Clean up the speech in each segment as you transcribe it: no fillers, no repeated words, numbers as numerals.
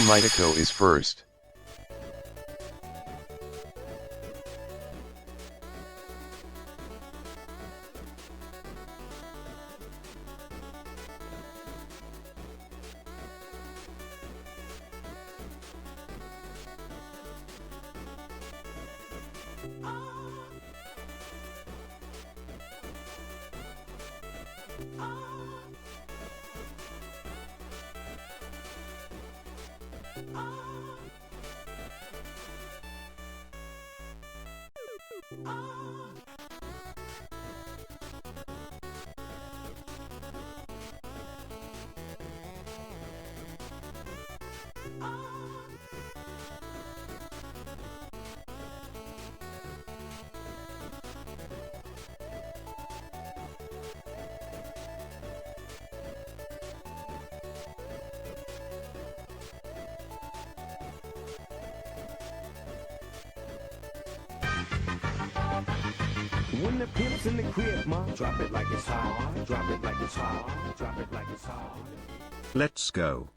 Mitiko is first. When the pimp's in the crib, ma, drop it like it's hot, drop it like it's hot, drop it like it's hot. Let's go.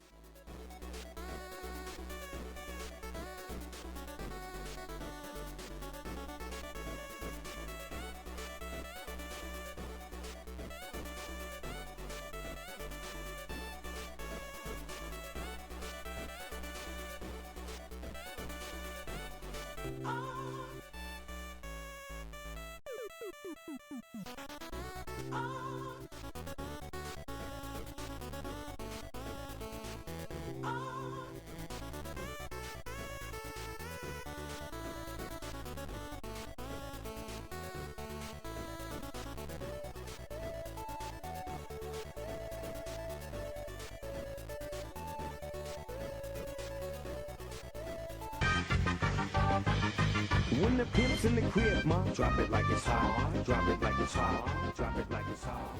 When the pimp's in the crib, ma, drop it like it's hot, drop it like it's hot, drop it like it's hot.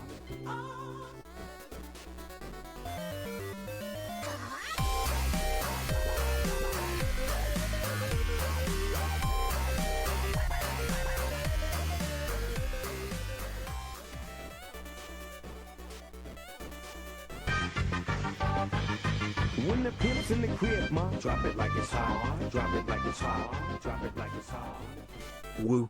When the pimp's in the crib, ma, drop it like it's hot, drop it like it's hot, drop it like it's hot. Woo.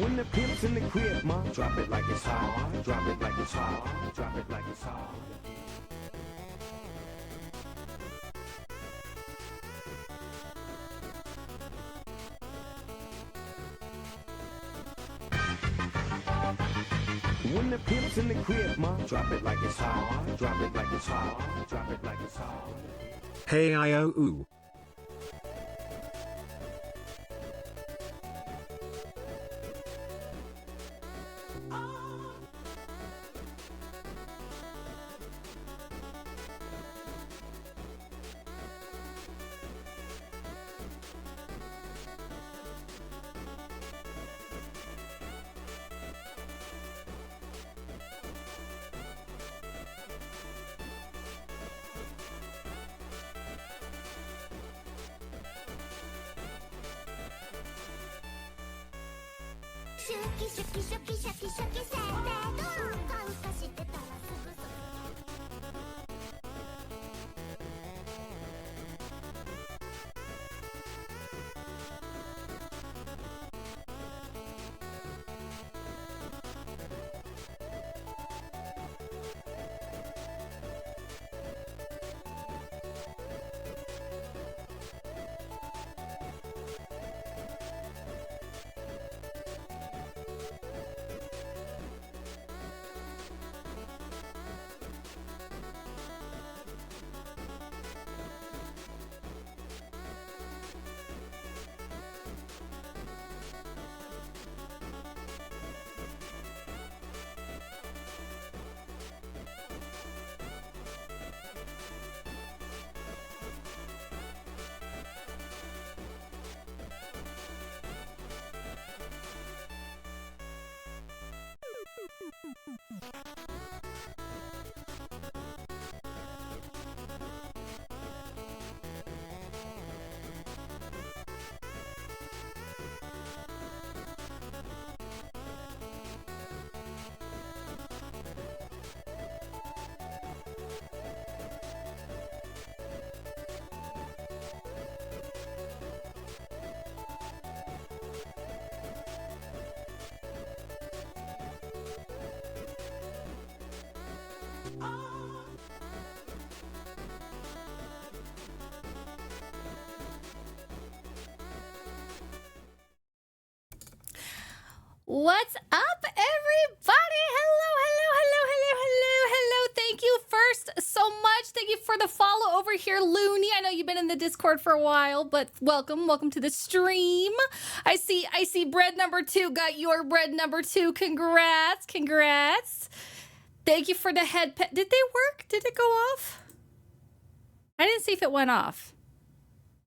When the pimp's in the crib, ma, drop it like it's hot, drop it like it's hot, drop it like it's hot. When the pimp's in the crib, ma, drop it like it's hot, drop it like it's hot, drop it like it's hot. Hey I ooh. What's up, everybody? Hello. Thank you first so much. Thank you for the follow over here, Looney. I know you've been in the Discord for a while, but welcome to the stream. I see bread number 2. Got your bread number 2. Congrats. Thank you for the head pet. Did they work? Did it go off? I didn't see if it went off.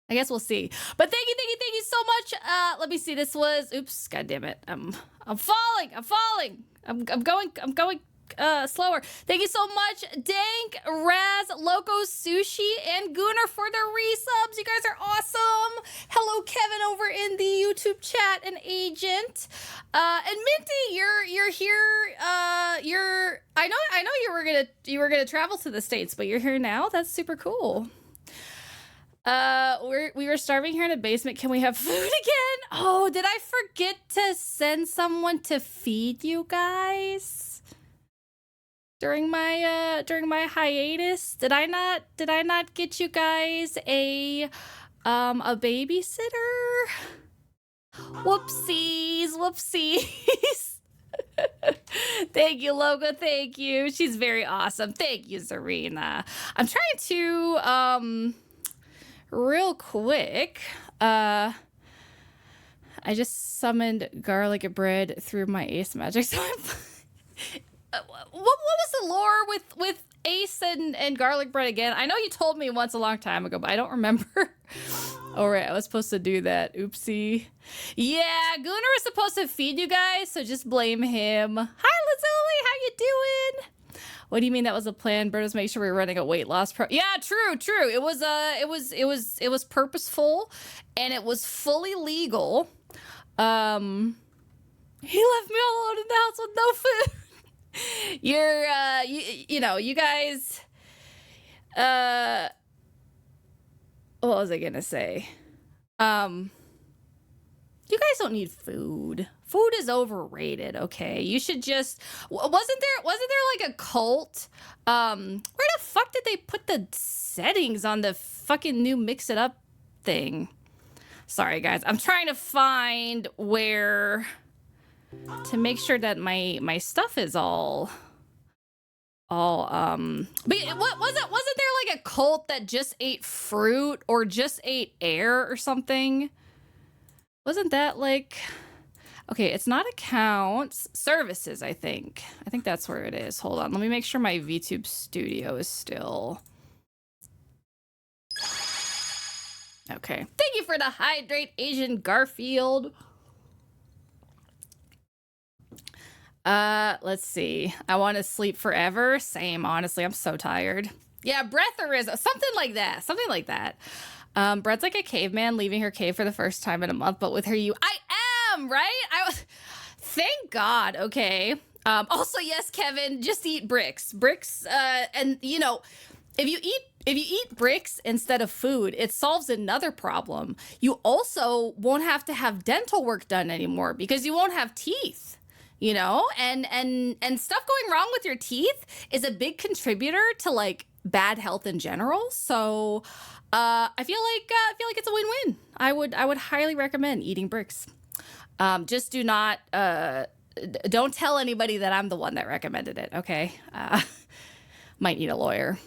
I guess we'll see. But thank you so much. Let me see. This was, oops, god damn it. I'm falling. I'm going slower. Thank you so much, Dank, Raz, Loco Sushi, and Gunnar for the resubs. You guys are awesome. Hello, Kevin, over in the YouTube chat, and Agent. And Minty, you're here. I know you were gonna travel to the States, but you're here now. That's super cool. We were starving here in a basement. Can we have food again? Oh, did I forget to send someone to feed you guys during my hiatus? Did I not get you guys a babysitter? Whoopsies. Thank you, Logo. Thank you. She's very awesome. Thank you, Zarina. I'm trying to real quick, I just summoned garlic bread through my ace magic. So what was the lore with ace and garlic bread again? I know you told me once a long time ago, but I don't remember. All right, I was supposed to do that. Oopsie. Yeah, Gunnar was supposed to feed you guys, so just blame him. Hi, Lazuli, how you doing? What do you mean that was a plan? Berto's make sure we're running a weight loss yeah, true. It was purposeful, and it was fully legal. He left me all alone in the house with no food. You guys, what was I gonna say? You guys don't need food. Food is overrated, okay? You should just... Wasn't there like a cult? Where the fuck did they put the settings on the fucking new Mix It Up thing? Sorry, guys. I'm trying to find where... to make sure that my stuff is all... But wasn't there like a cult that just ate fruit or just ate air or something? Wasn't that like... Okay, it's not accounts, services, I think. I think that's where it is. Hold on, let me make sure my VTube studio is still... Okay. Thank you for the hydrate, Asian Garfield. Let's see. I want to sleep forever. Same, honestly. I'm so tired. Yeah, breatharism. Something like that. Brett's like a caveman leaving her cave for the first time in a month, but with her I am, right? Thank God, okay. Also, yes, Kevin, just eat bricks. And you know, if you eat bricks instead of food, it solves another problem. You also won't have to have dental work done anymore because you won't have teeth, you know? And stuff going wrong with your teeth is a big contributor to like bad health in general. So I feel like it's a win-win. I would highly recommend eating bricks. Just do not don't tell anybody that I'm the one that recommended it, okay? Might need a lawyer.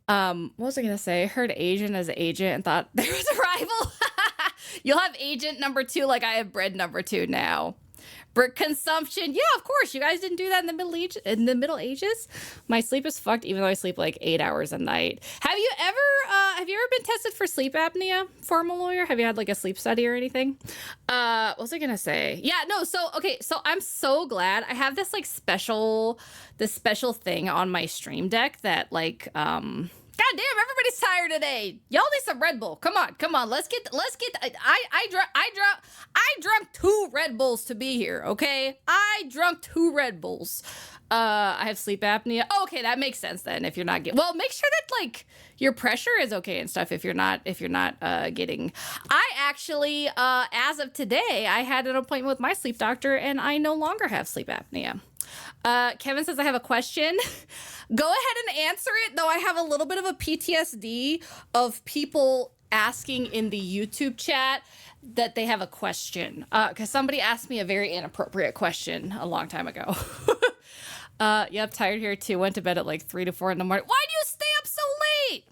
What was I gonna say? I heard Asian as agent and thought there was a rival. You'll have agent number 2 like I have bread number 2 now. Brick consumption. Yeah, of course. You guys didn't do that in the Middle Ages. My sleep is fucked even though I sleep like 8 hours a night. Have you ever been tested for sleep apnea, formal lawyer? Have you had like a sleep study or anything? What was I gonna say? Yeah, no, so I'm so glad I have this like special thing on my stream deck that like God damn, everybody's tired today. Y'all need some Red Bull. Come on. Let's get. I drunk 2 Red Bulls to be here. Okay, I drunk 2 Red Bulls. I have sleep apnea. Oh, okay, that makes sense then. If you're not getting, well, make sure that like your pressure is okay and stuff. If you're not getting, I actually, as of today, I had an appointment with my sleep doctor, and I no longer have sleep apnea. Kevin says I have a question. Go ahead and answer it, though I have a little bit of a PTSD of people asking in the YouTube chat that they have a question. Because somebody asked me a very inappropriate question a long time ago. Yep, tired here too. Went to bed at like 3 to 4 in the morning. Why do you stay up so late?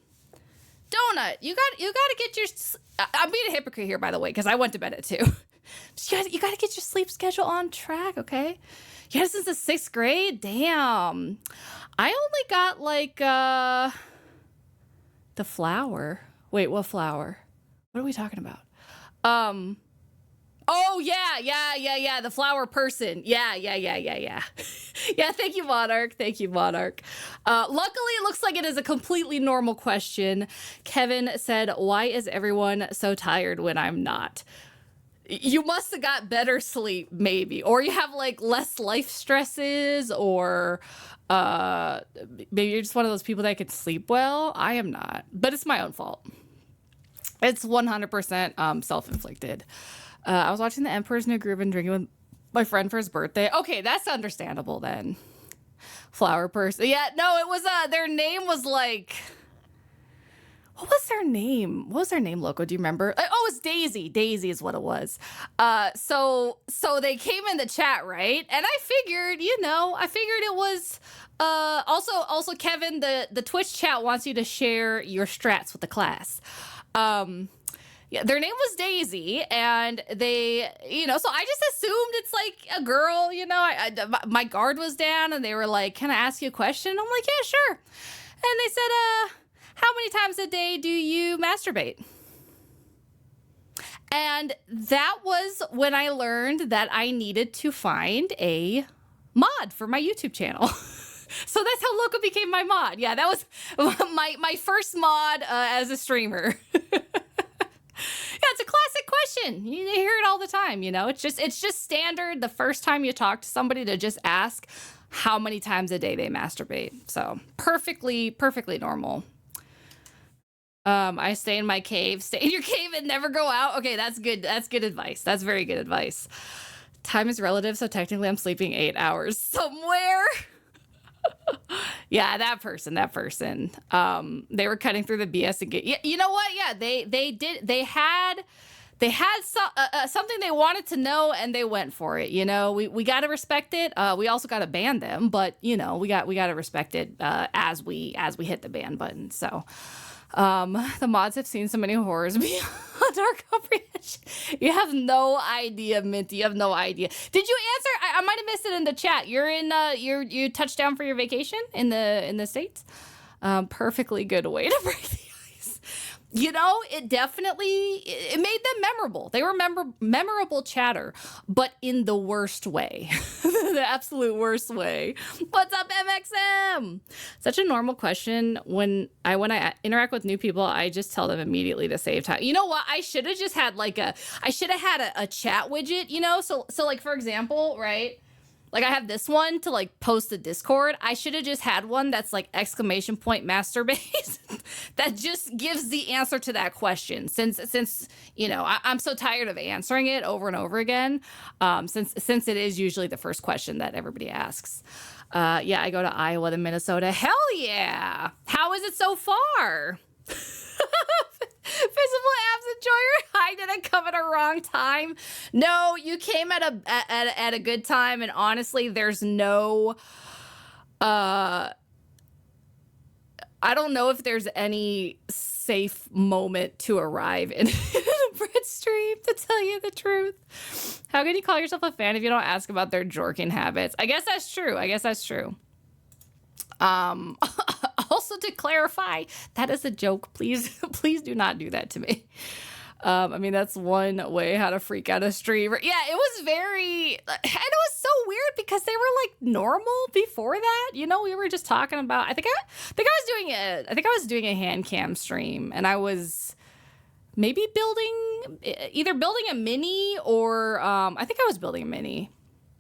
Donut, you got to get your... I'm being a hypocrite here, by the way, because I went to bed at 2. You got to get your sleep schedule on track, okay? Yeah, since the 6th grade? Damn. I only got like the flower. Wait, what flower? What are we talking about? Oh, yeah. The flower person. Yeah. Yeah, thank you, Monarch. Luckily, it looks like it is a completely normal question. Kevin said, why is everyone so tired when I'm not? You must have got better sleep, maybe. Or you have, like, less life stresses, or maybe you're just one of those people that can sleep well. I am not. But it's my own fault. It's 100% self-inflicted. I was watching The Emperor's New Groove and drinking with my friend for his birthday. Okay, that's understandable then. Flower person. Yeah, no, it was, their name was like... What was their name? What was their name, Loco? Do you remember? Oh, it's Daisy. Daisy is what it was. So they came in the chat, right? And I figured it was... Also, Kevin, the Twitch chat wants you to share your strats with the class. Yeah, their name was Daisy, and they, so I just assumed it's like a girl, my guard was down, and they were like, can I ask you a question? I'm like, yeah, sure. And they said, how many times a day do you masturbate? And that was when I learned that I needed to find a mod for my YouTube channel. So that's how Loco became my mod. Yeah, that was my first mod as a streamer. Yeah, it's a classic question. You hear it all the time, It's just standard the first time you talk to somebody to just ask how many times a day they masturbate. So perfectly normal. I stay in my cave. Stay in your cave and never go out. Okay, that's good. That's good advice. That's very good advice. Time is relative, so technically I'm sleeping 8 hours somewhere. Yeah, that person. They were cutting through the BS and get. Yeah, you know what? Yeah, they had something they wanted to know, and they went for it. We got to respect it. We also got to ban them, but we got to respect it as we hit the ban button. So. The mods have seen so many horrors beyond our comprehension. You have no idea, Minty. You have no idea. Did you answer? I might have missed it in the chat. You're in. You touched down for your vacation in the States. Perfectly good way to break the ice. It definitely it made them memorable. They were memorable chatter, but in the worst way, the absolute worst way. What's up, MXM? Such a normal question. When I interact with new people, I just tell them immediately to save time. You know what? I should have just had a chat widget. So like, for example, right? Like, I have this one to, like, post to Discord. I should have just had one that's, like, ! masturbate that just gives the answer to that question. Since I'm so tired of answering it over and over again, since it is usually the first question that everybody asks. Yeah, I go to Iowa to Minnesota. Hell yeah! How is it so far? Visible abs enjoyer. I didn't come at a wrong time. No, you came at a good time, and honestly, there's no I don't know if there's any safe moment to arrive in a Brit stream, to tell you the truth. How can you call yourself a fan if you don't ask about their jorking habits? I guess that's true. Also, to clarify, that is a joke. Please do not do that to me. That's one way how to freak out a streamer. Yeah, it was and it was so weird because they were like normal before that. We were just talking about. I think I was doing a hand cam stream, and I was maybe building a mini, or I think I was building a mini,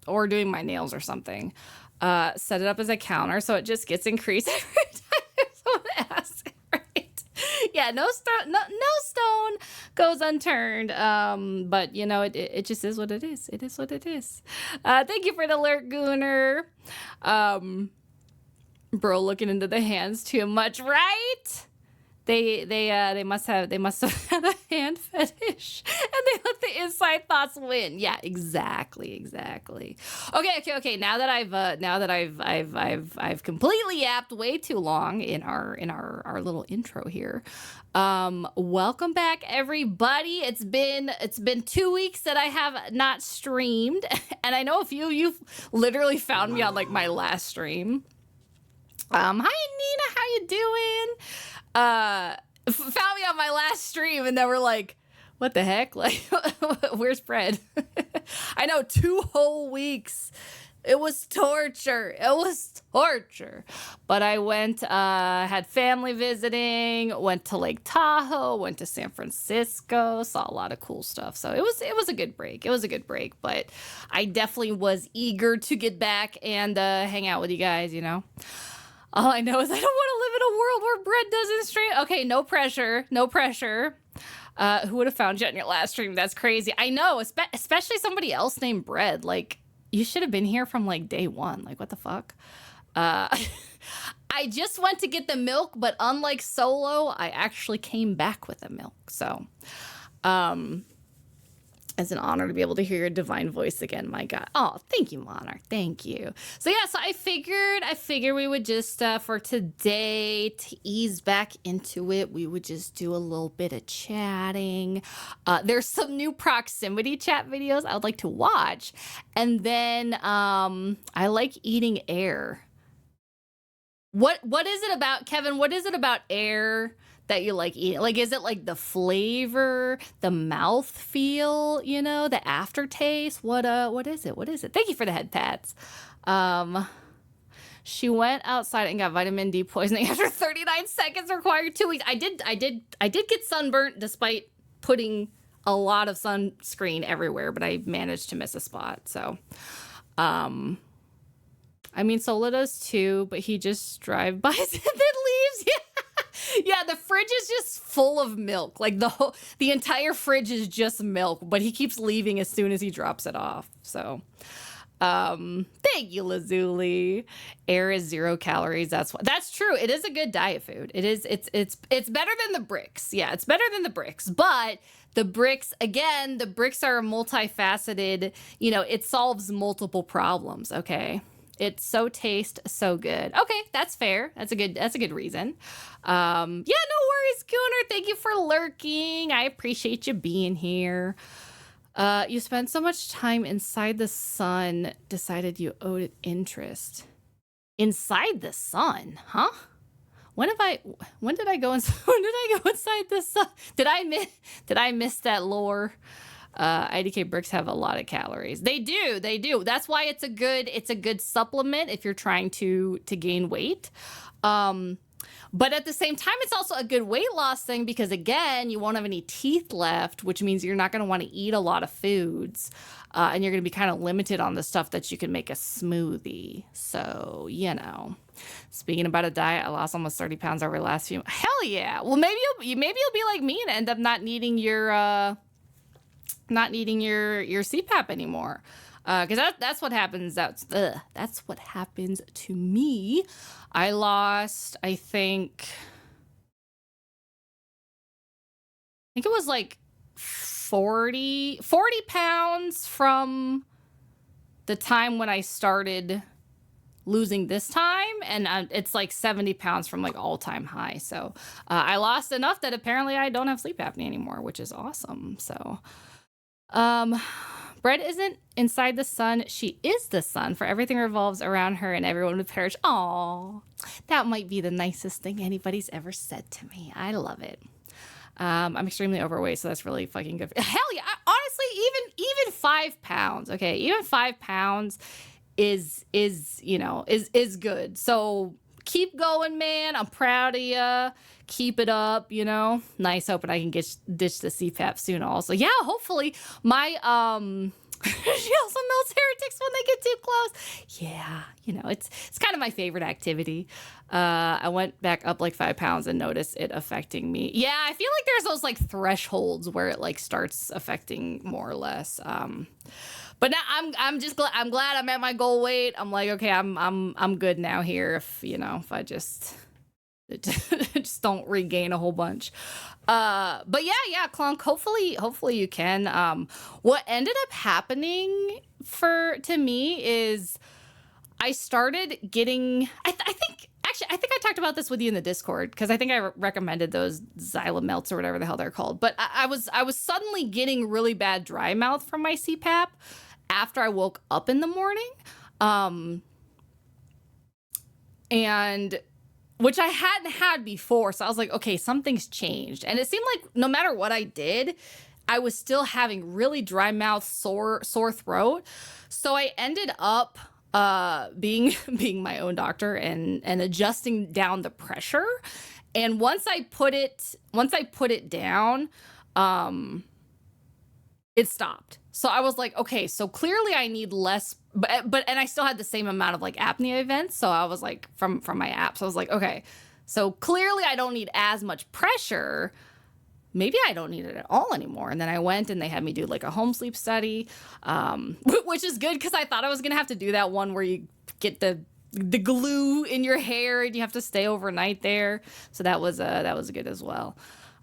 or doing my nails or something. Set it up as a counter so it just gets increased every time someone asks. Right? Yeah, no stone goes unturned. But it just is what it is. It is what it is. Thank you for the alert, Gooner. Bro, looking into the hands too much, right? They must have had a hand fetish, and they let the inside thoughts win. Yeah, exactly. Okay. Now that I've completely yapped way too long in our little intro here. Welcome back, everybody. It's been 2 weeks that I have not streamed, and I know a few of you literally found me on like my last stream. Hi Nina, how you doing? Found me on my last stream and they were like, what the heck? Like, where's Fred? I know, 2 whole weeks. It was torture. But I went, had family visiting, went to Lake Tahoe, went to San Francisco, saw a lot of cool stuff. So it was a good break. But I definitely was eager to get back and hang out with you guys, you know? All I know is I don't want to live in a world where Brett doesn't stream. Okay, no pressure. Who would have found you on your last stream? That's crazy. I know, especially somebody else named Bread. Like, you should have been here from like day one. Like, what the fuck? I just went to get the milk, but unlike Solo, I actually came back with the milk. So, it's an honor to be able to hear your divine voice again, my God. Oh, thank you, Monarch. Thank you. So yeah, so I figured we would just, for today, to ease back into it, we would just do a little bit of chatting. There's some new proximity chat videos I would like to watch. And then I like eating air. What is it about, Kevin? What is it about air that you like eating? Like, is it like the flavor, the mouth feel, you know, the aftertaste? What is it? Thank you for the head pats. She went outside and got vitamin D poisoning after 39 seconds, required 2 weeks. I did get sunburnt despite putting a lot of sunscreen everywhere, but I managed to miss a spot. So, I mean, Sola does too, but he just drive-bys and then leaves. Yeah. Yeah, the fridge is just full of milk. Like the entire fridge is just milk, but he keeps leaving as soon as he drops it off. So, thank you, Lazuli. Air is 0 calories. That's true. It is a good diet food. It is. It's better than the bricks. Yeah, it's better than the bricks. But the bricks, again, the bricks are multifaceted. You know, it solves multiple problems. Okay. It's so so good. Okay, that's fair. That's a good reason. Yeah, no worries, Gooner. Thank you for lurking. I appreciate you being here. You spent so much time inside the sun, decided you owed it interest. Inside the sun, huh? When did I go inside the sun? Did I miss that lore? IDK bricks have a lot of calories. They do. That's why it's a good supplement if you're trying to gain weight. But at the same time, it's also a good weight loss thing because, again, you won't have any teeth left, which means you're not going to want to eat a lot of foods. And you're going to be kind of limited on the stuff that you can make a smoothie. So, you know, speaking about a diet, I lost almost 30 pounds over the last few. Hell yeah. Well, maybe you'll be like me and end up not needing your CPAP anymore. Because that's what happens. That's what happens to me. I lost, I think it was like 40 pounds from the time when I started losing this time, and it's like 70 pounds from like all-time high. So I lost enough that apparently I don't have sleep apnea anymore, which is awesome. So Bread isn't inside the sun. She is the sun, for everything revolves around her and everyone would perish. Aw, that might be the nicest thing anybody's ever said to me. I love it. I'm extremely overweight, so that's really fucking good. Hell yeah. Honestly, even 5 pounds, okay? Even 5 pounds is good. So keep going, man. I'm proud of you. Keep it up, you know. Nice. Hoping I can ditch the CPAP soon also. Yeah, hopefully. My she also melts heretics when they get too close. Yeah, you know, it's kind of my favorite activity. I went back up like 5 pounds and noticed it affecting me. Yeah, I feel like there's those like thresholds where it like starts affecting more or less. But now I'm just glad I'm at my goal weight. I'm like, okay, I'm good now here. If I just just don't regain a whole bunch. But yeah, Clunk, hopefully you can. What ended up happening to me is I started getting, I think I talked about this with you in the Discord, because I think I recommended those Xylem melts or whatever the hell they're called. But I was suddenly getting really bad dry mouth from my CPAP after I woke up in the morning. And which I hadn't had before. So I was like, okay, something's changed. And it seemed like no matter what I did, I was still having really dry mouth, sore throat. So I ended up being my own doctor and adjusting down the pressure. And once I put it down, it stopped. So I was like, okay, so clearly I need less, but and I still had the same amount of like apnea events. So I was like, from my app. So I was like, okay, so clearly I don't need as much pressure. Maybe I don't need it at all anymore. And then I went and they had me do like a home sleep study, which is good because I thought I was gonna have to do that one where you get the glue in your hair and you have to stay overnight there. So that was good as well.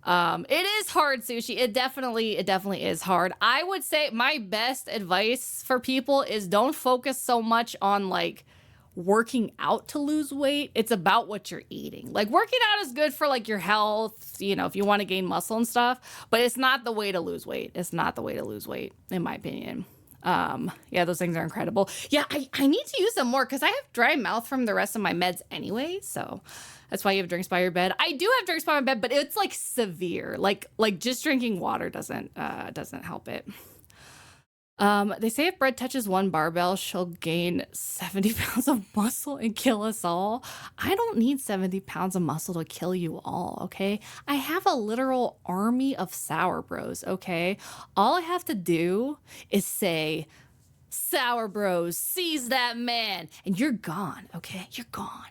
It is hard, Sushi. It definitely is hard. I would say my best advice for people is don't focus so much on like working out to lose weight. It's about what you're eating. Like working out is good for like your health, you know, if you want to gain muscle and stuff, but it's not the way to lose weight. It's not the way to lose weight, in my opinion. Yeah, those things are incredible. Yeah, I need to use them more because I have dry mouth from the rest of my meds anyway, so that's why you have drinks by your bed. I do have drinks by my bed, but it's like severe. Like just drinking water doesn't help it. They say if Bread touches one barbell, she'll gain 70 pounds of muscle and kill us all. I don't need 70 pounds of muscle to kill you all, okay? I have a literal army of sour bros, okay? All I have to do is say, sour bros, seize that man, and you're gone, okay? You're gone.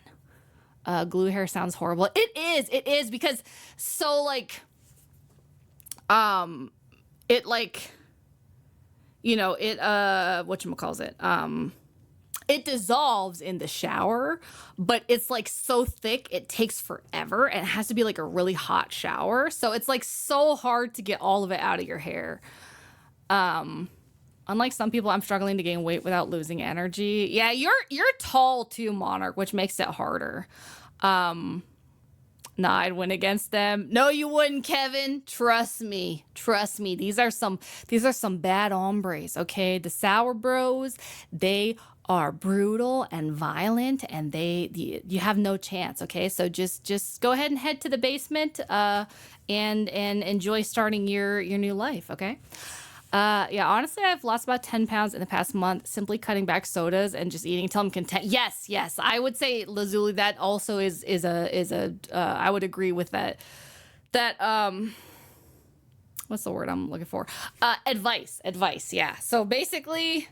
Glue hair sounds horrible. It is because so like, it like, you know, it, whatchamacallit, it dissolves in the shower, but it's like so thick, it takes forever and it has to be like a really hot shower. So it's like so hard to get all of it out of your hair. Unlike some people, I'm struggling to gain weight without losing energy. Yeah, you're tall too, Monarch, which makes it harder. Nah, I'd win against them. No, you wouldn't, Kevin. Trust me. These are some bad hombres, okay? The sour bros, they are brutal and violent, and you have no chance, okay? So just go ahead and head to the basement, and enjoy starting your new life, okay? Yeah, honestly, I've lost about 10 pounds in the past month simply cutting back sodas and just eating until I'm content. Yes, I would say, Lazuli, that also is a I would agree with that. What's the word I'm looking for? Advice, yeah. So basically,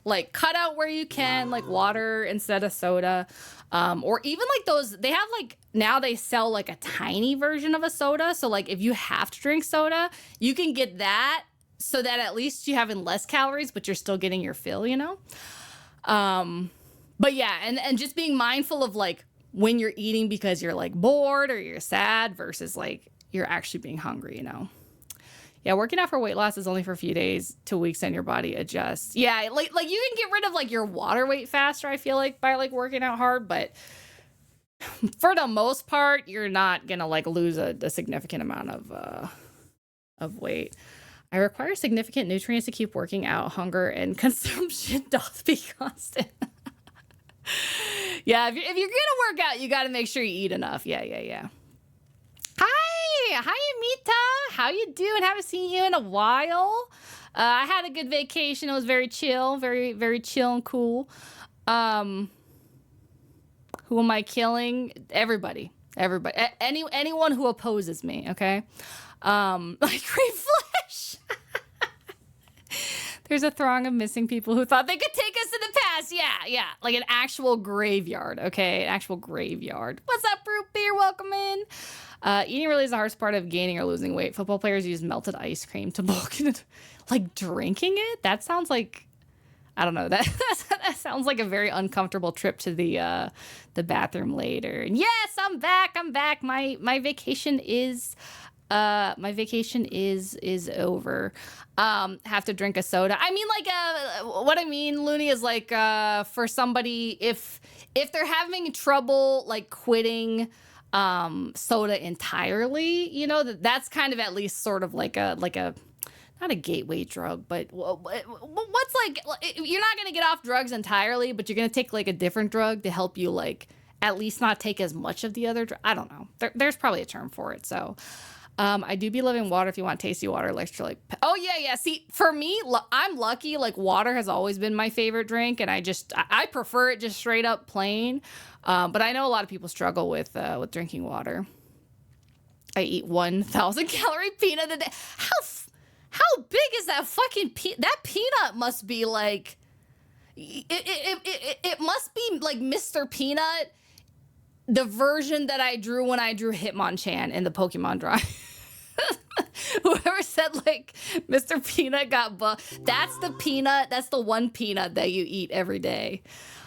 like, cut out where you can, like water instead of soda. Or even like those, they have like, now they sell like a tiny version of a soda. So like if you have to drink soda, you can get that, so that at least you're having less calories, but you're still getting your fill, you know? But yeah, and just being mindful of like when you're eating because you're like bored or you're sad versus like you're actually being hungry, you know? Yeah, working out for weight loss is only for a few days to weeks and your body adjusts. Yeah, like you can get rid of like your water weight faster, I feel like, by like working out hard, but for the most part, you're not gonna like lose a significant amount of weight. I require significant nutrients to keep working out. Hunger and consumption doth be constant. Yeah, if you're gonna work out, you got to make sure you eat enough. Yeah. Hi, Amita. How you doing? Haven't seen you in a while. I had a good vacation. It was very chill, very, very chill and cool. Who am I killing? Everybody. Anyone who opposes me. Okay. Like Great Flesh. There's a throng of missing people who thought they could take us to the past. Yeah. Like an actual graveyard, okay? An actual graveyard. What's up, Root Beer? Welcome in. Eating really is the hardest part of gaining or losing weight. Football players use melted ice cream to bulk. Like drinking it? That sounds like... I don't know. That sounds like a very uncomfortable trip to the bathroom later. And yes, I'm back. My vacation is over. Have to drink a soda. I mean, like, what I mean, Looney, is like, for somebody, if they're having trouble like quitting soda entirely, you know, that's kind of at least sort of like a not a gateway drug, but what's like, you're not going to get off drugs entirely, but you're going to take like a different drug to help you like at least not take as much of the other I don't know. There's probably a term for it. So I do be loving water if you want tasty water, electrolyte. Oh yeah. See, for me, I'm lucky. Like, water has always been my favorite drink, and I prefer it just straight up plain. But I know a lot of people struggle with drinking water. I eat 1,000 calorie peanut a day. How big is that fucking peanut? That peanut must be like, it must be like Mr. Peanut, the version that I drew when I drew Hitmonchan in the Pokemon drawing. Whoever said like Mr. Peanut got that's the peanut. That's the one peanut that you eat every day.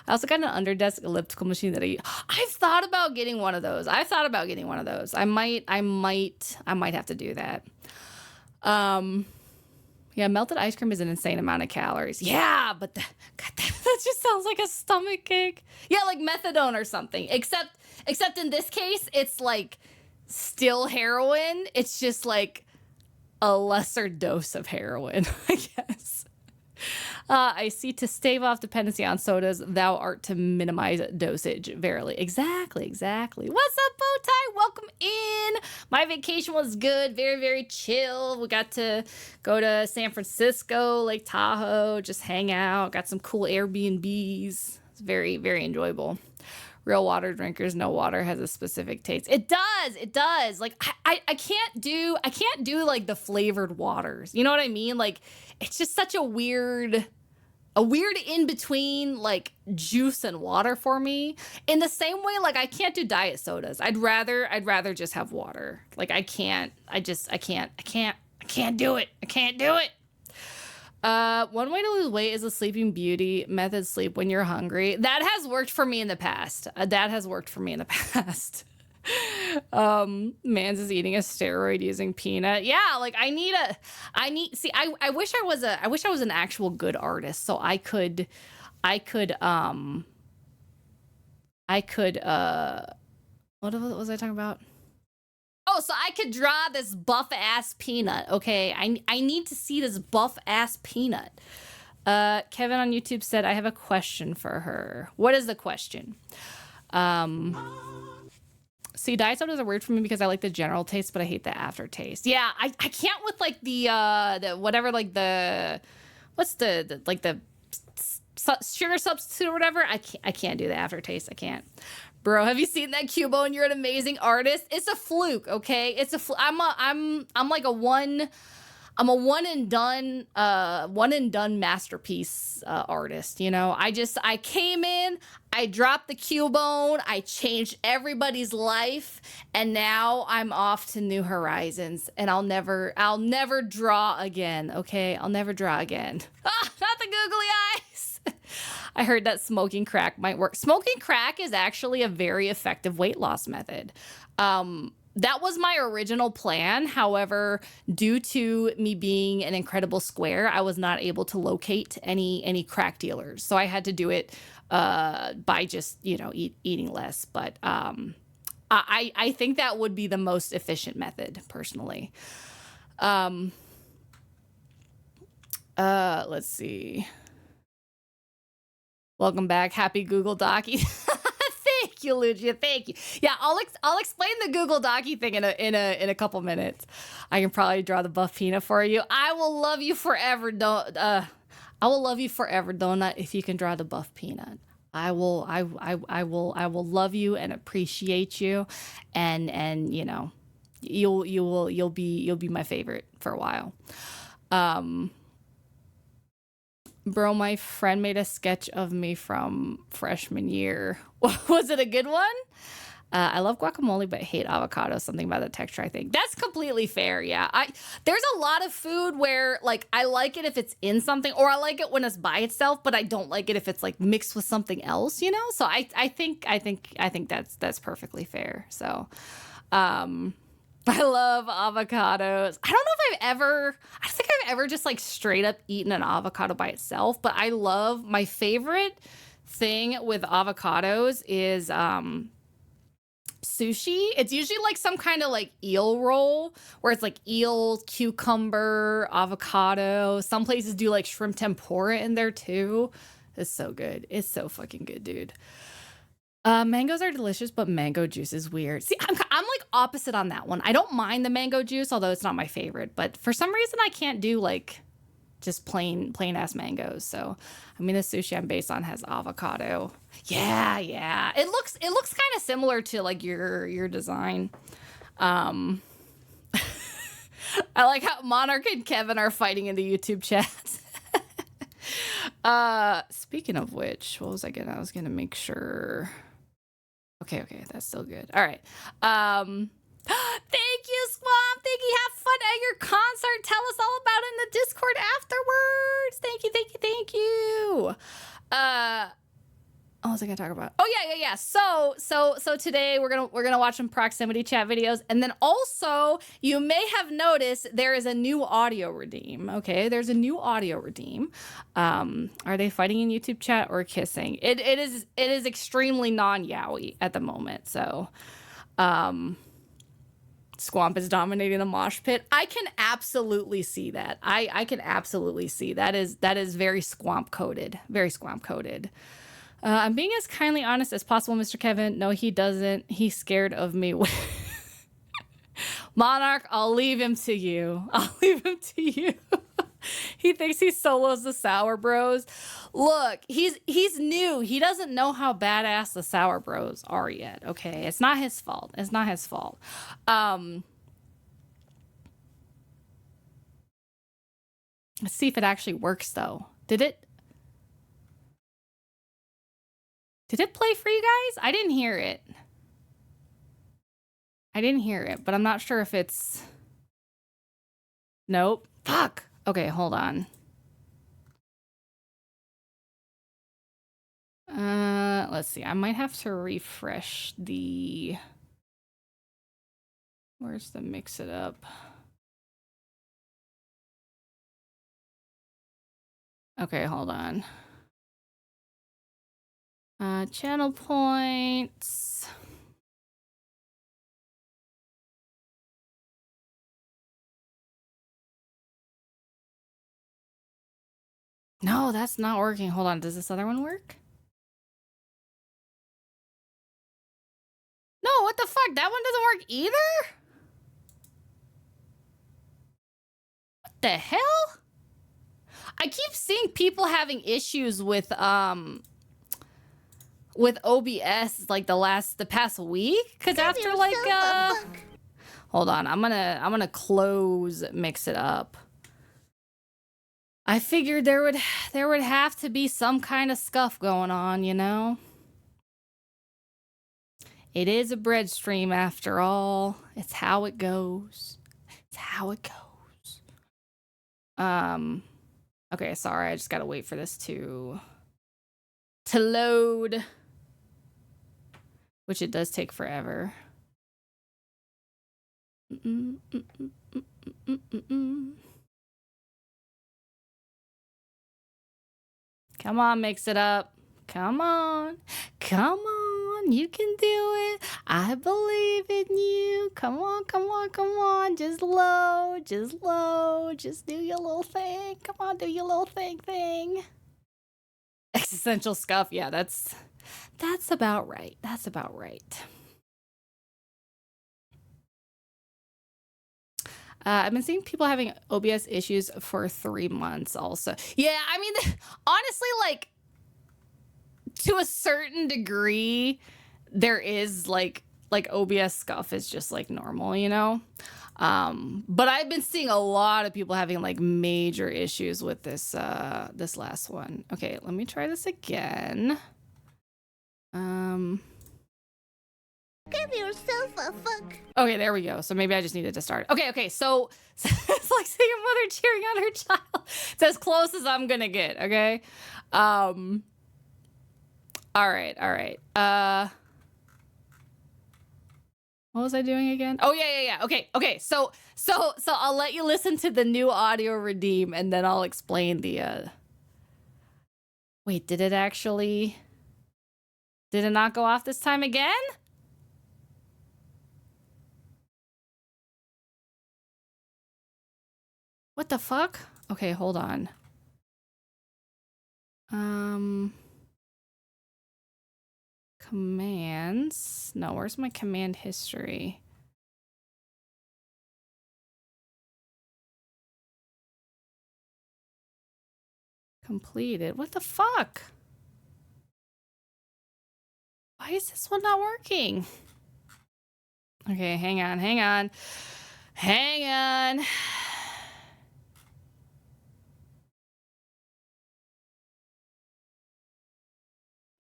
I also got an underdesk elliptical machine that I eat. I've thought about getting one of those. I might have to do that. Yeah, melted ice cream is an insane amount of calories. Yeah, but God, that just sounds like a stomach ache. Yeah, like methadone or something. Except in this case, it's like still heroin. It's just like a lesser dose of heroin, I guess. I see, to stave off dependency on sodas, thou art to minimize dosage. Verily. Exactly. What's up, Bowtie? Welcome in. My vacation was good. Very, very chill. We got to go to San Francisco, Lake Tahoe, just hang out. Got some cool Airbnbs. It's very, very enjoyable. Real water drinkers know water has a specific taste. It does. Like, I can't do like the flavored waters. You know what I mean? Like, it's just such a weird in between, like, juice and water for me. In the same way, like, I can't do diet sodas. I'd rather just have water. Like, I can't do it. One way to lose weight is a Sleeping Beauty method. Sleep when you're hungry. That has worked for me in the past. Mans is eating a steroid using peanut. Yeah, like I wish I was an actual good artist, so I could what was I talking about? Oh, so I could draw this buff ass peanut. Okay, I need to see this buff ass peanut. Kevin on YouTube said, I have a question for her. What is the question? See, diet sodas are weird for me because I like the general taste, but I hate the aftertaste. Yeah, I can't with like the whatever, like the sugar substitute or whatever. I can't do the aftertaste. I can't. Bro, have you seen that Cubone? You're an amazing artist. It's a fluke, okay? It's a I'm like a one and done masterpiece artist, you know? I came in, I dropped the Cubone, I changed everybody's life, and now I'm off to new horizons, and I'll never draw again, okay? I'll never draw again. Ah, not the googly eyes. I heard that smoking crack might work. Smoking crack is actually a very effective weight loss method. That was my original plan. However, due to me being an incredible square, I was not able to locate any crack dealers. So I had to do it by just, eating less. But I think that would be the most efficient method, personally. Let's see. Welcome back. Happy Google Docky. Thank you, Lucia. Thank you. Yeah, I'll explain the Google Docky thing in a couple minutes. I can probably draw the buff peanut for you. I will love you forever. I will love you forever, Donut, if you can draw the buff peanut. I will love you and appreciate you, and you'll be my favorite for a while. Bro, my friend made a sketch of me from freshman year. Was it a good one? I love guacamole, but hate avocado. Something about the texture, I think. That's completely fair, yeah. There's a lot of food where, like, I like it if it's in something, or I like it when it's by itself, but I don't like it if it's, like, mixed with something else, you know? So I think that's perfectly fair. So, I love avocados. I don't think I've ever just like straight up eaten an avocado by itself, but my favorite thing with avocados is sushi. It's usually like some kind of like eel roll where it's like eel, cucumber, avocado. Some places do like shrimp tempura in there too. It's so good. It's so fucking good, dude. Mangoes are delicious, but mango juice is weird. See, I'm like opposite on that one. I don't mind the mango juice, although it's not my favorite. But for some reason, I can't do like just plain ass mangoes. So, I mean, the sushi I'm based on has avocado. Yeah. It looks kind of similar to like your design. I like how Monarch and Kevin are fighting in the YouTube chat. Speaking of which, what was I was gonna make sure. Okay, that's still good. All right. Thank you, Swamp. Thank you. Have fun at your concert. Tell us all about it in the Discord afterwards. Thank you. What was I gonna talk about? Oh yeah. So today we're gonna watch some proximity chat videos, and then also you may have noticed there is a new audio redeem. Okay, there's a new audio redeem. Are they fighting in YouTube chat or kissing? It is extremely non-yaoi at the moment. So, Squamp is dominating the mosh pit. I can absolutely see that. I can absolutely see that is very Squamp coded. Very Squamp coded. I'm being as kindly honest as possible, Mr. Kevin. No, he doesn't. He's scared of me. Monarch, I'll leave him to you. He thinks he solos the Sour Bros. Look, he's new. He doesn't know how badass the Sour Bros are yet, okay? It's not his fault. Let's see if it actually works, though. Did it play for you guys? I didn't hear it, but I'm not sure if it's... Nope. Fuck. Okay, hold on. Let's see. I might have to refresh the... Where's the mix it up? Okay, hold on. Channel points. No, that's not working. Hold on. Does this other one work? No, what the fuck? That one doesn't work either? What the hell? I keep seeing people having issues with OBS like the past week, because after like hold on, I'm gonna close mix it up. I figured there would have to be some kind of scuff going on, you know? It is a bread stream after all. It's how it goes. Okay, sorry, I just gotta wait for this to load. Which it does take forever. Come on, mix it up. Come on. You can do it. I believe in you. Come on. Just load. Just do your little thing. Come on, do your little thing. Existential scuff. Yeah, that's about right. I've been seeing people having OBS issues for 3 months also. Yeah, I mean, honestly, like, to a certain degree, there is, like OBS scuff is just, like, normal, you know? But I've been seeing a lot of people having, like, major issues with this last one. Okay, let me try this again. Give yourself a fuck. Okay, there we go. So maybe I just needed to start. Okay, so it's like seeing a mother cheering on her child. It's as close as I'm gonna get, okay? All right. What was I doing again? Oh, yeah. Okay. So I'll let you listen to the new audio redeem, and then I'll explain the, Wait, did it not go off this time again? What the fuck? Okay, hold on. Commands. No, where's my command history? Completed. What the fuck? Why is this one not working? Okay, hang on.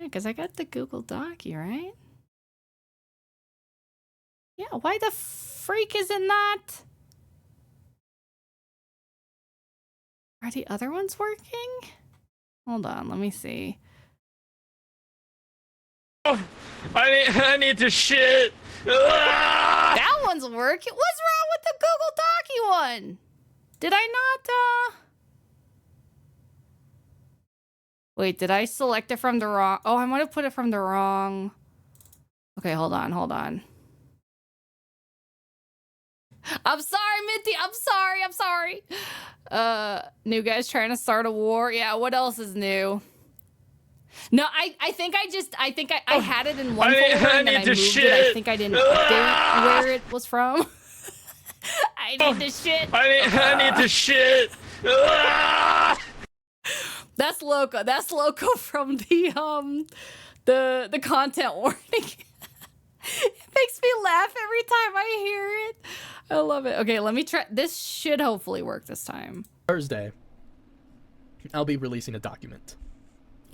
Yeah, because I got the Google Docky, right? Yeah, why the freak is it not? Are the other ones working? Hold on, let me see. Oh, I need to shit. That one's working. What's wrong with the Google Docky one? Did I not, Wait, did I select it from the wrong... Oh, I might have put it from the wrong... Okay, hold on. I'm sorry, Minty. I'm sorry. New guys trying to start a war. Yeah, what else is new? No, I think I had it in one folder and then I moved it. I think I didn't update where it was from. I need to shit. I need to shit. That's Loco. That's Loco from the content warning. It makes me laugh every time I hear it. I love it. Okay, let me try. This should hopefully work this time. Thursday, I'll be releasing a document.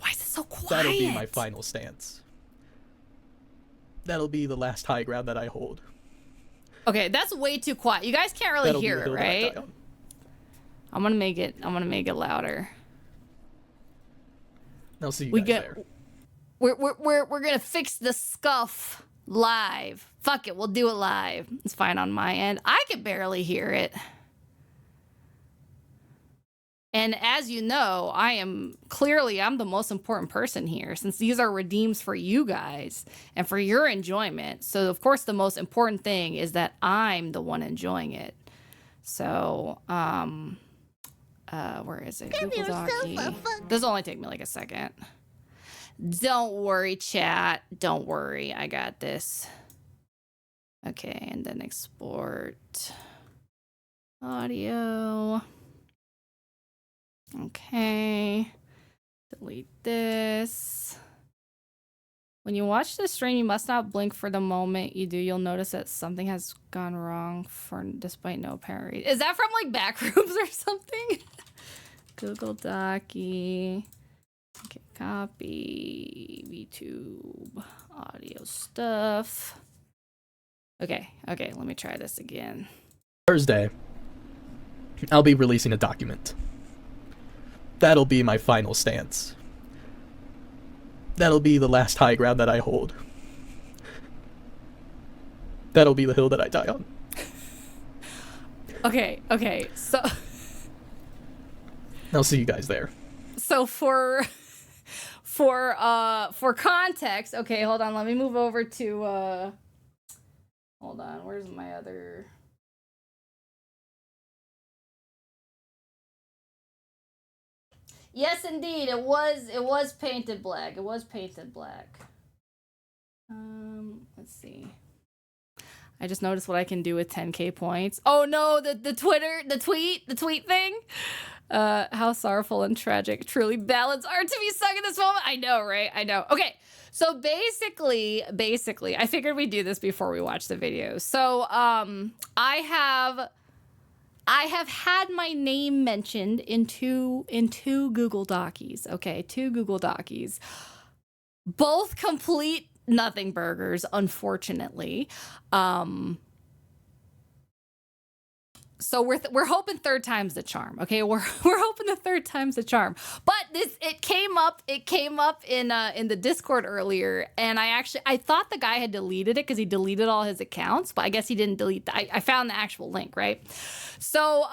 Why is it so quiet? That'll be my final stance. That'll be the last high ground that I hold. Okay, that's way too quiet. You guys can't really hear it, right? I'm gonna make it louder. I'll see you guys there. We're gonna fix the scuff live. Fuck it, we'll do it live. It's fine on my end. I can barely hear it. And as you know, I'm the most important person here, since these are redeems for you guys and for your enjoyment. So of course the most important thing is that I'm the one enjoying it. So where is it? Google Docky. This will only take me like a second. Don't worry, chat. Don't worry. I got this. Okay, and then export audio. Okay. Delete this. When you watch the stream, you must not blink for the moment you do. You'll notice that something has gone wrong despite no apparent reason. Is that from like Backrooms or something? Google Docky. Okay, copy. VTube. Audio stuff. Okay, let me try this again. Thursday, I'll be releasing a document. That'll be my final stance. That'll be the last high ground that I hold. That'll be the hill that I die on. Okay, so... I'll see you guys there. So for context, okay, hold on, let me move over to, hold on, where's my other... Yes, indeed, it was painted black. It was painted black. Let's see. I just noticed what I can do with 10k points. Oh no, the tweet thing. How sorrowful and tragic truly ballads are to be sung in this moment. I know, right? I know. Okay, so basically, I figured we'd do this before we watch the video. So, I have had my name mentioned in two Google Docies. Okay, 2 Google Docies. Both complete nothing burgers, unfortunately. So we're hoping third time's the charm. Okay, we're hoping the third time's the charm. But it came up in the Discord earlier, and I thought the guy had deleted it because he deleted all his accounts, but I guess he didn't delete I found the actual link, right? So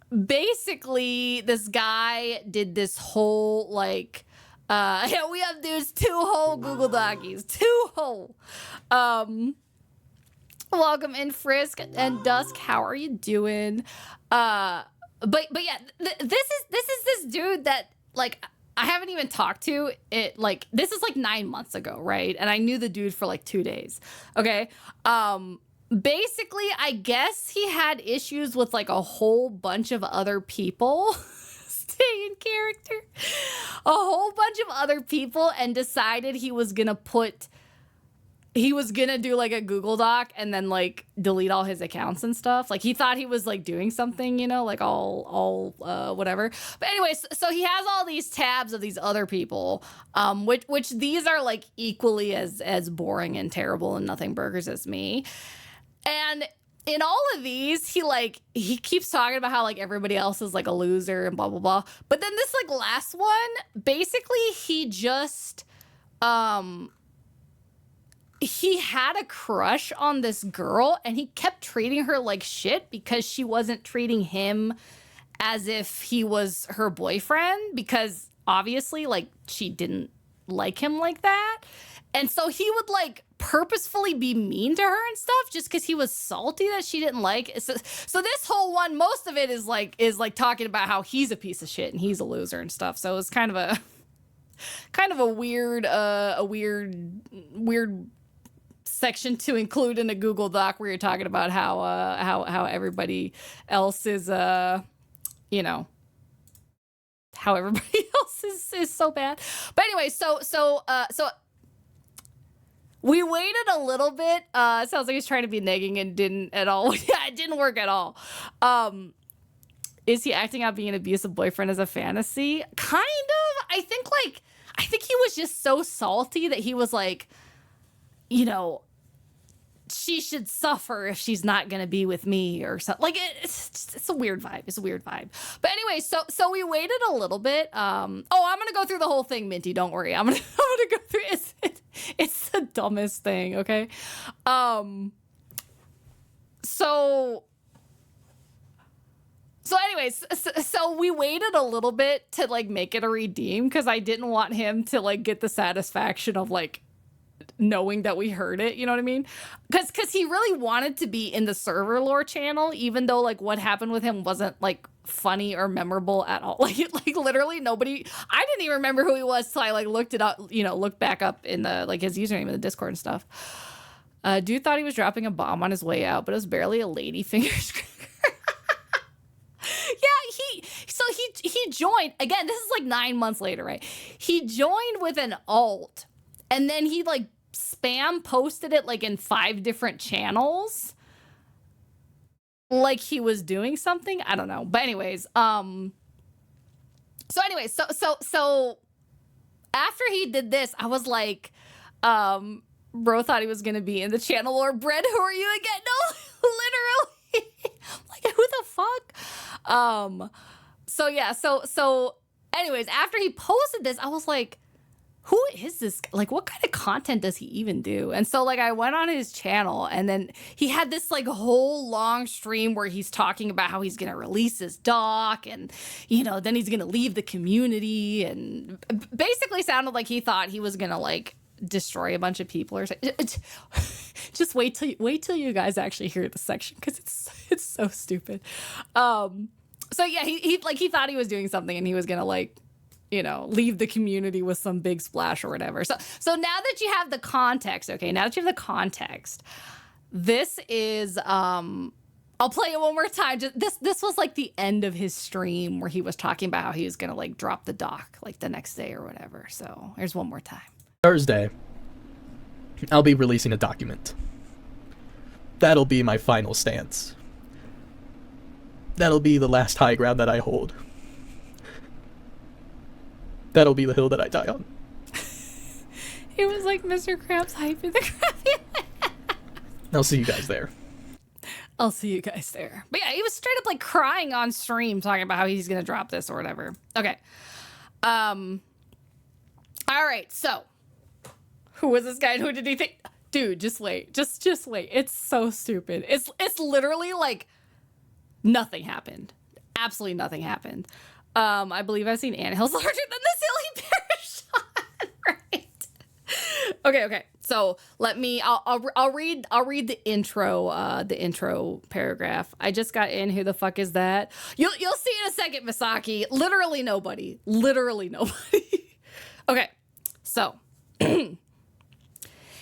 basically this guy did this whole like yeah, we have these 2 whole Google Dockies, 2 whole. Welcome in, Frisk and Dusk. How are you doing? But yeah, this is this dude that like I haven't even talked to. It like this is like 9 months ago, right? And I knew the dude for like 2 days. Okay. Basically, I guess he had issues with like a whole bunch of other people. Stay in character. A whole bunch of other people, and decided he was gonna do like a Google Doc and then like delete all his accounts and stuff. Like he thought he was like doing something, you know, like all whatever. But anyways, so he has all these tabs of these other people, which these are like equally as boring and terrible and nothing burgers as me. And in all of these, he keeps talking about how like everybody else is like a loser and blah blah blah. But then this like last one, basically he just he had a crush on this girl and he kept treating her like shit because she wasn't treating him as if he was her boyfriend, because obviously like she didn't like him like that. And so he would like purposefully be mean to her and stuff just because he was salty that she didn't like. So this whole one, most of it is like talking about how he's a piece of shit and he's a loser and stuff. So it's kind of a weird section to include in a Google Doc where you're talking about how everybody else is you know, how everybody else is so bad. But anyway, so we waited a little bit. It sounds like he's trying to be negging and didn't at all. Yeah, it didn't work at all. Is he acting out being an abusive boyfriend as a fantasy? Kind of. I think he was just so salty that he was like, you know, she should suffer if she's not gonna be with me or something. Like it's a weird vibe. It's a weird vibe. But anyway, so we waited a little bit. I'm gonna go through the whole thing, Minty. Don't worry. I'm gonna go through it. It's the dumbest thing. Okay. So anyways, so we waited a little bit to like make it a redeem because I didn't want him to like get the satisfaction of like knowing that we heard it, you know what I mean? Because he really wanted to be in the server lore channel, even though like what happened with him wasn't like funny or memorable at all. Like literally nobody, I didn't even remember who he was till I like looked it up, you know, looked back up in the like his username in the Discord and stuff. Dude thought he was dropping a bomb on his way out, but it was barely a lady finger scraper. Yeah, he joined again. This is like 9 months later, right? He joined with an alt, and then he like spam posted it like in 5 different channels, like he was doing something. I don't know, but anyways, so after he did this, I was like, bro thought he was gonna be in the channel or Bread. Who are you again? No, literally. Like who the fuck? So yeah, so anyways, after he posted this, I was like, who is this? Like, what kind of content does he even do? And so like I went on his channel, and then he had this like whole long stream where he's talking about how he's gonna release his doc, and you know, then he's gonna leave the community, and basically sounded like he thought he was gonna like destroy a bunch of people or something. Just wait till you guys actually hear the section, because it's so stupid. So yeah, he thought he was doing something, and he was gonna like, you know, leave the community with some big splash or whatever. So now that you have the context, okay, now that you have the context, this is I'll play it one more time. This was like the end of his stream where he was talking about how he was gonna like drop the doc like the next day or whatever. So here's one more time. Thursday, I'll be releasing a document. That'll be my final stance. That'll be the last high ground that I hold. That'll be the hill that I die on. He was like Mr. Krabs hyping the Krabby Land. I'll see you guys there. I'll see you guys there. But yeah, he was straight up like crying on stream talking about how he's gonna drop this or whatever. Okay. All right, so who was this guy and who did he think? Dude, just wait. Just wait. It's so stupid. It's literally like nothing happened. Absolutely nothing happened. I believe I've seen anthills larger than the silly bear shot. Right. Okay. So I'll read the intro paragraph. I just got in. Who the fuck is that? You'll see in a second, Misaki. Literally nobody. Okay. So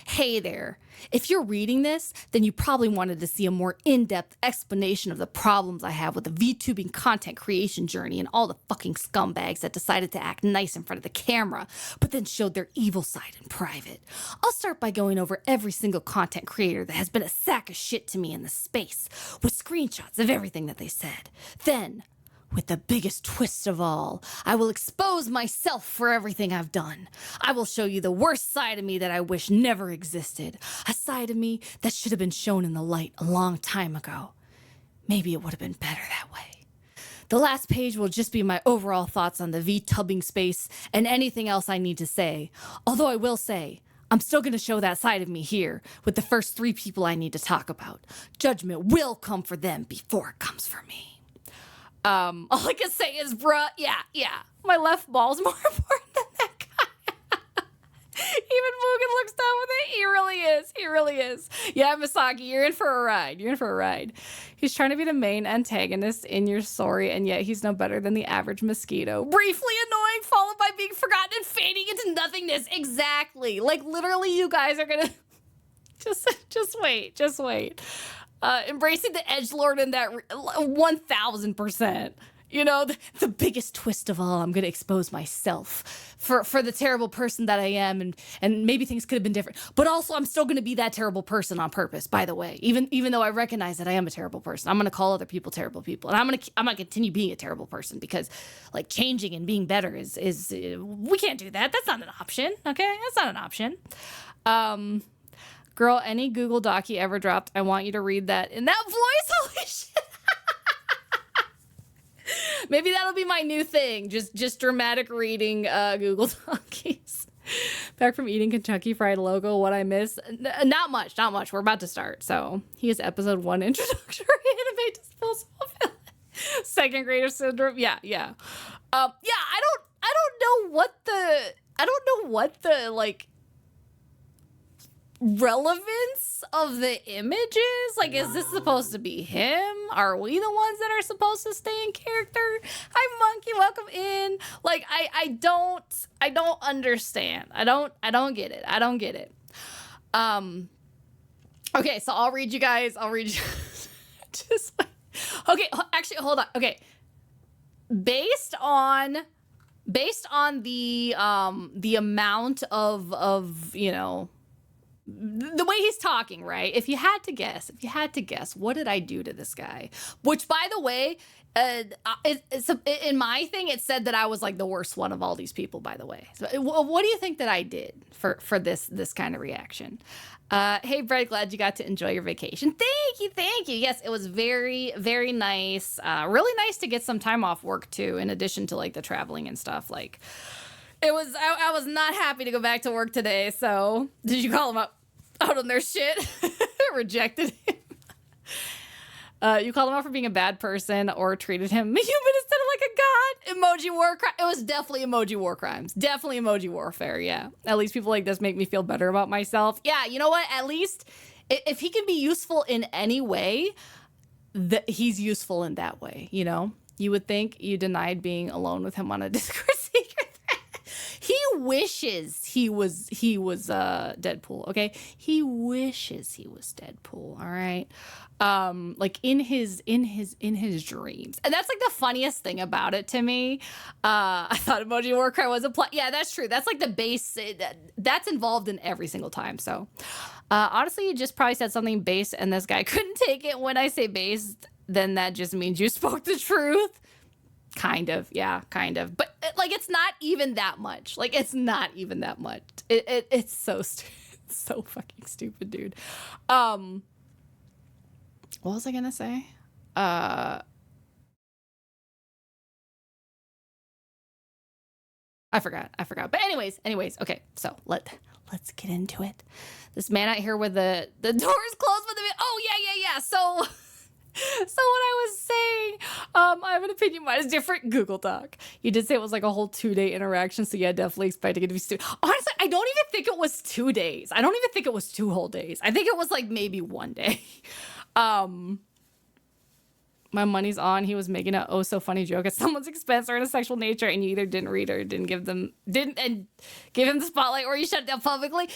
hey there. If you're reading this, then you probably wanted to see a more in-depth explanation of the problems I have with the VTubing content creation journey and all the fucking scumbags that decided to act nice in front of the camera, but then showed their evil side in private. I'll start by going over every single content creator that has been a sack of shit to me in the space, with screenshots of everything that they said. Then, with the biggest twist of all, I will expose myself for everything I've done. I will show you the worst side of me that I wish never existed. A side of me that should have been shown in the light a long time ago. Maybe it would have been better that way. The last page will just be my overall thoughts on the VTubbing space and anything else I need to say. Although I will say, I'm still going to show that side of me here with the first 3 people I need to talk about. Judgment will come for them before it comes for me. All I can say is, bruh, yeah, my left ball's more important than that guy. Even Mugen looks done with it. He really is. Yeah, Misaki, you're in for a ride. He's trying to be the main antagonist in your story, and yet he's no better than the average mosquito. Briefly annoying, followed by being forgotten and fading into nothingness. Exactly. Like, literally, you guys are gonna... Just wait. Embracing the edgelord in that 1000%. You know, the biggest twist of all, I'm going to expose myself for the terrible person that I am, and maybe things could have been different. But also, I'm still going to be that terrible person on purpose, by the way. Even though I recognize that I am a terrible person, I'm going to call other people terrible people. And I'm going to continue being a terrible person because, like, changing and being better is we can't do that. That's not an option, okay? That's not an option. Girl, any Google Doc you ever dropped, I want you to read that in that voice. Holy shit. Maybe that'll be my new thing. Just dramatic reading Google Docs. Back from eating Kentucky Fried Logo, what I miss? Not much. We're about to start. So he is episode 1 introductory anime disposable villain. Second grader syndrome. Yeah. I don't know what the like relevance of the image is. Like, is this supposed to be him? Are we the ones that are supposed to stay in character? Hi, Monkey, welcome in. Like, I don't understand. I don't get it. Okay, so I'll read you. Just like, okay, actually, hold on. Okay, based on the amount of you know, the way he's talking, right? If you had to guess, what did I do to this guy? Which, by the way, in my thing, it said that I was like the worst one of all these people, by the way. So what do you think that I did for this kind of reaction? Hey, Brett, glad you got to enjoy your vacation. Thank you. Yes, it was very, very nice. Really nice to get some time off work too, in addition to like the traveling and stuff. Like, it was, I was not happy to go back to work today. So did you call him up out on their shit? Rejected him. You called him out for being a bad person or treated him human instead of like a god. Emoji war crime. It was definitely emoji war crimes. Definitely emoji warfare. Yeah. At least people like this make me feel better about myself. Yeah. You know what? At least if he can be useful in any way, he's useful in that way. You know, you would think you denied being alone with him on a Discord secret. He wishes he was Deadpool, okay? He wishes he was Deadpool, all right? Like in his dreams. And that's like the funniest thing about it to me. I thought Emoji War Cry was a plot. Yeah, that's true. That's like the base that's involved in every single time. So honestly, you just probably said something base and this guy couldn't take it. When I say base, then that just means you spoke the truth. Kind of, yeah, kind of. But like, it's not even that much. Like, it's not even that much. It's so it's so fucking stupid, dude. What was I gonna say? I forgot. But anyways, okay. So let's get into it. This man out here with the doors closed with the oh yeah. So what I was saying, I have an opinion. Mine is different. Google Doc. You did say it was like a whole 2-day interaction, so yeah, definitely expecting it to be stupid. Honestly, I don't even think it was 2 days. I don't even think it was 2 whole days. I think it was like maybe 1 day. My money's on he was making a oh so funny joke at someone's expense or in a sexual nature, and you either didn't read or didn't give him the spotlight, or you shut it down publicly.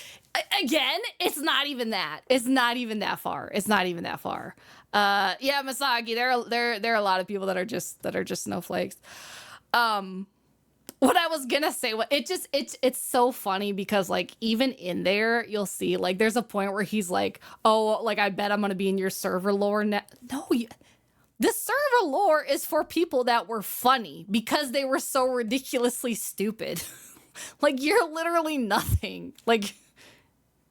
Again, it's not even that. It's not even that far. Yeah, Misaki, there are a lot of people that are just snowflakes. What I was gonna say, it's so funny because like even in there you'll see like there's a point where he's like, oh, like I bet I'm gonna be in your server lore now. No, the server lore is for people that were funny because they were so ridiculously stupid. Like you're literally nothing. Like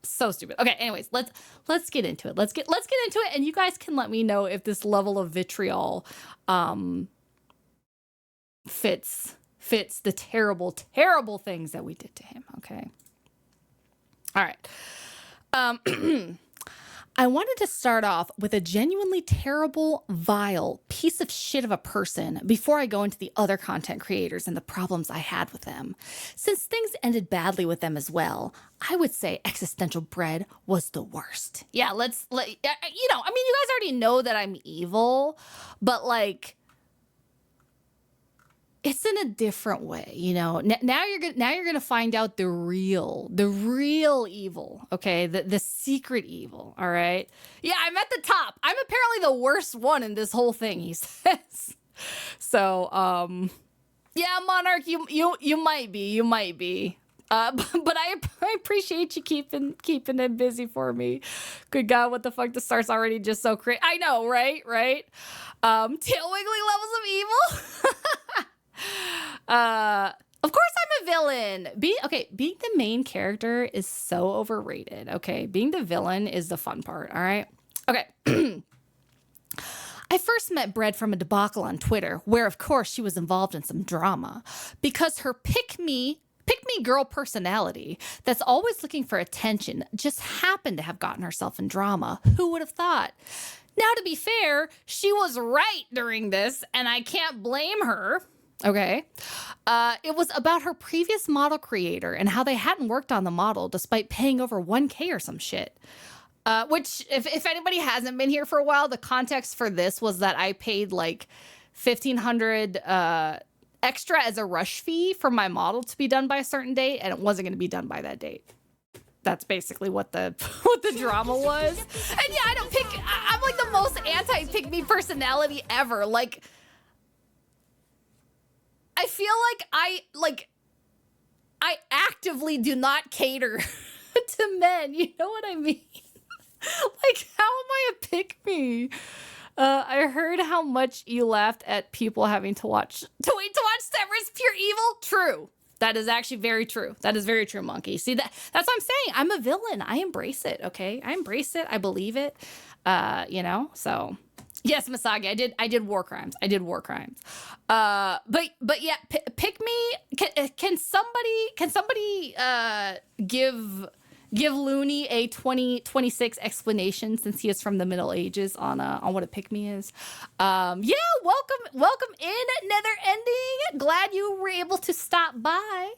so stupid. Okay, anyways, let's get into it. Let's get into it, and you guys can let me know if this level of vitriol fits the terrible things that we did to him, okay? All right. I wanted to start off with a genuinely terrible, vile piece of shit of a person before I go into the other content creators and the problems I had with them. Since things ended badly with them as well, I would say Existential Bread was the worst. Yeah, you know, I mean, you guys already know that I'm evil, but like, it's in a different way, you know. Now you're gonna find out the real evil, okay? The secret evil. All right. Yeah, I'm at the top. I'm apparently the worst one in this whole thing, he says. So, yeah, Monarch, you might be. But I appreciate you keeping it busy for me. Good God, what the fuck? The start's already just so crazy. I know, right? Tail wiggly levels of evil. Of course I'm a villain. Being the main character is so overrated. Okay, being the villain is the fun part. All right. Okay. I first met Bread from a debacle on Twitter, where of course she was involved in some drama because her pick me girl personality that's always looking for attention just happened to have gotten herself in drama. Who would have thought? Now, to be fair, she was right during this, and I can't blame her. Okay. It was about her previous model creator and how they hadn't worked on the model despite paying over 1K or some shit. Which, if anybody hasn't been here for a while, the context for this was that I paid like $1,500 extra as a rush fee for my model to be done by a certain date, and it wasn't going to be done by that date. That's basically what the drama was. And yeah, I'm like the most anti-pick me personality ever. Like, I feel like I actively do not cater to men. You know what I mean? Like, how am I a pick me? I heard how much you laughed at people having to wait to watch Severus Pure Evil. True. That is actually very true. That is very true, Monkey. See, that's what I'm saying. I'm a villain. I embrace it, okay? I embrace it. I believe it. You know? So, yes, Misagi, I did war crimes. But yeah, pick me. Can somebody give Looney a 2026 explanation, since he is from the Middle Ages, on what a pick me is? Yeah, welcome in, Nether Ending. Glad you were able to stop by.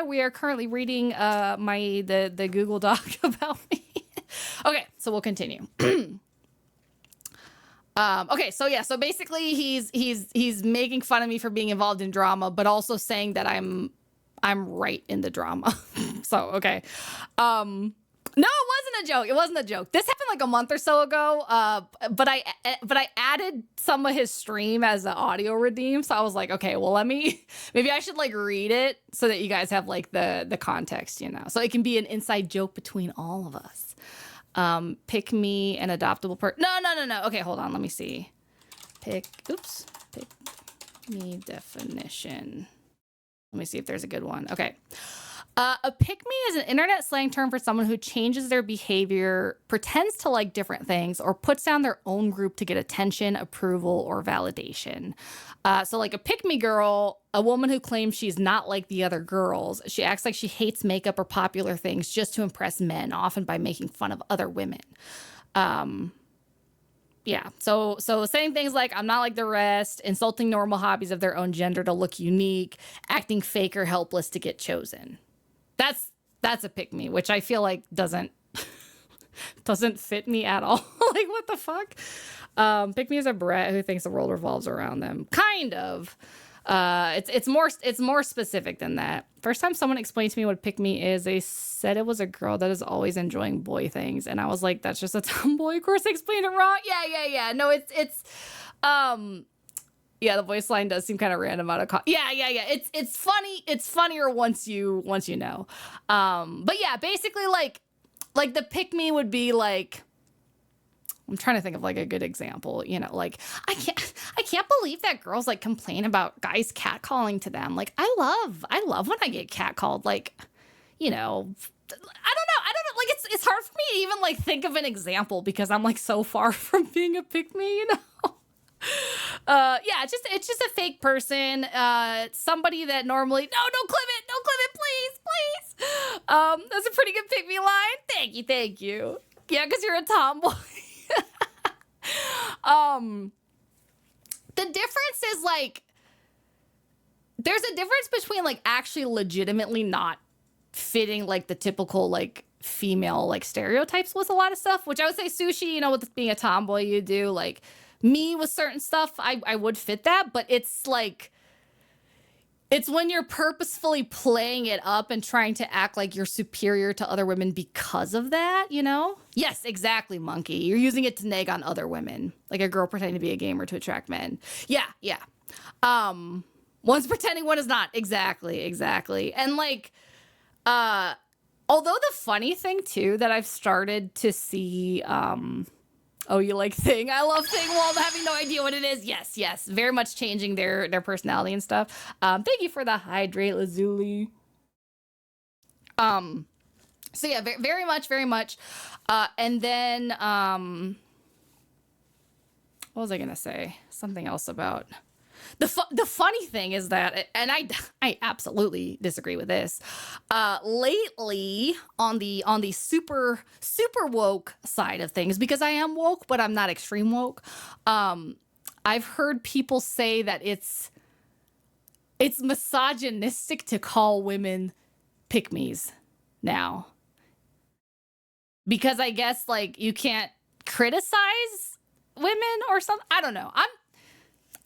We are currently reading the Google Doc about me. Okay, so we'll continue. Okay, so basically he's making fun of me for being involved in drama, but also saying that I'm right in the drama. So, okay. No, it wasn't a joke. This happened like a month or so ago. But I added some of his stream as an audio redeem. So I was like, okay, well, maybe I should like read it so that you guys have like the context, you know, so it can be an inside joke between all of us. Pick me an adoptable person. No. Okay, hold on. Let me see. Me definition. Let me see if there's a good one. Okay. A pick-me is an internet slang term for someone who changes their behavior, pretends to like different things, or puts down their own group to get attention, approval, or validation. So like a pick-me girl, a woman who claims she's not like the other girls. She acts like she hates makeup or popular things just to impress men, often by making fun of other women. Yeah, so saying things like, I'm not like the rest, insulting normal hobbies of their own gender to look unique, acting fake or helpless to get chosen. That's a pick me, which I feel like doesn't fit me at all. Like, what the fuck? Pick me is a brat who thinks the world revolves around them. Kind of. It's more specific than that. First time someone explained to me what pick me is, they said it was a girl that is always enjoying boy things, and I was like, that's just a tomboy. Of course, I explained it wrong. Yeah. No, it's yeah, the voice line does seem kind of random out of yeah. It's funny. It's funnier once you know. But yeah, basically like the pick me would be like, I'm trying to think of like a good example, you know, like I can't believe that girls like complain about guys catcalling to them. Like I love when I get catcalled. Like, you know, I don't know. Like it's hard for me to even like think of an example because I'm like so far from being a pick me, you know. Yeah, it's just a fake person. Somebody that normally don't clip it, please. That's a pretty good pick me line. Thank you. Yeah, because you're a tomboy. The difference is like there's a difference between like actually legitimately not fitting like the typical like female like stereotypes with a lot of stuff, which I would say Sushi, you know, with being a tomboy you do, like me with certain stuff I would fit that, but it's like it's when you're purposefully playing it up and trying to act like you're superior to other women because of that, you know? Yes, exactly, Monkey. You're using it to nag on other women, like a girl pretending to be a gamer to attract men. Yeah. One's pretending, one is not. Exactly. And like, although the funny thing too that I've started to see, oh, you like Thing? I love Thing while having no idea what it is. Yes. Very much changing their personality and stuff. Thank you for the hydrate, Lazuli. So yeah, very much. And then, what was I gonna say? Something else about the funny thing is that, and I absolutely disagree with this. Lately, on the super woke side of things, because I am woke, but I'm not extreme woke. I've heard people say that it's misogynistic to call women pick-me's now, because I guess like you can't criticize women or something. I don't know.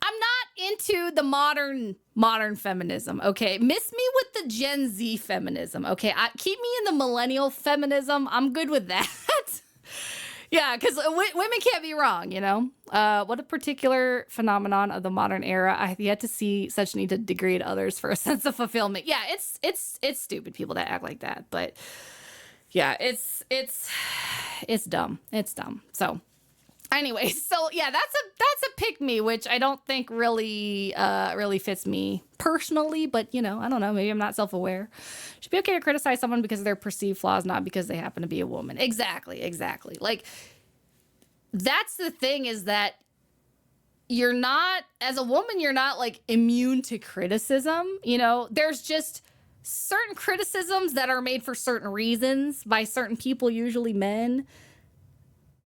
I'm not into the modern feminism, okay? Miss me with the Gen Z feminism, okay? Keep me in the millennial feminism. I'm good with that. Yeah, because women can't be wrong, you know? What a particular phenomenon of the modern era. I have yet to see such need to degrade others for a sense of fulfillment. Yeah, it's stupid people that act like that. But yeah, it's dumb. It's dumb. So anyway, so yeah, that's a pick me, which I don't think really fits me personally, but you know, I don't know, maybe I'm not self-aware. Should be okay to criticize someone because of their perceived flaws, not because they happen to be a woman. Exactly. Like that's the thing, is that you're not, as a woman, you're not like immune to criticism, you know? There's just certain criticisms that are made for certain reasons by certain people, usually men,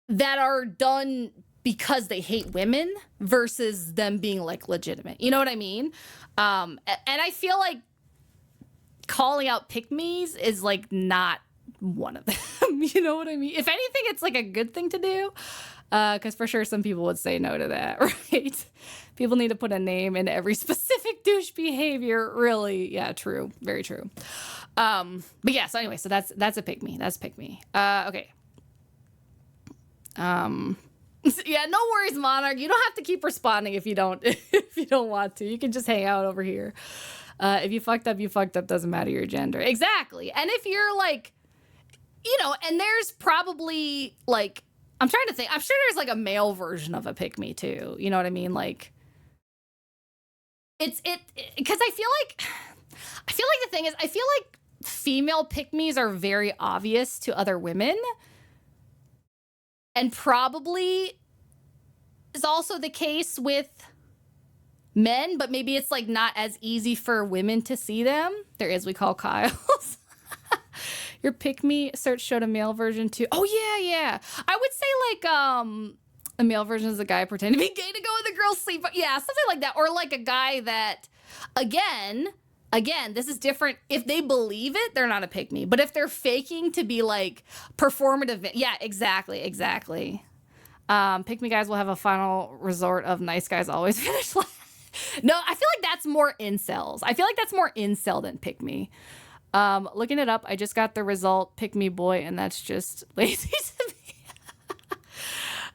that are done because they hate women versus them being like legitimate. You know what I mean? And I feel like calling out pick-me's is like not one of them. You know what I mean? If anything, it's like a good thing to do. Because for sure some people would say no to that, right? People need to put a name in every specific douche behavior. Really, yeah, true. Very true. But yeah, so anyway, so that's a pick-me. That's pick-me. Okay. Yeah, no worries, Monarch. You don't have to keep responding if you don't want to. You can just hang out over here. If you fucked up, doesn't matter your gender. Exactly. And if you're like, you know, and there's probably like, I'm trying to think, I'm sure there's like a male version of a pick me too. You know what I mean? Like because I feel like the thing is, I feel like female pick-me's are very obvious to other women, and probably is also the case with men, but maybe it's like not as easy for women to see them. There is, we call Kyle's. Your pick-me search showed a male version too. Oh yeah. I would say like a male version is a guy pretending to be gay to go with a girl's sleep. Yeah, something like that. Or like a guy that, again, this is different. If they believe it, they're not a pick-me. But if they're faking to be like performative, yeah, exactly. Pick-me guys will have a final resort of nice guys always finish last. No, I feel like that's more incels. I feel like that's more incel than pick-me. Looking it up, I just got the result, pick-me boy, and that's just lazy to me.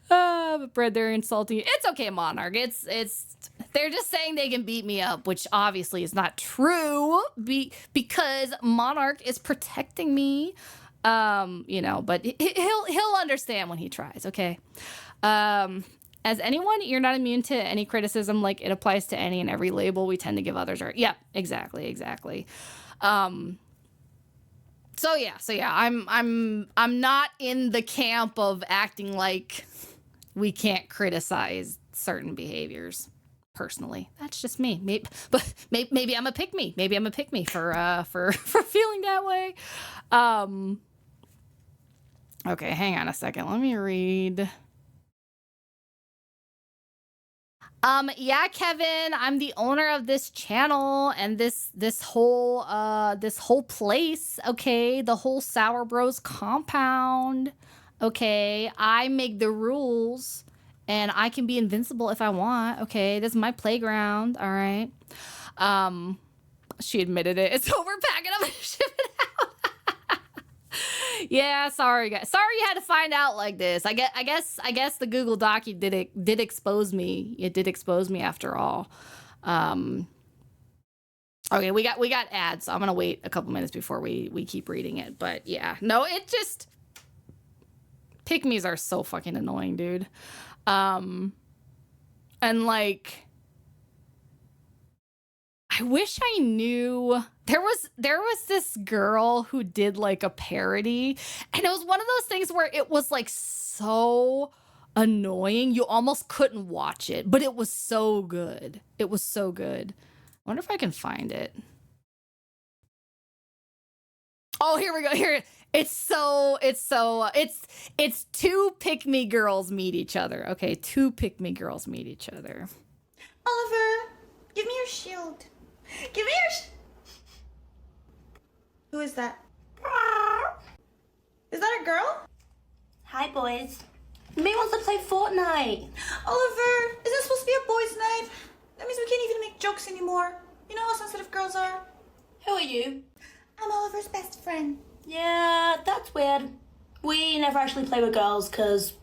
But Brad, they're insulting you. It's okay, Monarch. It's they're just saying they can beat me up, which obviously is not true because Monarch is protecting me. But he'll understand when he tries, okay? As anyone, you're not immune to any criticism. Like, it applies to any and every label we tend to give others. Yeah, exactly. So yeah, I'm not in the camp of acting like we can't criticize certain behaviors. Personally, that's just me. Maybe I'm a pick-me. Maybe I'm a pick-me for feeling that way. Okay, hang on a second. Let me read. Yeah, Kevin, I'm the owner of this channel and this whole place, okay? The whole Sour Bros compound, okay? I make the rules and I can be invincible if I want, okay? This is my playground, all right? She admitted it. It's over, packing up and shipping out. Yeah, sorry guys. Sorry you had to find out like this. I guess the Google Dockey did expose me. It did expose me after all. Okay, we got ads, so I'm gonna wait a couple minutes before we keep reading it. But yeah, no, it just pick-me's are so fucking annoying, dude. And like, I wish I knew. There was this girl who did like a parody, and it was one of those things where it was like so annoying you almost couldn't watch it, but it was so good. It was so good. I wonder if I can find it. Oh, here we go. Here it's two pick-me girls meet each other. Okay, two pick-me girls meet each other. Oliver, give me your shield. Give me your Who is that? Is that a girl? Hi, boys. Me wants to play Fortnite. Oliver, is this supposed to be a boys' night? That means we can't even make jokes anymore. You know how sensitive girls are. Who are you? I'm Oliver's best friend. Yeah, that's weird. We never actually play with girls because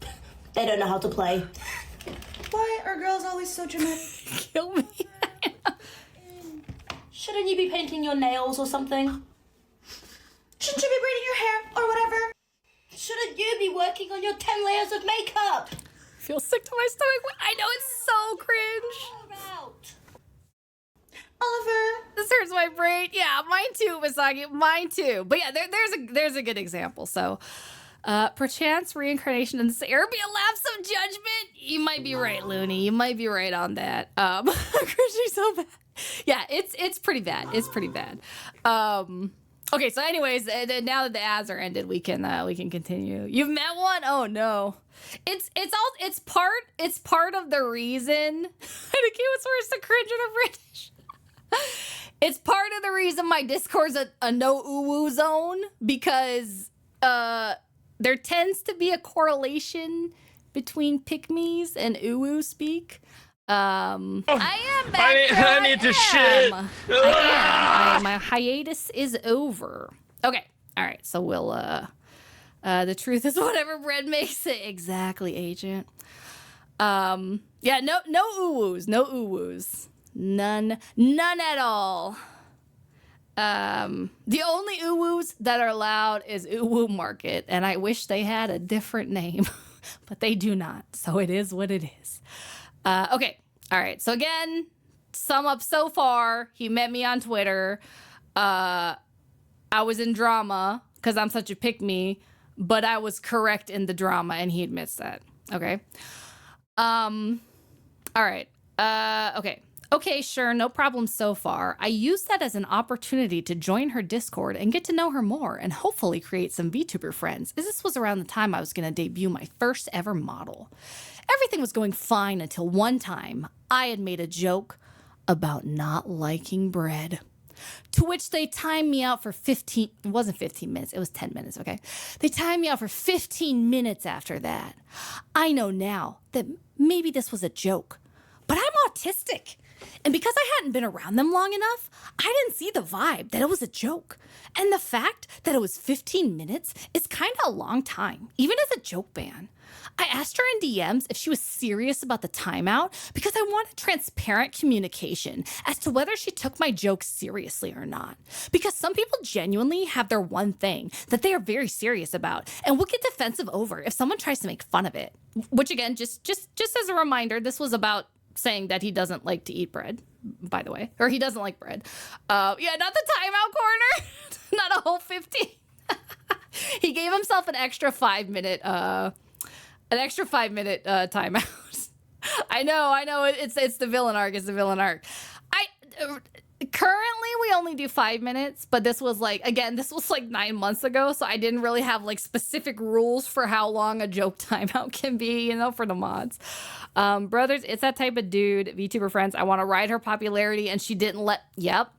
they don't know how to play. Why are girls always so dramatic? Kill me. Shouldn't you be painting your nails or something? Shouldn't you be braiding your hair or whatever? Shouldn't you be working on your 10 layers of makeup? I feel sick to my stomach. I know, it's so cringe. Oliver, This hurts my brain. Yeah, mine too, Misaki. Mine too. But yeah, there's a good example. So, perchance reincarnation in this area be a lapse of judgment. You might be right, Looney. You might be right on that. Cringy so bad. Yeah, it's pretty bad. It's pretty bad. Okay, so anyways, now that the ads are ended, we can continue. You've met one? Oh no. It's part of the reason. I think it was worse to cringe in a British. It's part of the reason my Discord's a no uwu zone, because there tends to be a correlation between pick-me's and uwu speak. I am back. I need to shit. My hiatus is over. Okay. All right. So we'll the truth is whatever bread makes it. Exactly, agent. Yeah, no uwus. No uwus. None at all. The only uwus that are allowed is uwu market, and I wish they had a different name, but they do not. So it is what it is. Okay. All right. So again, sum up so far, he met me on Twitter. I was in drama because I'm such a pick-me, but I was correct in the drama, and he admits that. Okay. All right. Okay, sure, no problem so far. I used that as an opportunity to join her Discord and get to know her more and hopefully create some VTuber friends, as this was around the time I was going to debut my first ever model. Everything was going fine until one time I had made a joke about not liking bread. To which they timed me out for 15, it wasn't 15 minutes, it was 10 minutes, okay? They timed me out for 15 minutes after that. I know now that maybe this was a joke, but I'm autistic. And because I hadn't been around them long enough, I didn't see the vibe that it was a joke. And the fact that it was 15 minutes is kind of a long time, even as a joke ban. I asked her in DMs if she was serious about the timeout because I wanted transparent communication as to whether she took my joke seriously or not. Because some people genuinely have their one thing that they are very serious about and will get defensive over if someone tries to make fun of it. Which again, just as a reminder, this was about saying that he doesn't like to eat bread, by the way, or he doesn't like bread. Yeah, not the timeout corner, not a whole 15. He gave himself an extra 5 minute timeout. I know. It's the villain arc. It's the villain arc. Currently we only do 5 minutes, but this was like 9 months ago, so I didn't really have like specific rules for how long a joke timeout can be, for the mods. Brothers, it's that type of dude. VTuber friends, I want to ride her popularity, and she didn't let. Yep.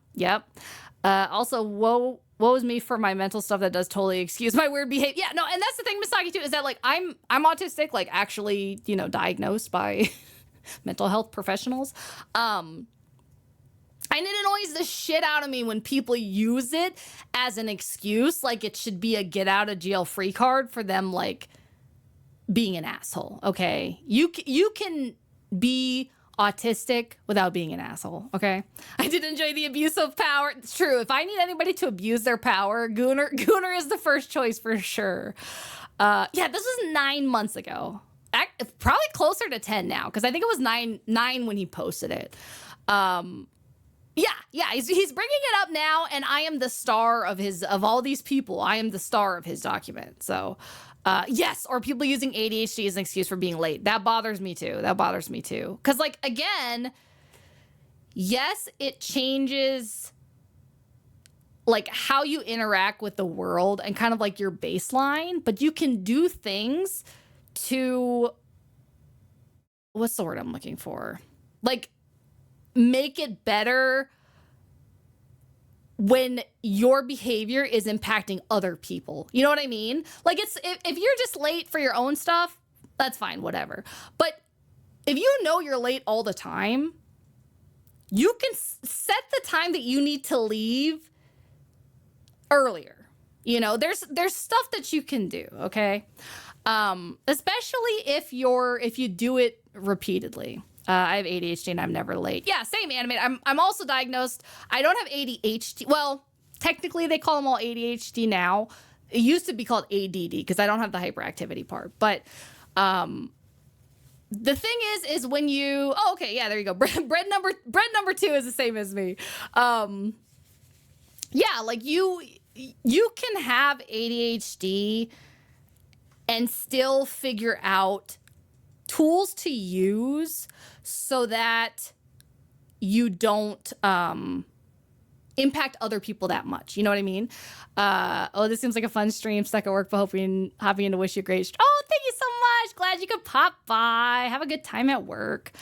Also, woe is me for my mental stuff that does totally excuse my weird behavior. Yeah, no, and that's the thing, Misaki, too, is that like I'm autistic, like actually, diagnosed by mental health professionals. And it annoys the shit out of me when people use it as an excuse, like it should be a get out of jail free card for them, like being an asshole. Okay, you can be autistic without being an asshole. Okay, I did enjoy the abuse of power. It's true. If I need anybody to abuse their power, Gooner is the first choice for sure. Yeah, this was 9 months ago. Probably closer to 10 now, because I think it was nine when he posted it. Yeah, he's bringing it up now, and I am the star of all these people. I am the star of his document. So, yes, or people using ADHD as an excuse for being late. That bothers me too. Because, like, again, yes, it changes, like, how you interact with the world and kind of, like, your baseline, but you can do things to, what's the word I'm looking for? Like, make it better when your behavior is impacting other people. You know what I mean? Like, it's if you're just late for your own stuff, that's fine, whatever. But if you know you're late all the time, you can set the time that you need to leave earlier. There's stuff that you can do, okay? Especially if you do it repeatedly. I have ADHD and I'm never late. Yeah, same, Animate. I'm also diagnosed. I don't have ADHD. Well, technically they call them all ADHD now. It used to be called ADD because I don't have the hyperactivity part. But the thing is when you, oh, okay, yeah, there you go. Bread number 2 is the same as me. Yeah, like you can have ADHD and still figure out tools to use so that you don't impact other people that much. You know what I mean? This seems like a fun stream. Stuck at work, but hopping in to wish you a great. Oh, thank you so much. Glad you could pop by. Have a good time at work.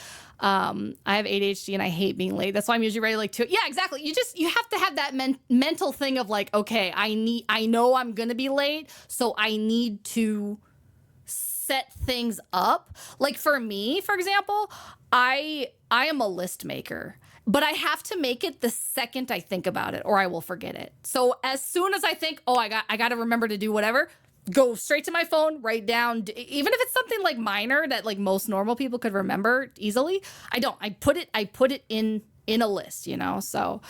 I have ADHD and I hate being late. That's why I'm usually ready like to. Yeah, exactly. You have to have that mental thing of like, okay, I know I'm gonna be late, so I need to set things up. Like for me, for example, I am a list maker, but I have to make it the second I think about it or I will forget it. So as soon as I think, oh, I got to remember to do whatever, go straight to my phone, write down, even if it's something like minor that like most normal people could remember easily. I don't. I put it in a list, So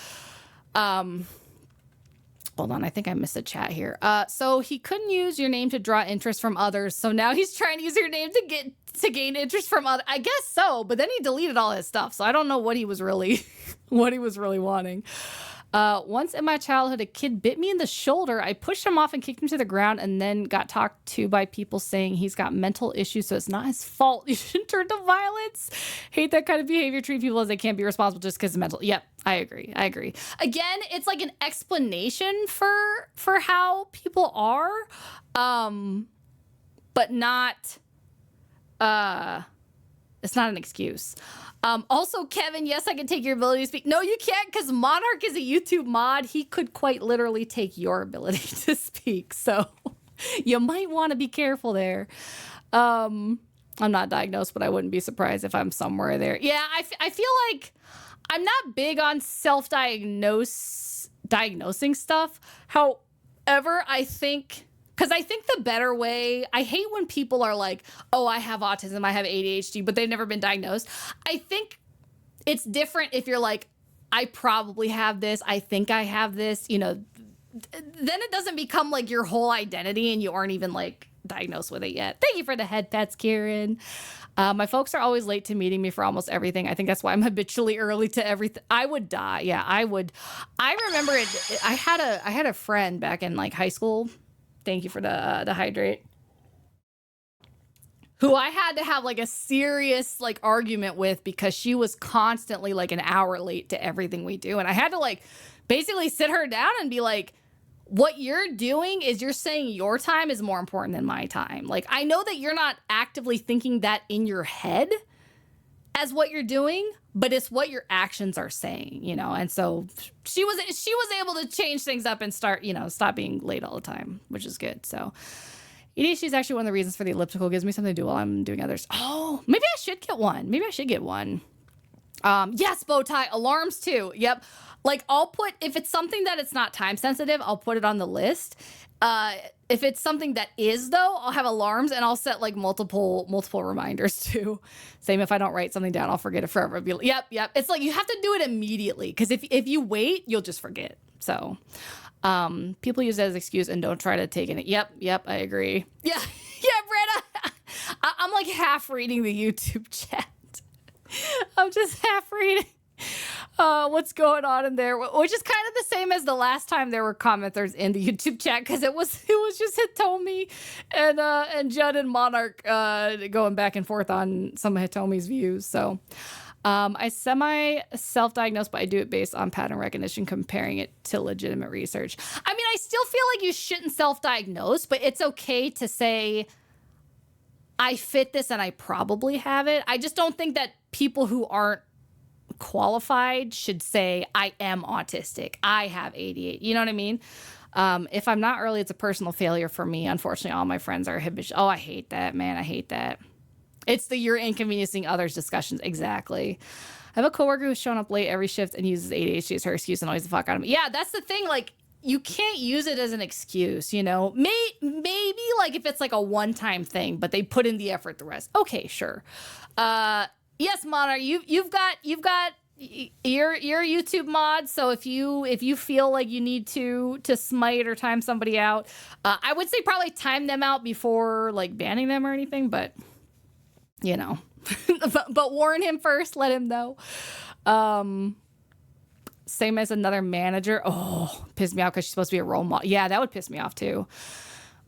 hold on, I think I missed a chat here. So he couldn't use your name to draw interest from others, so now he's trying to use your name to to gain interest from other. I guess so, but then he deleted all his stuff, so I don't know what he was really wanting. Once in my childhood, a kid bit me in the shoulder. I pushed him off and kicked him to the ground, and then got talked to by people saying he's got mental issues, so it's not his fault. You shouldn't turn to violence. Hate that kind of behavior. Treat people as they can't be responsible just because of mental. Yep, I agree. Again, it's like an explanation for how people are, but not. It's not an excuse. Also, Kevin, yes, I can take your ability to speak. No, you can't, because Monarch is a YouTube mod. He could quite literally take your ability to speak. So you might want to be careful there. I'm not diagnosed, but I wouldn't be surprised if I'm somewhere there. Yeah, I feel like I'm not big on diagnosing stuff. However, I think the better way, I hate when people are like, oh, I have autism, I have ADHD, but they've never been diagnosed. I think it's different if you're like, I probably have this, I think I have this, then it doesn't become like your whole identity and you aren't even like diagnosed with it yet. Thank you for the head pats, Karen. My folks are always late to meeting me for almost everything. I think that's why I'm habitually early to everything. I would die. Yeah, I would. I remember it. I had a friend back in like high school. Thank you for the hydrate. Who I had to have like a serious like argument with because she was constantly like an hour late to everything we do. And I had to like basically sit her down and be like, what you're doing is you're saying your time is more important than my time. Like, I know that you're not actively thinking that in your head as what you're doing, but it's what your actions are saying, And so she was able to change things up and start, stop being late all the time, which is good. So ADHD is actually one of the reasons for the elliptical. Gives me something to do while I'm doing others. Oh, maybe I should get one. Yes, bow tie, alarms too. Yep. Like I'll put, if it's something that it's not time sensitive, I'll put it on the list. If it's something that is though, I'll have alarms and I'll set like multiple reminders too. Same if I don't write something down, I'll forget it forever. I'll be like, yep. It's like you have to do it immediately because if you wait, you'll just forget. So people use that as an excuse and don't try to take it. Yep, I agree. Yeah, Brenda. I'm like half reading the YouTube chat. I'm just half reading what's going on in there, which is kind of the same as the last time there were commenters in the YouTube chat because it was just Hitomi and Judd and Monarch going back and forth on some of Hitomi's views. So I self-diagnose, but I do it based on pattern recognition, comparing it to legitimate research. I mean, I still feel like you shouldn't self-diagnose, but it's okay to say, I fit this and I probably have it. I just don't think that people who aren't qualified should say, I am autistic, I have ADHD. You know what I mean? If I'm not early, it's a personal failure for me. Unfortunately, all my friends are habitual. Oh, I hate that, man. I hate that. It's the you're inconveniencing others discussions. Exactly. I have a coworker who's shown up late every shift and uses ADHD as her excuse and annoys the fuck out of me. Yeah, that's the thing. Like, you can't use it as an excuse, Maybe like if it's like a one-time thing, but they put in the effort the rest. Okay, sure. Yes, Monarch, you've got you're a YouTube mod, so if you feel like you need to smite or time somebody out, I would say probably time them out before like banning them or anything, but but warn him first, let him know. Same as another manager. Oh, pissed me off because she's supposed to be a role model. Yeah, that would piss me off too.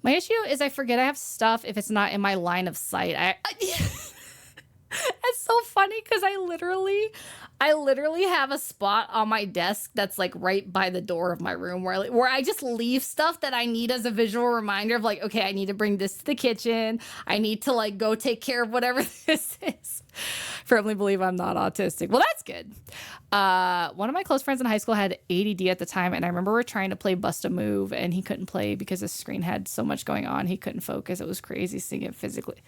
My issue is I forget I have stuff if it's not in my line of sight. It's so funny because I literally have a spot on my desk that's like right by the door of my room where I just leave stuff that I need as a visual reminder of like, okay, I need to bring this to the kitchen. I need to like go take care of whatever this is. Firmly believe I'm not autistic. Well, that's good. One of my close friends in high school had ADD at the time, and I remember we were trying to play Bust a Move, and he couldn't play because his screen had so much going on. He couldn't focus. It was crazy seeing it physically.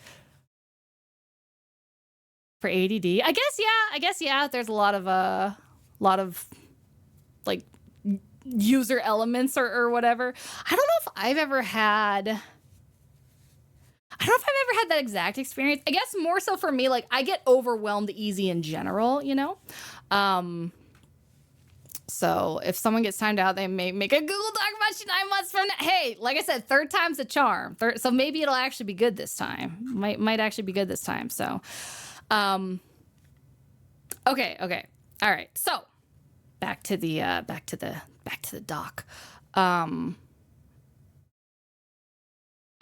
For ADD, I guess yeah. There's a lot of like user elements or whatever. I don't know if I've ever had that exact experience. I guess more so for me, like I get overwhelmed easy in general, So if someone gets timed out, they may make a Google Doc about you 9 months from now. Hey, like I said, third time's a charm. So maybe it'll actually be good this time. Might actually be good this time. So, okay. All right. So back to the doc.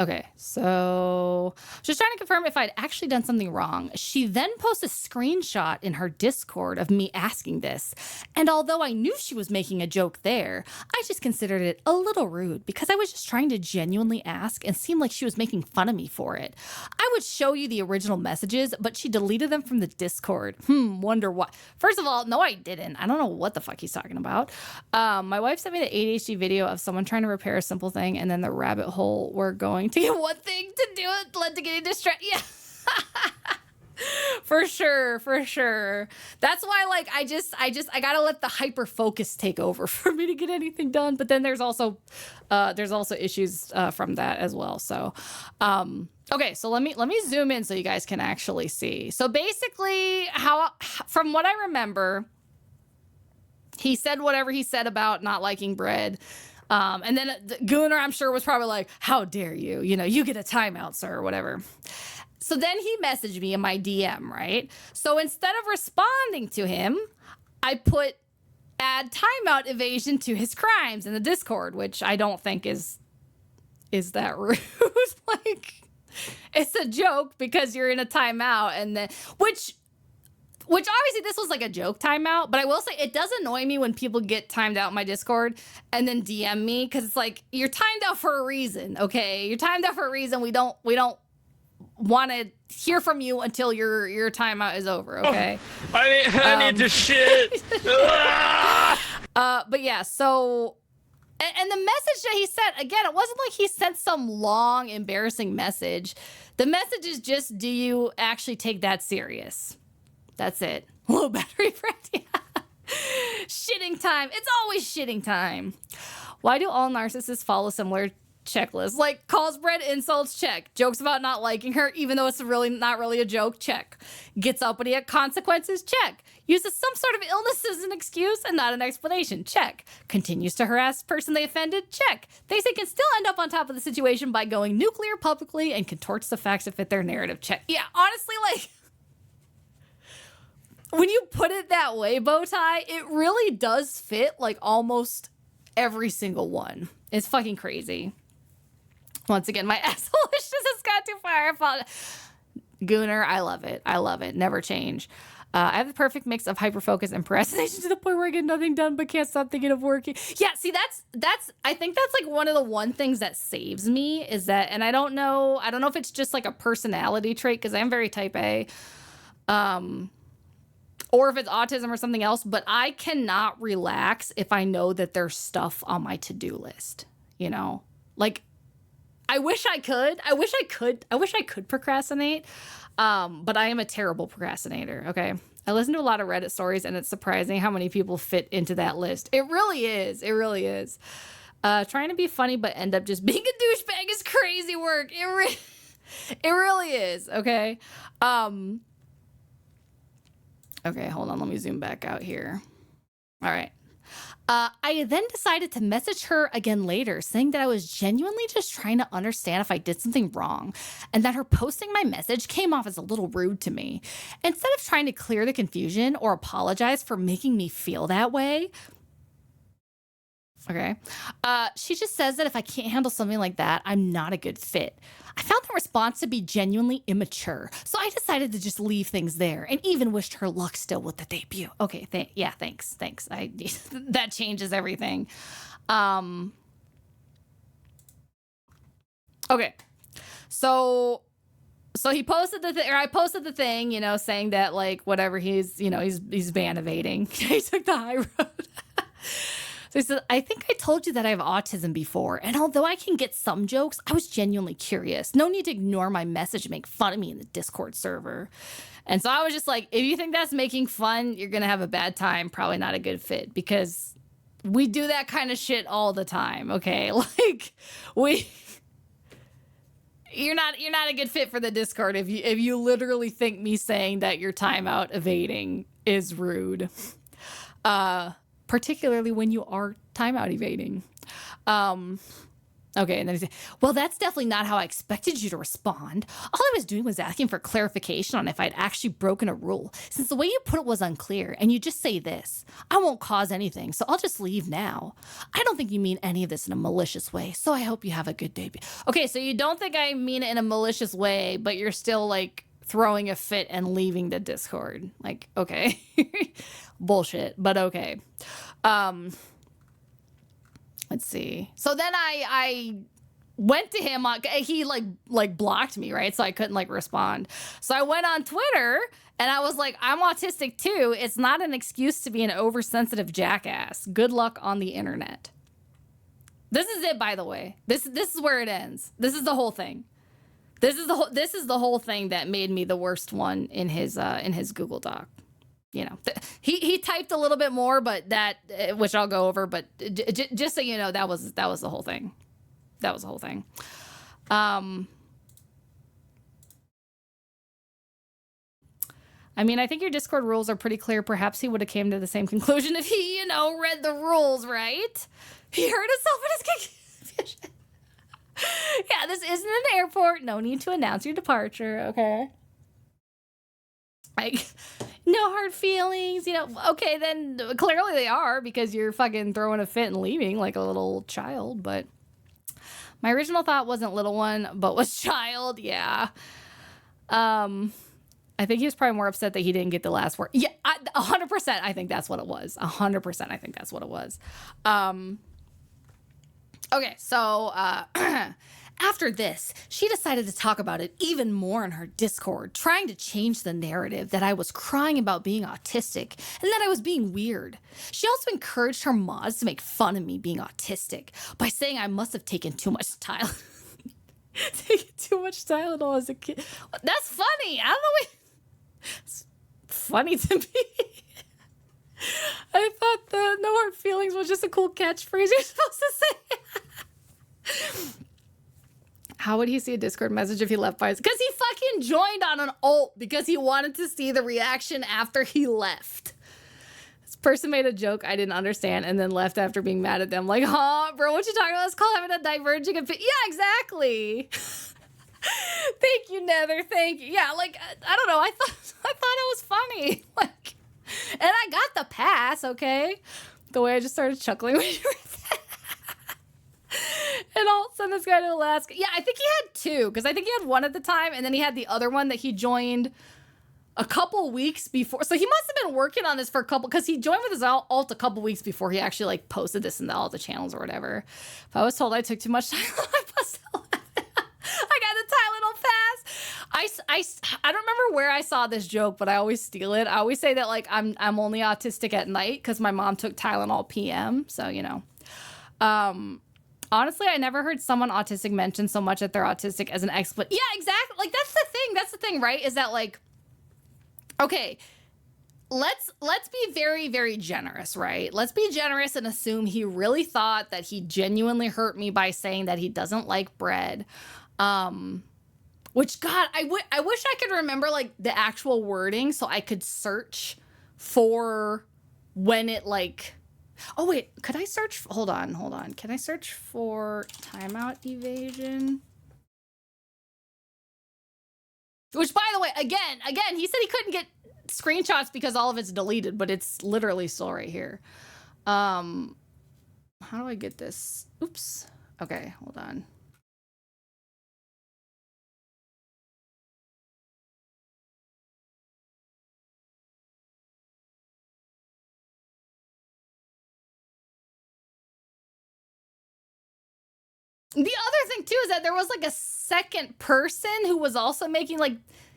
Okay, so just trying to confirm if I'd actually done something wrong. She then posts a screenshot in her Discord of me asking this. And although I knew she was making a joke there, I just considered it a little rude because I was just trying to genuinely ask and seemed like she was making fun of me for it. I would show you the original messages, but she deleted them from the Discord. Wonder why. First of all, no, I didn't. I don't know what the fuck he's talking about. My wife sent me the ADHD video of someone trying to repair a simple thing and then the rabbit hole we're going to get one thing to do it, led to getting distracted. Yeah. For sure. That's why, like, I gotta let the hyper focus take over for me to get anything done. But then there's also issues from that as well. So, okay, so let me zoom in so you guys can actually see. So basically, from what I remember, he said whatever he said about not liking bread. And then Gunnar, I'm sure, was probably like, how dare you? You know, you get a timeout, sir, or whatever. So then he messaged me in my DM, right? So instead of responding to him, I put add timeout evasion to his crimes in the Discord, which I don't think is that rude. Like, it's a joke because you're in a timeout, and then which obviously this was like a joke timeout, but I will say it does annoy me when people get timed out in my Discord and then DM me, because it's like, you're timed out for a reason, okay? You're timed out for a reason. We don't want to hear from you until your timeout is over, okay? I need to shit. But yeah, so and the message that he sent, again, it wasn't like he sent some long, embarrassing message. The message is just, do you actually take that serious? That's it. Low battery friend. Yeah. Shitting time. It's always shitting time. Why do all narcissists follow similar checklists? Like, calls bread insults, check. Jokes about not liking her, even though it's really not really a joke, check. Gets uppity at consequences, check. Uses some sort of illness as an excuse and not an explanation, check. Continues to harass person they offended, check. They say can still end up on top of the situation by going nuclear publicly and contorts the facts to fit their narrative, check. Yeah, honestly, like, when you put it that way, Bowtie, it really does fit, like, almost every single one. It's fucking crazy. Once again, my assholishness has got too far. I apologize. Gunnar, I love it. Never change. I have the perfect mix of hyperfocus and procrastination to the point where I get nothing done but can't stop thinking of working. Yeah, see, that's I think that's like one of the one things that saves me is that, and I don't know if it's just like a personality trait, because I'm very type A. Or if it's autism or something else, but I cannot relax if I know that there's stuff on my to-do list, you know? Like, I wish I could procrastinate, but I am a terrible procrastinator, okay? I listen to a lot of Reddit stories, and it's surprising how many people fit into that list. It really is. Trying to be funny but end up just being a douchebag is crazy work. It really is, okay? Okay, hold on. Let me zoom back out here. All right. I then decided to message her again later, saying that I was genuinely just trying to understand if I did something wrong, and that her posting my message came off as a little rude to me. Instead of trying to clear the confusion or apologize for making me feel that way, okay, she just says that if I can't handle something like that, I'm not a good fit. I found the response to be genuinely immature, so I decided to just leave things there and even wished her luck still with the debut. Okay, thanks. That changes everything. Okay, so he posted the thing, or I posted the thing, you know, saying that, like, whatever, he's ban evading. He took the high road. So he said, I think I told you that I have autism before, and although I can get some jokes, I was genuinely curious. No need to ignore my message and make fun of me in the Discord server. And so I was just like, if you think that's making fun, you're going to have a bad time. Probably not a good fit, because we do that kind of shit all the time, okay? Like, you're not a good fit for the Discord if you literally think me saying that you're timeout evading is rude. particularly when you are timeout evading. Okay, and then he said, well, that's definitely not how I expected you to respond. All I was doing was asking for clarification on if I'd actually broken a rule, since the way you put it was unclear, and you just say this, I won't cause anything, so I'll just leave now. I don't think you mean any of this in a malicious way, so I hope you have a good day. Okay, so you don't think I mean it in a malicious way, but you're still, like, throwing a fit and leaving the Discord. Like, okay. Bullshit, but okay. Let's see. So then I went to him. He like blocked me, right? So I couldn't like respond. So I went on Twitter and I was like, I'm autistic too. It's not an excuse to be an oversensitive jackass. Good luck on the internet. This is it, by the way. This is where it ends. This is the whole thing. This is the whole thing that made me the worst one in his Google Doc. You know, he typed a little bit more, but that, which I'll go over, but just so you know, that was the whole thing. That was the whole thing. I mean, I think your Discord rules are pretty clear. Perhaps he would have came to the same conclusion if he, you know, read the rules, right? He hurt himself in his confusion. Yeah, this isn't an airport. No need to announce your departure, okay? Like, no hard feelings, you know. Okay, then clearly they are, because you're fucking throwing a fit and leaving like a little child. But my original thought wasn't little one, but was child. Yeah. I think he was probably more upset that he didn't get the last word. Yeah, 100%. I think that's what it was. 100%. I think that's what it was. Okay, so after this, she decided to talk about it even more in her Discord, trying to change the narrative that I was crying about being autistic and that I was being weird. She also encouraged her mods to make fun of me being autistic by saying I must have taken too much Tylenol. Taking too much Tylenol as a kid. That's funny. I don't know. It's funny to me. I thought the no hard feelings was just a cool catchphrase you're supposed to say. How would he see a Discord message if he left by his... Because he fucking joined on an alt because he wanted to see the reaction after he left. This person made a joke I didn't understand and then left after being mad at them. Like, huh, bro, what you talking about? It's called having a diverging opinion. Yeah, exactly. Thank you, Nether. Thank you. Yeah, like, I don't know. I thought it was funny. Like, and I got the pass, okay? The way I just started chuckling when you were there. And I'll send this guy to Alaska. Yeah, I think he had two, because I think he had one at the time, and then he had the other one that he joined a couple weeks before. So he must have been working on this for a couple, because he joined with his alt a couple weeks before he actually like posted this in all the channels or whatever. If I was told I took too much Tylenol, I must have left. I got the Tylenol pass. I don't remember where I saw this joke, but I always steal it. I always say that like I'm only autistic at night because my mom took Tylenol PM. So, you know. Honestly, I never heard someone autistic mention so much that they're autistic as an expletive. Yeah, exactly. Like that's the thing. That's the thing, right? Is that like, okay, let's be very, very generous, right? Let's be generous and assume he really thought that he genuinely hurt me by saying that he doesn't like bread. Which, God, I wish I could remember like the actual wording so I could search for when it like... Oh, wait, could I search? Hold on. Can I search for timeout evasion? Which, by the way, again, he said he couldn't get screenshots because all of it's deleted, but it's literally still right here. How do I get this? Oops. Okay, hold on. The other thing, too, is that there was, like, a second person who was also making, like,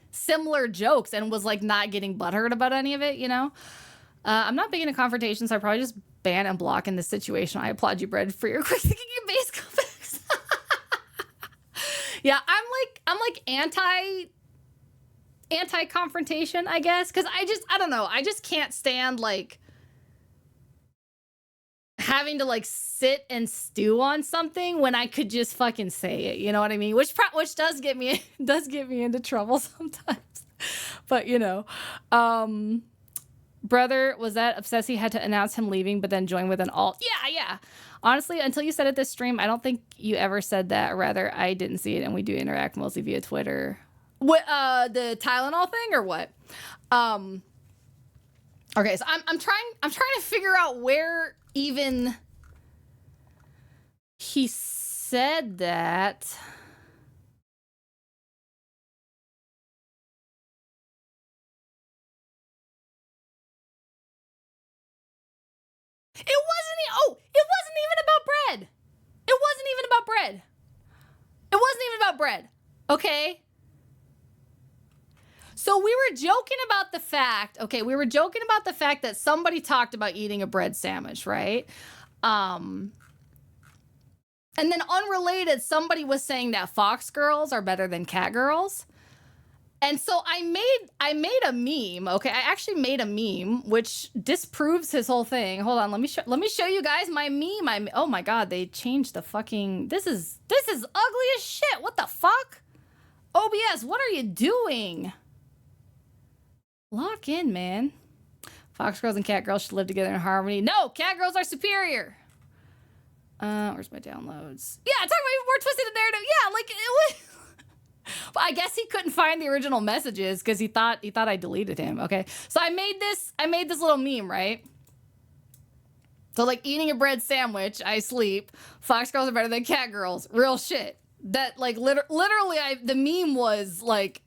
similar jokes and was, like, not getting butthurt about any of it, you know? I'm not big into confrontation, so I probably just ban and block in this situation. I applaud you, Bread, for your quick thinking and base comebacks. Yeah, I'm like anti-confrontation, I guess, because I don't know. I just can't stand, like... having to like sit and stew on something when I could just fucking say it, you know what I mean? Which does get me into trouble sometimes. But you know, brother was that obsessed he had to announce him leaving, but then join with an alt. Yeah. Honestly, until you said it this stream, I don't think you ever said that. Or rather, I didn't see it, and we do interact mostly via Twitter. What, the Tylenol thing or what? Okay, so I'm trying to figure out where even he said that. It wasn't even about bread. It wasn't even about bread. It wasn't even about bread. Okay? So we were joking about the fact, that somebody talked about eating a bread sandwich, right? And then unrelated, somebody was saying that fox girls are better than cat girls. And so I made a meme. Okay, I actually made a meme which disproves his whole thing. Hold on, let me show you guys my meme. Oh my god, they changed the fucking. This is ugly as shit. What the fuck? OBS, what are you doing? Lock in, man. Fox girls and cat girls should live together in harmony. No, cat girls are superior. Where's my downloads? Yeah, talk about more twisted narrative. Yeah, like it was. Well, I guess he couldn't find the original messages because he thought I deleted him. Okay, so I made this little meme, right? So like eating a bread sandwich, I sleep. Fox girls are better than cat girls. Real shit. That like literally, the meme was like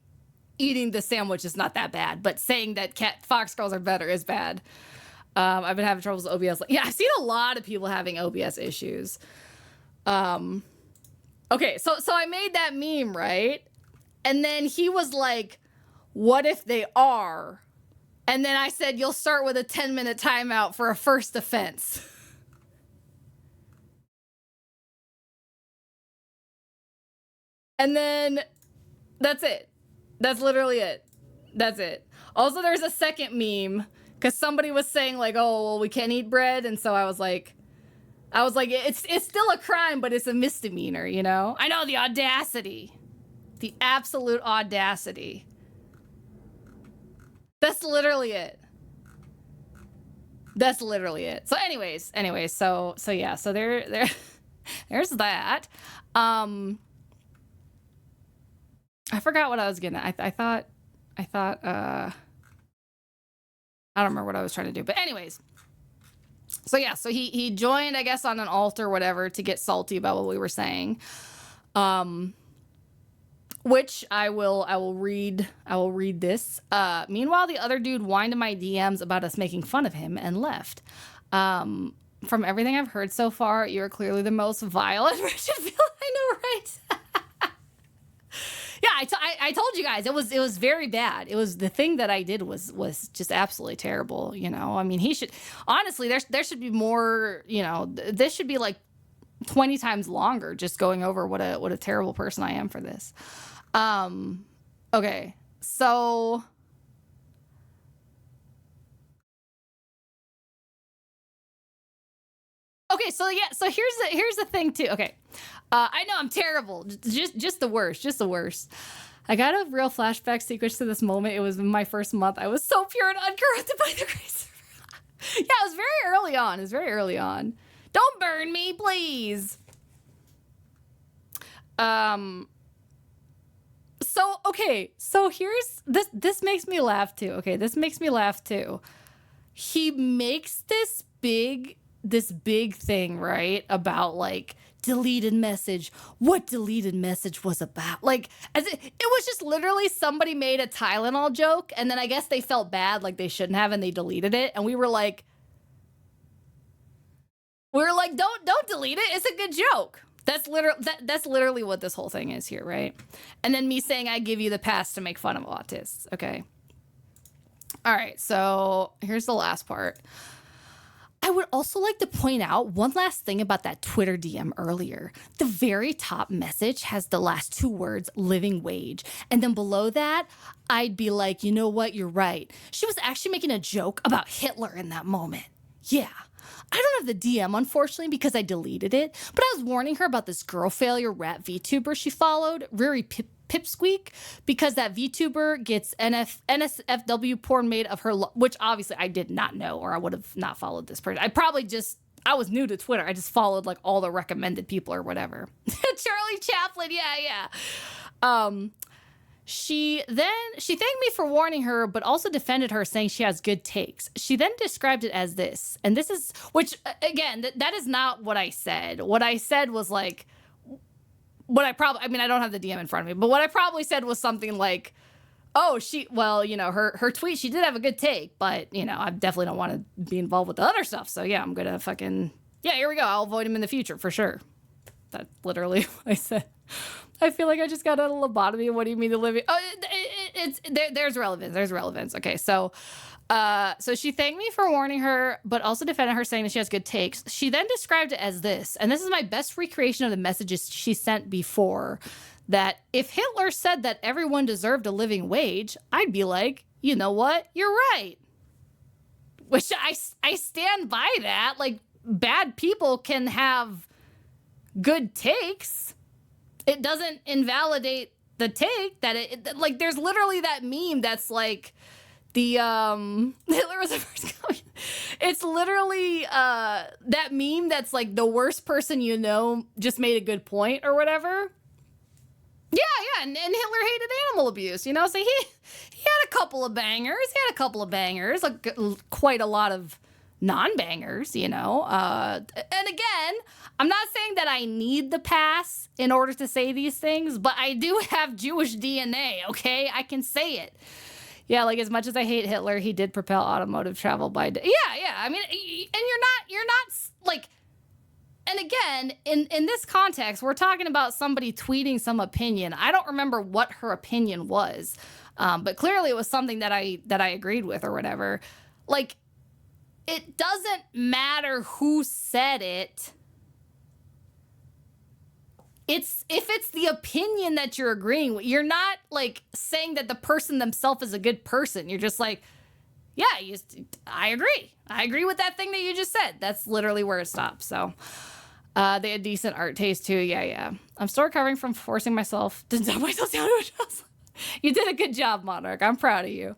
eating the sandwich is not that bad, but saying that fox girls are better is bad. I've been having troubles with OBS. Yeah, I've seen a lot of people having OBS issues. Okay, so I made that meme, right? And then he was like, what if they are? And then I said, you'll start with a 10-minute timeout for a first offense. And then that's it. That's literally it. That's it. Also, there's a second meme because somebody was saying like, oh, well, we can't eat bread. And so I was like, it's still a crime, but it's a misdemeanor, you know? I know, the audacity. The absolute audacity. That's literally it. That's literally it. So anyways, so yeah, so there's that. I forgot what I was getting at. I thought I don't remember what I was trying to do, but anyways. So yeah, so he joined, I guess, on an alt or whatever to get salty about what we were saying. Which I will read this. Meanwhile, the other dude whined in my DMs about us making fun of him and left. From everything I've heard so far, you're clearly the most vile and Richardville. I know, right? Yeah, I told you guys it was very bad. It was the thing that I did was just absolutely terrible. You know, I mean, he should honestly there should be more. You know, this should be like 20 times longer, just going over what a terrible person I am for this. Okay, so. Okay, so yeah, so here's the thing too. Okay, I know I'm terrible, just the worst. I got a real flashback sequence to this moment. It was in my first month. I was so pure and uncorrupted by the grace of God. Yeah, it was very early on. Don't burn me, please. So okay, so here's this. This makes me laugh too. Okay, this makes me laugh too. He makes this big thing, right, about like deleted message, what deleted message was about, like as it was just literally somebody made a Tylenol joke and then I guess they felt bad like they shouldn't have and they deleted it and we were like don't delete it, it's a good joke. That's literally what this whole thing is here, right? And then me saying I give you the pass to make fun of autists. Okay, all right, so here's the last part. I would also like to point out one last thing about that Twitter DM earlier. The very top message has the last two words, living wage. And then below that, I'd be like, you know what? You're right. She was actually making a joke about Hitler in that moment. Yeah. I don't have the DM, unfortunately, because I deleted it. But I was warning her about this girl failure rat VTuber she followed, Riri pipsqueak because that VTuber gets NSFW porn made of her, which obviously I did not know, or I would have not followed this person. I was new to Twitter. I just followed like all the recommended people or whatever. Charlie Chaplin, yeah. She thanked me for warning her, but also defended her, saying she has good takes. She then described it as this, and this is, which again, that is not what I said. What I said was like, I don't have the DM in front of me, but what I probably said was something like, oh, her tweet, she did have a good take, but, I definitely don't want to be involved with the other stuff. So, yeah, I'm going to here we go. I'll avoid him in the future for sure. That's literally what I said. I feel like I just got a lobotomy. What do you mean the living? Oh, there's relevance. There's relevance. Okay, so she thanked me for warning her, but also defended her, saying that she has good takes. She then described it as this, and this is my best recreation of the messages she sent before, that if Hitler said that everyone deserved a living wage, I'd be like, you know what? You're right. Which I stand by that. Like, bad people can have good takes. It doesn't invalidate the take that like, there's literally that meme that's like, the Hitler was the first coming. It's literally that meme that's like, the worst person you know just made a good point or whatever. Yeah, and Hitler hated animal abuse, so he had a couple of bangers, like quite a lot of non-bangers, and again, I'm not saying that I need the pass in order to say these things, but I do have Jewish DNA, okay? I can say it. Yeah, like, as much as I hate Hitler, he did propel automotive travel by day. Yeah, I mean, and you're not like, and again, in this context, we're talking about somebody tweeting some opinion. I don't remember what her opinion was, but clearly it was something that I agreed with or whatever. Like, it doesn't matter who said it. If it's the opinion that you're agreeing with, you're not like saying that the person themselves is a good person. You're just like, yeah, I agree. I agree with that thing that you just said. That's literally where it stops. So they had decent art taste too. Yeah. I'm still recovering from forcing myself to dumb myself down to a house. You did a good job, Monarch. I'm proud of you.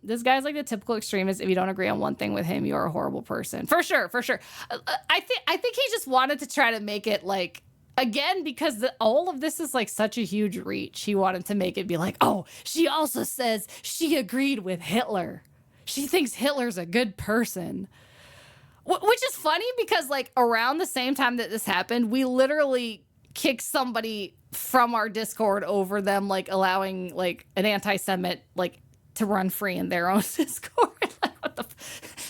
This guy's like the typical extremist. If you don't agree on one thing with him, you're a horrible person. For sure. I think he just wanted to try to make it like, again, because all of this is like such a huge reach. He wanted to make it be like, oh, she also says she agreed with Hitler. She thinks Hitler's a good person. Which is funny because like around the same time that this happened, we literally kicked somebody from our Discord over them like allowing like an anti-Semite like to run free in their own Discord. Like, what the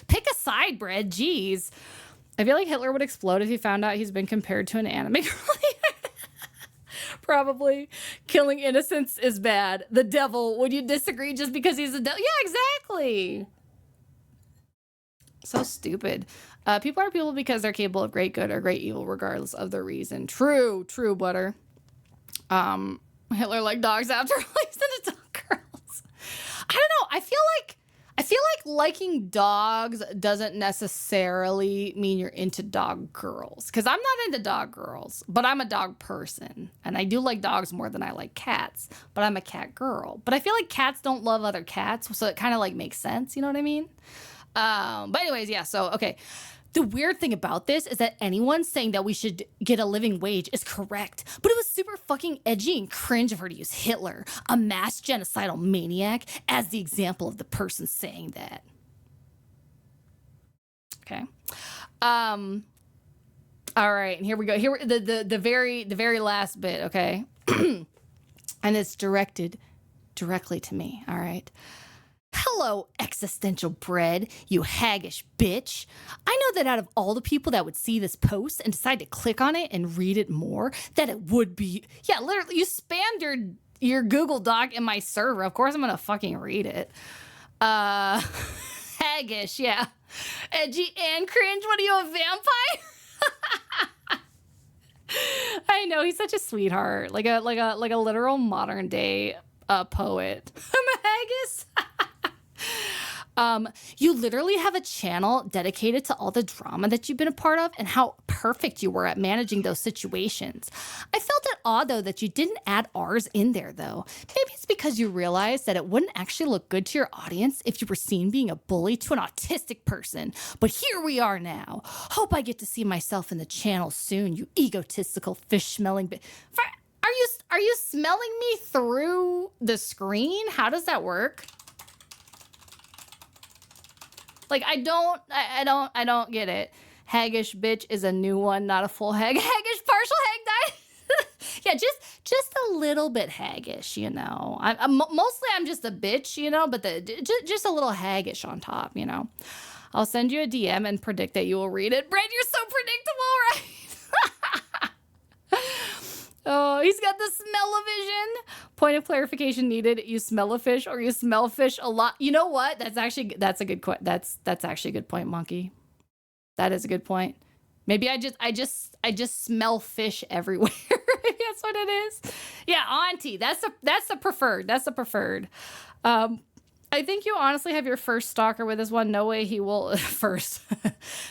pick a side, Brad. Jeez. I feel like Hitler would explode if he found out he's been compared to an anime girl. Probably. Killing innocents is bad. The devil, would you disagree just because he's a devil? Yeah, exactly. So stupid. People are people because they're capable of great good or great evil regardless of the reason. True, Butter. Hitler liked dogs after releasing the dog girls. I don't know. I feel like liking dogs doesn't necessarily mean you're into dog girls. Because I'm not into dog girls, but I'm a dog person. And I do like dogs more than I like cats, but I'm a cat girl. But I feel like cats don't love other cats, so it kind of like makes sense. You know what I mean? But anyways, yeah, so, okay. The weird thing about this is that anyone saying that we should get a living wage is correct, but it was super fucking edgy and cringe of her to use Hitler, a mass genocidal maniac, as the example of the person saying that. Okay. All right, and here we go. Here the very last bit, okay? And it's directed directly to me, all right? Hello, existential bread, you haggish bitch. I know that out of all the people that would see this post and decide to click on it and read it more, that it would be, yeah, literally, you spammed your Google Doc in my server. Of course I'm gonna fucking read it. Haggish, yeah. Edgy and cringe, what are you, a vampire? I know, he's such a sweetheart. Like a literal modern day poet. I'm a haggis. You literally have a channel dedicated to all the drama that you've been a part of and how perfect you were at managing those situations. I felt it odd, though, that you didn't add ours in there, though. Maybe it's because you realized that it wouldn't actually look good to your audience if you were seen being a bully to an autistic person. But here we are now. Hope I get to see myself in the channel soon, you egotistical fish-smelling Are you smelling me through the screen? How does that work? Like, I don't get it. Haggish bitch is a new one, not a full hag. Haggish partial hag died. Yeah, just a little bit haggish, you know. Mostly I'm just a bitch, you know, but just a little haggish on top, you know. I'll send you a DM and predict that you will read it. Brent, you're so predictable, right? Oh, he's got the smell-o-vision. Point of clarification needed. You smell a fish or you smell fish a lot. You know what? That's a good that's actually a good point, Monkey. That is a good point. Maybe I just smell fish everywhere. That's what it is. Yeah, Auntie. That's the preferred. That's the preferred. I think you honestly have your first stalker with this one. No way he will first.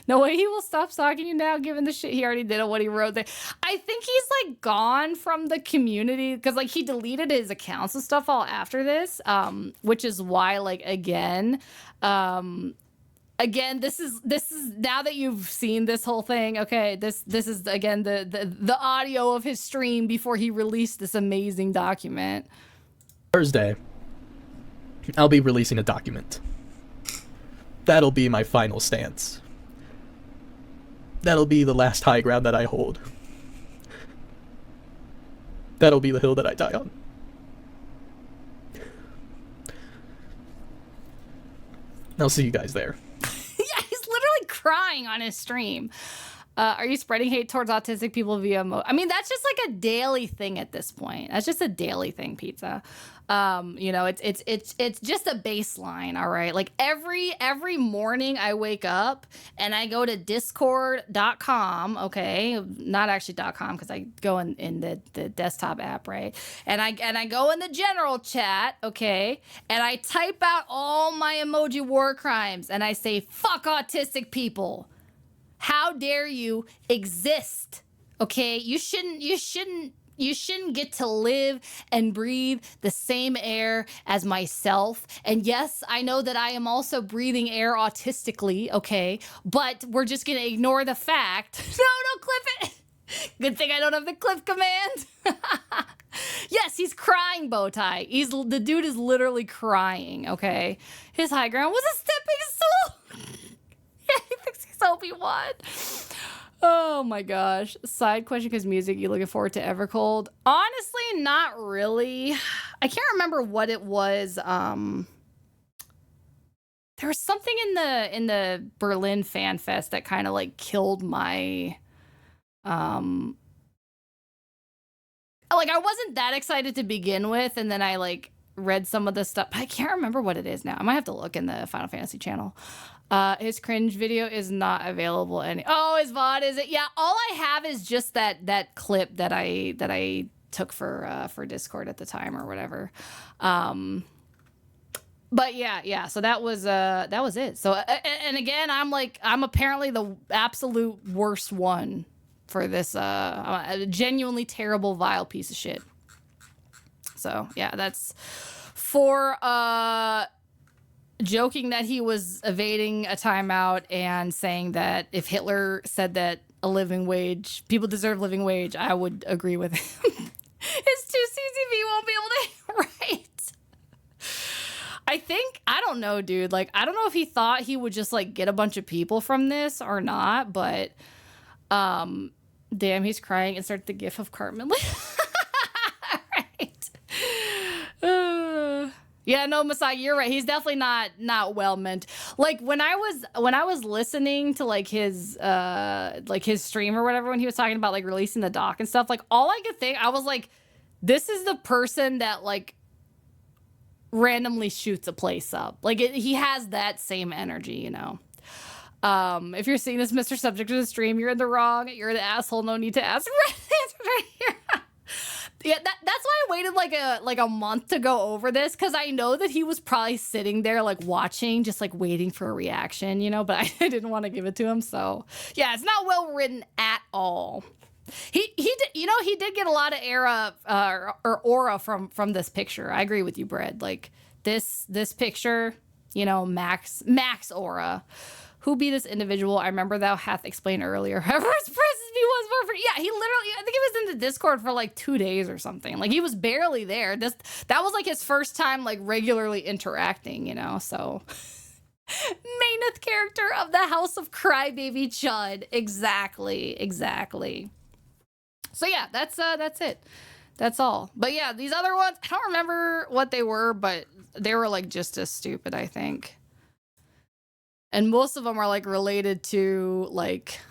No way he will stop stalking you now, given the shit he already did and what he wrote there. I think he's like gone from the community because like he deleted his accounts and stuff all after this, which is why like again, this is now that you've seen this whole thing. Okay, this is again the audio of his stream before he released this amazing document. Thursday, I'll be releasing a document. That'll be my final stance. That'll be the last high ground that I hold. That'll be the hill that I die on. I'll see you guys there. Yeah, he's literally crying on his stream. Are you spreading hate towards autistic people via I mean, that's just like a daily thing at this point. That's just a daily thing, Pizza. You know, it's just a baseline, all right? Like every morning I wake up and I go to discord.com, okay? Not actually .com because I go in the desktop app, right? And I go in the general chat, okay? And I type out all my emoji war crimes and I say, fuck autistic people. How dare you exist? Okay, you shouldn't get to live and breathe the same air as myself. And yes, I know that I am also breathing air autistically, okay? But we're just gonna ignore the fact. No, don't clip it. Good thing I don't have the clip command. Yes, he's crying, Bowtie. The dude is literally crying, okay? His high ground was a stepping stool. Yeah, he thinks he's Obi-Wan. Oh my gosh. Side question, because music, you looking forward to Evercold? Honestly, not really. I can't remember what it was. There was something in the Berlin Fan Fest that kind of like killed my like I wasn't that excited to begin with, and then I like read some of the stuff. I can't remember what it is now. I might have to look in the Final Fantasy channel. His cringe video is not available oh, his VOD, is it? Yeah, all I have is just that clip that I took for Discord at the time or whatever. But yeah, so that was it. So and again, I'm apparently the absolute worst one for this a genuinely terrible, vile piece of shit. So yeah, that's for joking that he was evading a timeout and saying that if Hitler said that people deserve living wage, I would agree with him. His 2 CCV won't be able to right. I don't know, dude. Like, I don't know if he thought he would just like get a bunch of people from this or not, but damn, he's crying. Insert the gif of Cartman. Right. Yeah, no, Masai, you're right. He's definitely not well meant. Like when I was listening to like his stream or whatever when he was talking about like releasing the doc and stuff, like all I could think, I was like, this is the person that like randomly shoots a place up. Like he has that same energy, you know. If you're seeing this, Mr. Subject of the stream, you're in the wrong. You're the asshole. No need to ask. Right here. Yeah, that's why I waited like a month to go over this, because I know that he was probably sitting there like watching, just like waiting for a reaction, you know, but I didn't want to give it to him. So yeah, it's not well written at all. He did, you know, he did get a lot of aura from this picture. I agree with you, Brett. Like this picture, you know, max aura. Who be this individual? I remember thou hath explained earlier. Whoever expresses me once more for, yeah, he literally, I think he was in the Discord for like 2 days or something. Like he was barely there. That was like his first time like regularly interacting, you know, so. Maineth character of the House of Crybaby Chud. Exactly. So yeah, that's it. That's all. But yeah, these other ones, I don't remember what they were, but they were like just as stupid, I think. And most of them are like related to like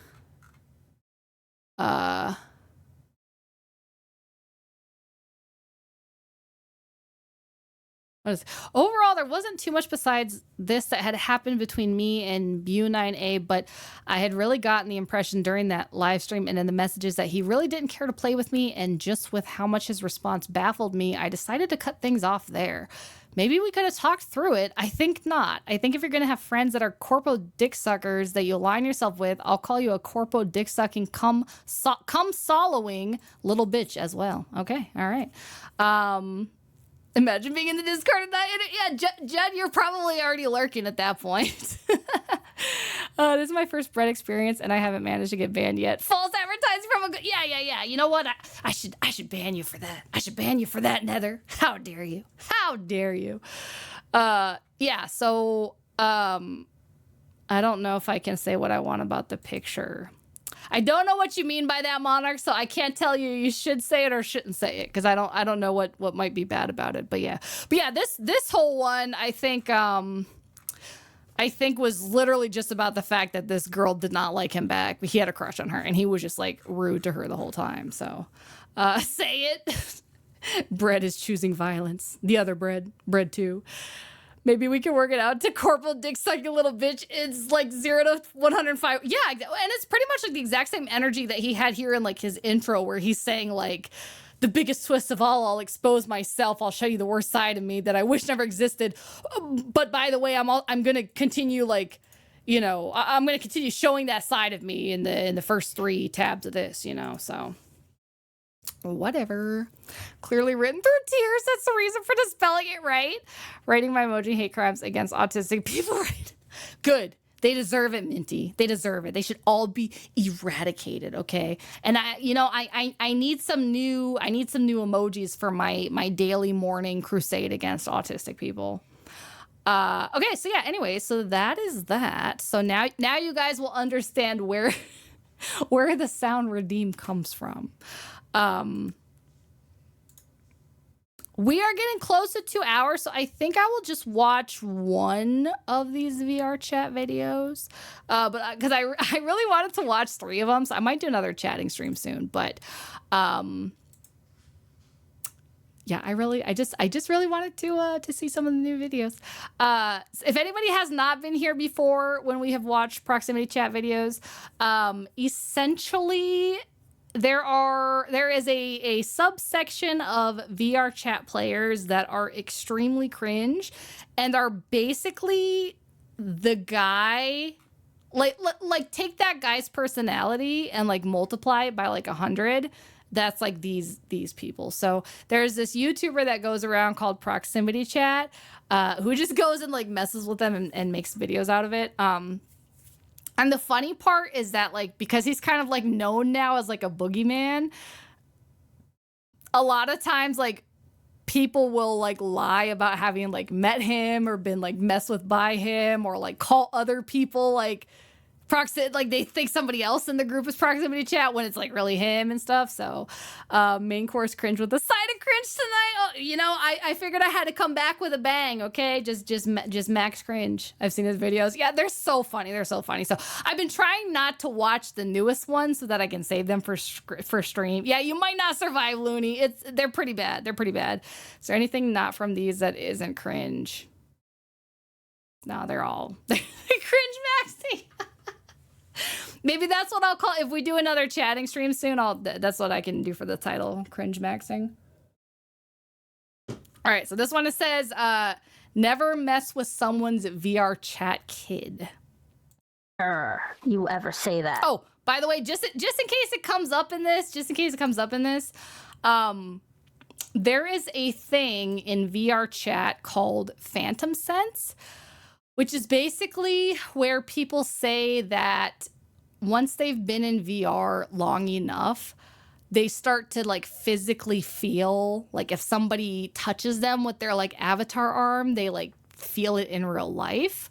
overall, there wasn't too much besides this that had happened between me and Bu9A, but I had really gotten the impression during that live stream and in the messages that he really didn't care to play with me, and just with how much his response baffled me, I decided to cut things off there. Maybe we could have talked through it. I think not. I think if you're going to have friends that are corpo dick suckers that you align yourself with, I'll call you a corpo dick sucking cum soloing little bitch as well. Okay. All right. Imagine being in the Discord and that. Yeah, Jed, you're probably already lurking at that point. This is my first Brett experience, and I haven't managed to get banned yet. False advertising from a yeah. You know what? I should ban you for that. I should ban you for that, Nether. How dare you? How dare you? Yeah. So I don't know if I can say what I want about the picture. I don't know what you mean by that, Monarch, so I can't tell you should say it or shouldn't say it, because I don't know what might be bad about it. But yeah, this whole one I think was literally just about the fact that this girl did not like him back, but he had a crush on her, and he was just like rude to her the whole time. So say it. Bread is choosing violence. The other bread too. Maybe we can work it out to corporal dick sucking little bitch. It's like 0 to 105. Yeah, and it's pretty much like the exact same energy that he had here in like his intro, where he's saying like, the biggest twist of all, I'll expose myself. I'll show you the worst side of me that I wish never existed. But by the way, I'm going to continue like, you know, I'm going to continue showing that side of me in the first 3 tabs of this, you know, so. Whatever. Clearly written through tears. That's the reason for dispelling it, right? Writing my emoji hate crimes against autistic people, right? Good. They deserve it, Minty. They deserve it. They should all be eradicated, okay? And I need some new emojis for my daily morning crusade against autistic people. Okay, so yeah, anyway, so that is that. So now you guys will understand where the sound redeem comes from. We are getting close to 2 hours, so I think I will just watch one of these VR chat videos. But because I really wanted to watch 3 of them, so I might do another chatting stream soon. But yeah, I just really wanted to see some of the new videos. If anybody has not been here before when we have watched proximity chat videos, essentially there is a subsection of VR chat players that are extremely cringe and are basically the guy, like take that guy's personality and like multiply it by like 100. That's like these people. So there's this YouTuber that goes around called Proximity Chat, who just goes and like messes with them and makes videos out of it. And the funny part is that, like, because he's kind of like known now as like a boogeyman, a lot of times like people will like lie about having like met him or been like messed with by him, or like call other people like like they think somebody else in the group is proximity chat when it's like really him and stuff. So main course cringe with a side of cringe tonight. Oh, you know, I figured I had to come back with a bang. Okay, just max cringe. I've seen his videos. Yeah, they're so funny. So I've been trying not to watch the newest ones so that I can save them for stream. Yeah, you might not survive, Looney. They're pretty bad. Is there anything not from these that isn't cringe? No, they're all cringe maxing. Maybe that's what I'll call, if we do another chatting stream soon, that's what I can do for the title, cringe maxing. All right, so this one, it says, never mess with someone's VR chat kid. You ever say that? Oh, by the way, just in case it comes up in this, there is a thing in VR chat called phantom sense, which is basically where people say that once they've been in VR long enough, they start to like physically feel like if somebody touches them with their like avatar arm, they like feel it in real life.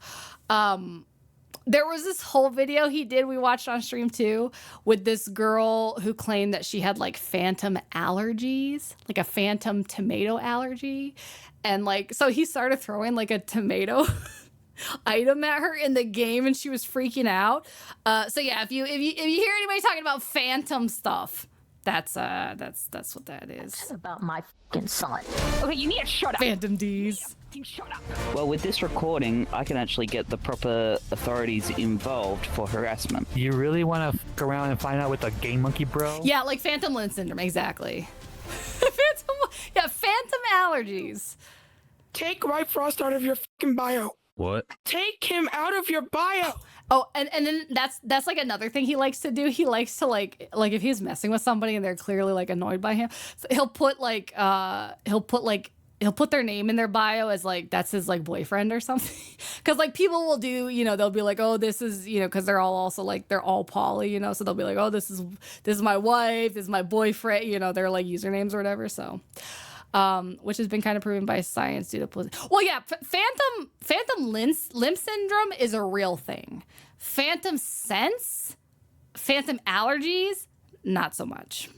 There was this whole video we watched on stream too, with this girl who claimed that she had like phantom allergies, like a phantom tomato allergy. And like, so he started throwing like a tomato item at her in the game and she was freaking out. So yeah, if you hear anybody talking about phantom stuff, that's what that is. It's about my fucking son. Okay, you need to shut up. Phantom D's. Shut up. Well, with this recording, I can actually get the proper authorities involved for harassment. You really want to fuck around and find out with a game monkey, bro? Yeah, like phantom limb syndrome, exactly. Phantom allergies. Take White Frost out of your fucking bio. What? Take him out of your bio. Oh, and then that's like another thing he likes to do. He likes to like if he's messing with somebody and they're clearly like annoyed by him, so he'll put their name in their bio as like that's his like boyfriend or something. Because like people will do, they'll be like, oh, this is, because they're all also like they're all poly, so they'll be like, oh, this is my wife, this is my boyfriend, they're like usernames or whatever. So, which has been kind of proven by science due to well, yeah, phantom limb syndrome is a real thing. Phantom sense, phantom allergies, not so much.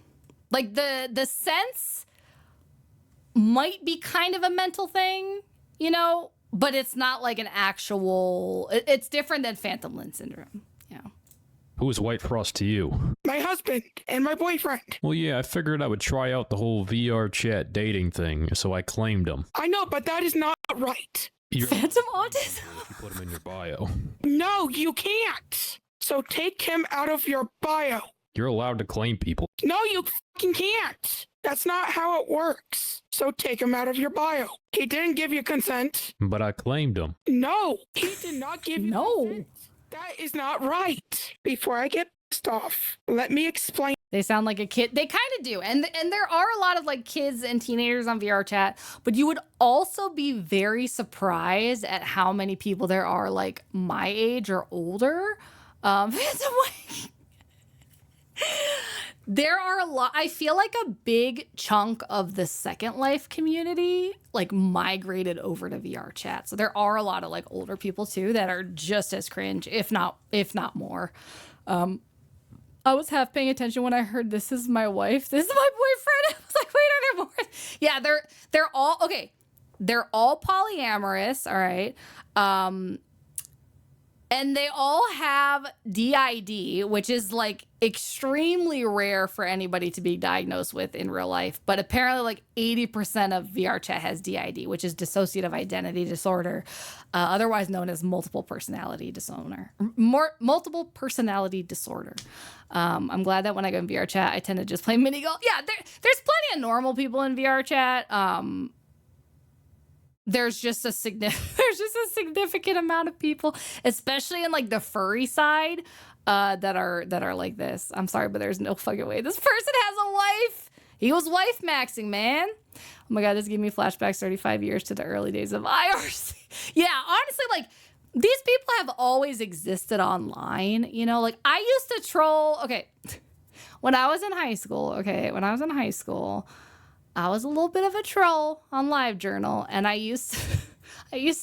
Like the sense might be kind of a mental thing, but it's not like an actual, it's different than phantom limb syndrome. Yeah. Who is White Frost to you? My husband and my boyfriend. Well, yeah, I figured I would try out the whole VR chat dating thing, so I claimed him. I know, but that is not right. Phantom autism? If you put him in your bio. No, you can't. So take him out of your bio. You're allowed to claim people. No, you fucking can't. That's not how it works. So take him out of your bio. He didn't give you consent. But I claimed him. No, he did not give you consent. That is not right. Before I get pissed off, let me explain. They sound like a kid. They kind of do. And there are a lot of like kids and teenagers on VR chat, but you would also be very surprised at how many people there are like my age or older. There are a lot. I feel like a big chunk of the Second Life community like migrated over to VR chat. So there are a lot of like older people too that are just as cringe, if not more. I was half paying attention when I heard this is my wife. This is my boyfriend. I was like, wait, are there more? Yeah, they're all okay. They're all polyamorous, all right. And they all have DID, which is like extremely rare for anybody to be diagnosed with in real life. But apparently like 80% of VR chat has DID, which is dissociative identity disorder, otherwise known as multiple personality disorder. Multiple personality disorder. I'm glad that when I go in VR chat, I tend to just play mini golf. Yeah, there's plenty of normal people in VR chat. There's just a significant amount of people, especially in like the furry side, that are like this. I'm sorry, but there's no fucking way this person has a wife. He was wife maxing, man. Oh my god, this gave me flashbacks 35 years to the early days of IRC. Yeah, honestly, like these people have always existed online. Like I used to troll. Okay, when I was in high school. I was a little bit of a troll on LiveJournal, and I used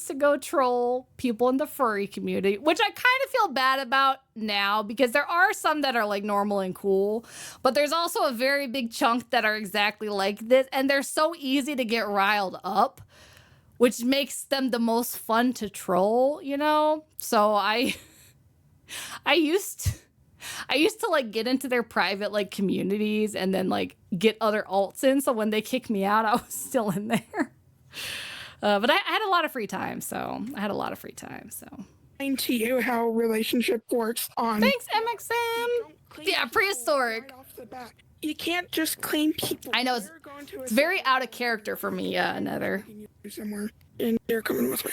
to go troll people in the furry community, which I kind of feel bad about now because there are some that are like normal and cool, but there's also a very big chunk that are exactly like this, and they're so easy to get riled up, which makes them the most fun to troll, So I used to like get into their private like communities and then like get other alts in. So when they kicked me out, I was still in there. But I had a lot of free time. So Explain to you how relationship works on. Thanks, MXM. Yeah, prehistoric. Right off the bat. You can't just claim people. I know They're going to a it's very out of character for me, Nether. somewhere, and they're coming with me.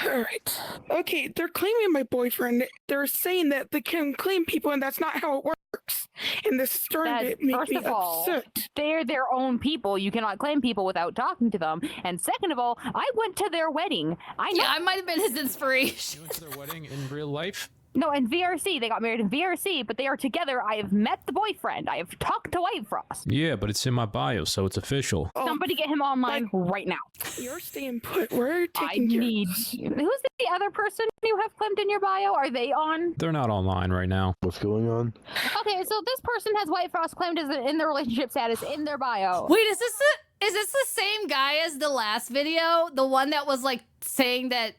All right. Okay, they're claiming my boyfriend. They're saying that they can claim people, and that's not how it works. And this is starting to make First me of all, upset. they're their own people. You cannot claim people without talking to them. And second of all, I went to their wedding. I know. Yeah, I might have been his inspiration. You went to their wedding in real life? No, in VRC. They got married in VRC, but they are together. I have met the boyfriend. I have talked to White Frost. Yeah, but it's in my bio, so it's official. Oh, Somebody get him online right now. you're staying put. We're I taking care need. of this. Who's the other person you have claimed in your bio? Are they on? They're not online right now. What's going on? Okay, so this person has White Frost claimed as in their relationship status in their bio. Wait, is this the same guy as the last video? The one that was like saying that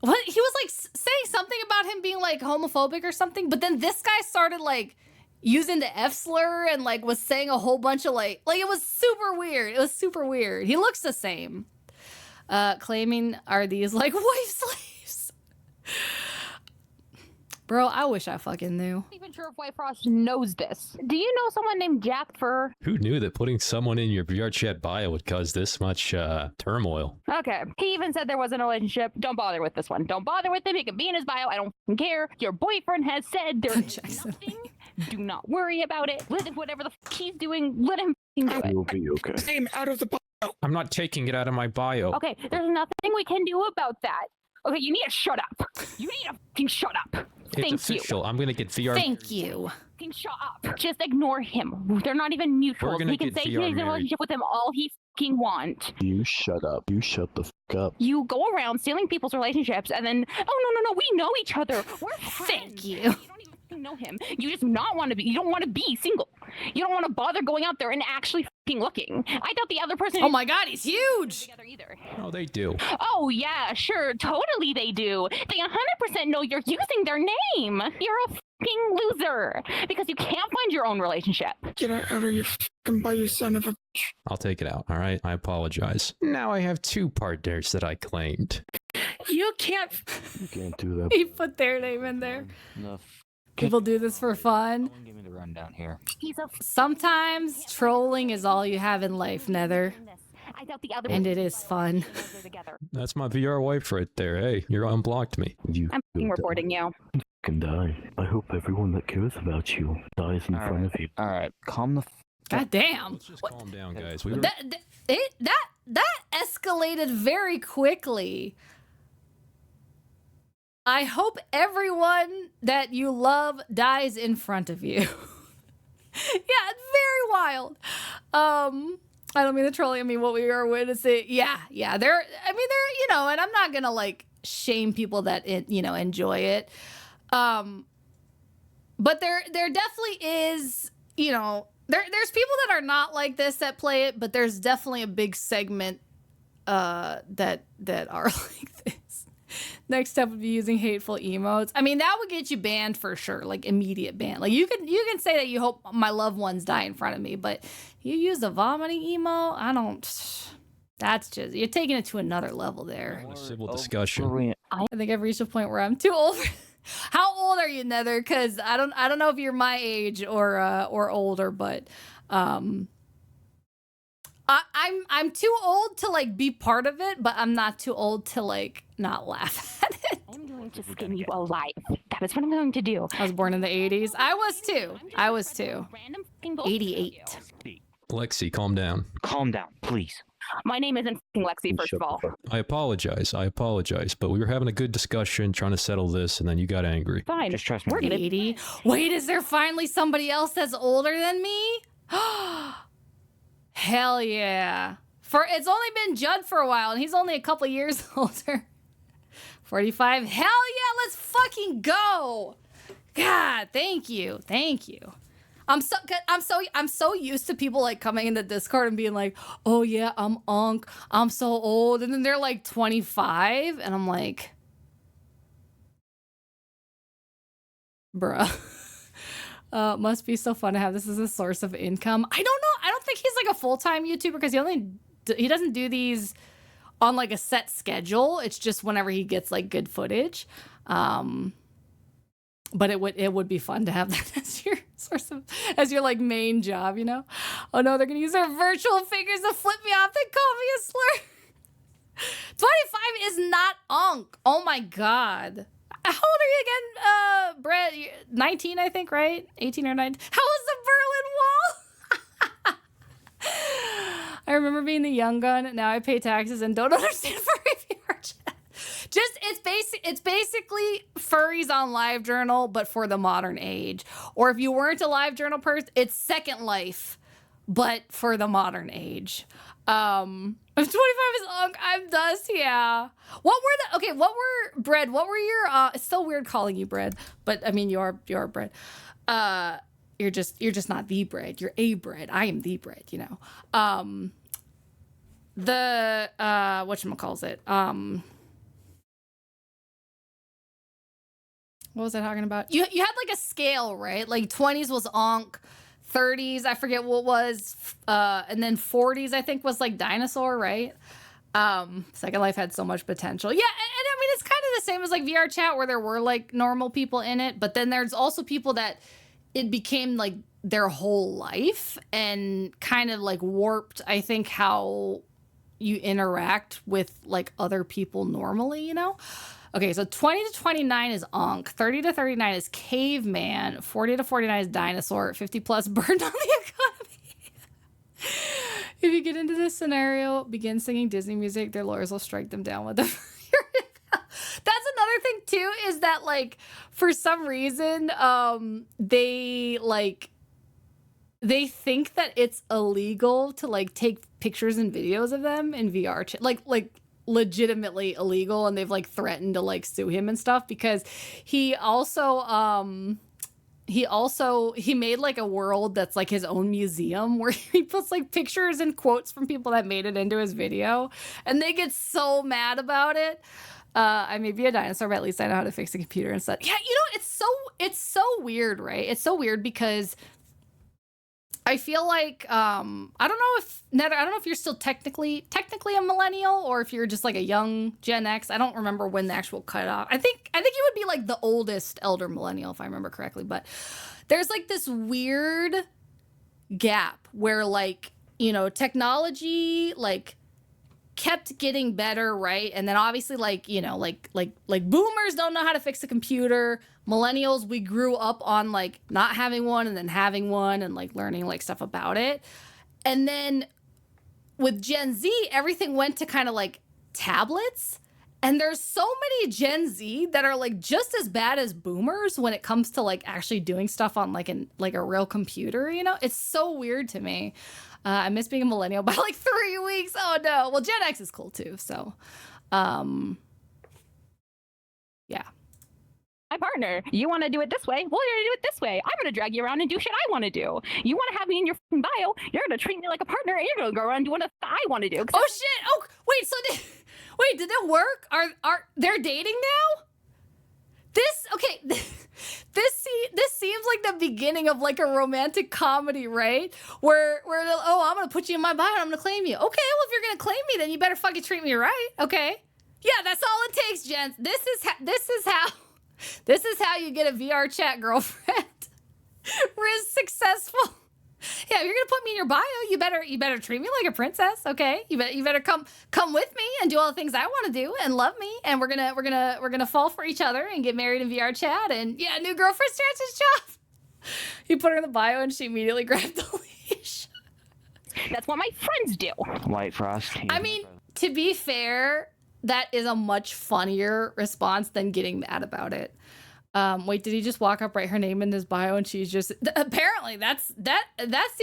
what he was like saying something about him being like homophobic or something, but then this guy started like using the F slur and like was saying a whole bunch of like it was super weird. It was super weird. He looks the same. Claiming are these like wife slaves? Bro, I wish I fucking knew. I'm not even sure if White Frost knows this. Do you know someone named Jack Fur? Who knew that putting someone in your VR chat bio would cause this much turmoil? Okay. He even said there wasn't a relationship. Don't bother with this one. Don't bother with him. He can be in his bio. I don't fucking care. Your boyfriend has said there's nothing. Do not worry about it. Let him, whatever the fuck he's doing, let him fucking do it. You'll be okay. Name out of the bio. I'm not taking it out of my bio. Okay, there's nothing we can do about that. Okay, you need to shut up. You need to fucking shut up. It's official. I'm gonna get VR. Thank you. Fucking shut up. Just ignore him. They're not even mutual. gonna He can get say VR he's in a married. relationship with him all he fucking want. You shut up. You shut the fuck up. You go around stealing people's relationships and then, oh, no, we know each other. We're friends. Thank you. You don't even fucking know him. You just not want to be, you don't want to be single. You don't want to bother going out there and actually fucking looking. I doubt the other person Oh my god, he's huge. together either. Oh, they do. Oh yeah, sure, totally they do. They 100% know you're using their name. You're a fucking loser because you can't find your own relationship. Get out of your fucking bio, you son of a bitch. I'll take it out. All right. I apologize. Now I have 2 partners that I claimed. You can't. You can't do that. He put their name in there. People do this for fun. Give me the rundown here. He's a Sometimes trolling is all you have in life, Nether. I doubt the other And it is fun. That's my VR wife right there. Hey, you're unblocked me. You I'm fucking reporting you. can die. I hope everyone that cares about you dies in front of you. All right, calm the. God damn. Let's just calm down, guys. We were... That escalated very quickly. I hope everyone that you love dies in front of you. Yeah, it's very wild. I don't mean the trolling. I mean what we are witnessing. Yeah. They're and I'm not gonna like shame people that enjoy it. But there definitely is, there's people that are not like this that play it, but there's definitely a big segment that are like this. Next step would be using hateful emotes. I mean, that would get you banned for sure, like immediate ban. Like you can say that you hope my loved ones die in front of me, but you use a vomiting emo, that's just, you're taking it to another level there. A civil discussion. I think I've reached a point where I'm too old. How old are you, Nether? Because I don't know if you're my age or older, but I'm too old to like be part of it, but I'm not too old to like not laugh at it. I'm going to skin you alive. That is what I'm going to do. I was born in the 80s. I was too. 88. Lexi, calm down. Calm down, please. My name isn't fucking Lexi, first of all. I apologize, but we were having a good discussion trying to settle this, and then you got angry. Fine. Just trust me. We're gonna 80. Wait, is there finally somebody else that's older than me? Hell yeah. It's only been Judd for a while, and he's only a couple years older. 45. Hell yeah, let's fucking go. God, thank you. I'm so used to people like coming into Discord and being like, oh yeah, I'm I'm so old, and then they're like 25, and I'm like, bruh. Must be so fun to have this as a source of income. I don't know. I don't think he's like a full-time YouTuber because he doesn't do these on like a set schedule. It's just whenever he gets like good footage. But it would be fun to have that as your source of, as your like main job, you know? Oh no, they're gonna use their virtual figures to flip me off and call me a slur. 25 is not unk. Oh my god. How old are you again, Brett? 19, I think, right? 18 or 19. How was the Berlin Wall? I remember being the young gun. Now I pay taxes and don't understand furry VR chat. Just it's basically furries on LiveJournal, but for the modern age. Or if you weren't a LiveJournal person, it's Second Life, but for the modern age. 25 is unk. I'm dust. Yeah. What were Bread? What were your? It's so weird calling you Bread, but I mean you're Bread. You're just not the Bread. You're a Bread. I am the Bread. You know. The whatchamacallit? What was I talking about? You had like a scale, right? Like 20s was onk, 30s, I forget what was, and then 40s, I think, was like dinosaur, right? Second Life had so much potential. Yeah, and I mean, it's kind of the same as like VR chat where there were like normal people in it, but then there's also people that it became like their whole life and kind of like warped, I think, how you interact with like other people normally, you know? Okay, so 20 to 29 is Ankh, 30 to 39 is Caveman, 40 to 49 is Dinosaur, 50 plus Burden on the Economy. If you get into this scenario, begin singing Disney music, their lawyers will strike them down with them. That's another thing too, is that like for some reason they think that it's illegal to like take pictures and videos of them in VR chat, like legitimately illegal, and they've like threatened to like sue him and stuff because he made like a world that's like his own museum where he puts like pictures and quotes from people that made it into his video, and they get so mad about it. I may be a dinosaur, but at least I know how to fix a computer and stuff. Yeah, you know, it's so weird, right? It's so weird because I feel like I don't know if you're still technically a millennial or if you're just like a young Gen X. I don't remember when the actual cutoff. I think you would be like the oldest elder millennial if I remember correctly. But there's like this weird gap where like, you know, technology like kept getting better, right? And then obviously like, you know, like boomers don't know how to fix a computer. Millennials, we grew up on like not having one and then having one and like learning like stuff about it. And then with Gen Z, everything went to kind of like tablets. And there's so many Gen Z that are like just as bad as boomers when it comes to like actually doing stuff on like a real computer, you know? It's so weird to me. I miss being a millennial by like 3 weeks. Oh no. Well, Gen X is cool too. So, yeah. My partner, you want to do it this way? Well, you're going to do it this way. I'm going to drag you around and do shit I want to do. You want to have me in your bio, you're going to treat me like a partner, and you're going to go around doing what I want to do. Oh, shit. Oh, wait, did it work? Are they're dating now? This seems like the beginning of like a romantic comedy, right? Where I'm going to put you in my bio and I'm going to claim you. Okay, well, if you're going to claim me, then you better fucking treat me right. Okay. Yeah, that's all it takes, gents. This is how you get a VR chat girlfriend. Riz successful. Yeah, if you're gonna put me in your bio, you better treat me like a princess, okay? You better come with me and do all the things I want to do and love me, and we're gonna fall for each other and get married in VR chat, and yeah, new girlfriend starts his job. You put her in the bio and she immediately grabbed the leash. That's what my friends do. White Frost. I mean, to be fair, that is a much funnier response than getting mad about it. Wait, did he just walk up, write her name in his bio, and she's just apparently that's the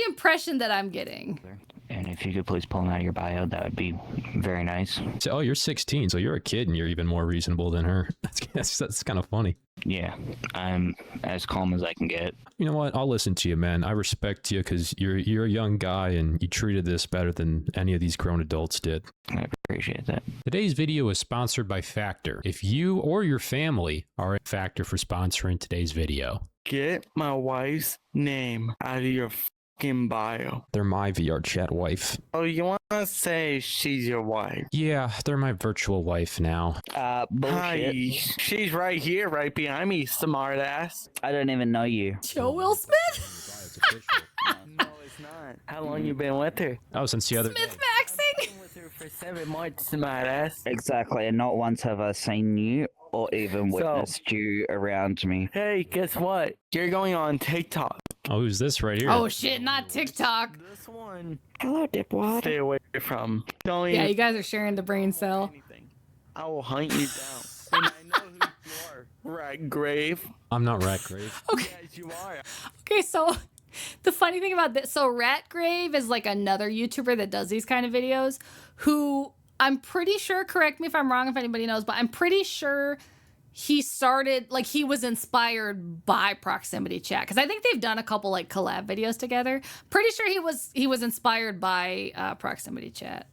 impression that I'm getting. And if you could please pull them out of your bio, that would be very nice. So, oh, you're 16, so you're a kid and you're even more reasonable than her. That's kind of funny. Yeah, I'm as calm as I can get. You know what? I'll listen to you, man. I respect you because you're a young guy and you treated this better than any of these grown adults did. I appreciate that. Today's video is sponsored by Factor. If you or your family are a Factor for sponsoring today's video. Get my wife's name out of your fucking bio. They're my VR chat wife. Oh, you want to say she's your wife? Yeah, they're my virtual wife now. Bullshit. Hi. She's right here, right behind me, smart ass. I don't even know you. Joe Will Smith? No, it's not. How long you been with her? Oh, since the other day. Smith Maxing. Been with her for 7 months, smartass. Exactly, and not once have I seen you or even witnessed you around me. Hey, guess what? You're going on TikTok. Oh, who's this right here? Oh shit, not TikTok. This one. Hello, dipwad. Stay away from. Don't Yeah, even you guys are sharing the brain cell. anything. I will hunt you down. And I know who you are. Rat grave. I'm not Ratgrave. Okay. Yes, you are. Okay, so the funny thing about this, so Ratgrave is like another YouTuber that does these kind of videos who I'm pretty sure, correct me if I'm wrong if anybody knows, but I'm pretty sure he started, like he was inspired by proximity chat because I think they've done a couple like collab videos together. Pretty sure he was inspired by proximity chat.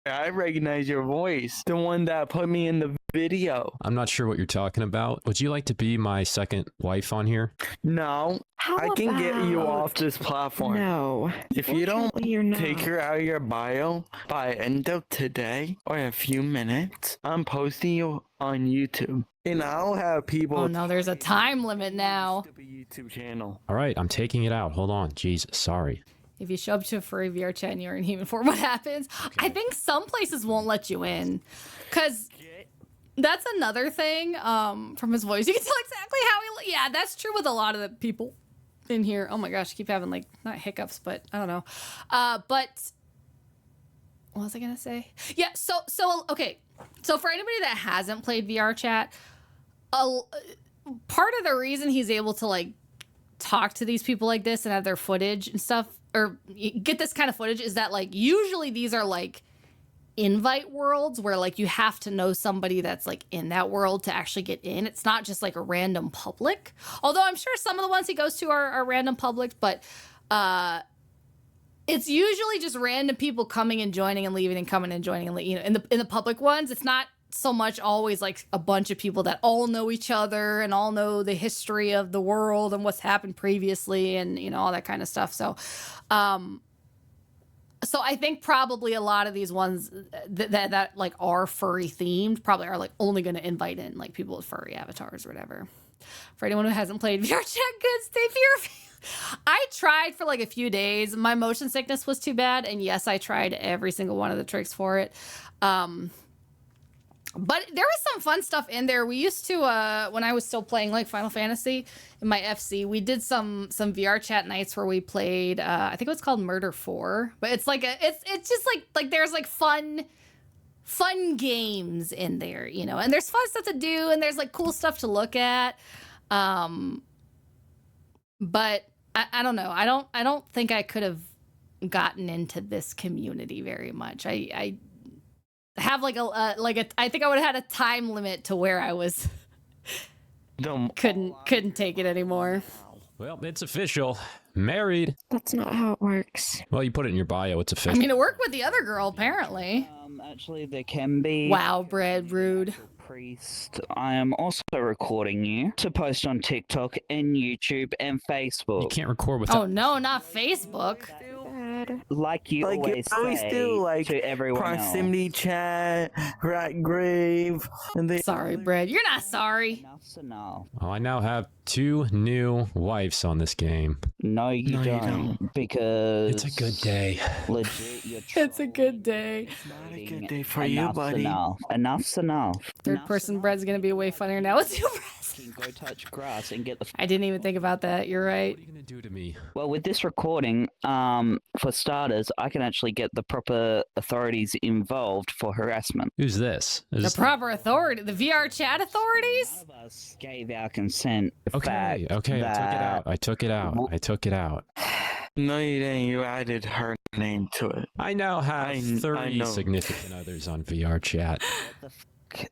I recognize your voice. The one that put me in the video. I'm not sure what you're talking about. Would you like to be my second wife on here? No. I can get you off this platform. No. If you don't You're not. take her out of your bio by end of today or a few minutes, I'm posting you on YouTube. And I'll have people Oh no, there's a time limit now. to be YouTube channel. All right, I'm taking it out. Hold on. Jesus, sorry. If you show up to a furry VR chat and you're in human form, what happens? I think some places won't let you in. Because that's another thing from his voice. You can tell exactly how he... Yeah, that's true with a lot of the people in here. Oh my gosh, I keep having like, not hiccups, but I don't know. But what was I going to say? Yeah, so okay. So for anybody that hasn't played VR chat, part of the reason he's able to like talk to these people like this and have their footage and stuff, or get this kind of footage, is that like usually these are like invite worlds where like you have to know somebody that's like in that world to actually get in. It's not just like a random public, although I'm sure some of the ones he goes to are random publics, but it's usually just random people coming and joining and leaving and coming and joining and leaving. You know, in the public ones, it's not so much always like a bunch of people that all know each other and all know the history of the world and what's happened previously and, you know, all that kind of stuff. So, so I think probably a lot of these ones that like are furry themed probably are like only going to invite in like people with furry avatars or whatever. For anyone who hasn't played VR chat, good, stay fearful. I tried for like a few days. My motion sickness was too bad. And yes, I tried every single one of the tricks for it. But there was some fun stuff in there. We used to, when I was still playing like Final Fantasy in my FC, we did some VR chat nights where we played, I think it was called Murder 4. But it's like, it's just like there's like fun games in there, you know, and there's fun stuff to do and there's like cool stuff to look at. But I don't know. I don't think I could have gotten into this community very much. I have like I think I would have had a time limit to where I was couldn't take it anymore. Well, it's official. Married. That's not how it works. Well, you put it in your bio. It's official. I mean, it worked with the other girl, apparently. Actually, there can be... Wow, Bread, rude. Priest, I am also recording you to post on TikTok and YouTube and Facebook. You can't record without... Oh, no, not Facebook. Like you always say do, like, to everyone proximity else. chat, rat grave, and they... Sorry, Bread. You're not sorry. Enough's enough. Oh, I now have 2 new wives on this game. No, you don't. Because... It's a good day. Legit, you're It's a good day. Not a good day for you, buddy. Enough's enough. Third person Bread's gonna be way funnier now. Let's do Bread. Go touch grass and get the... I didn't even think about that. You're right. What are you gonna do to me? Well, with this recording, for starters, I can actually get the proper authorities involved for harassment. Who's this? The proper authority, the VR chat authorities? None of us gave our consent. Okay, okay, I took it out. No, you didn't. You added her name to it. I now have I 30 know. significant others on VR chat.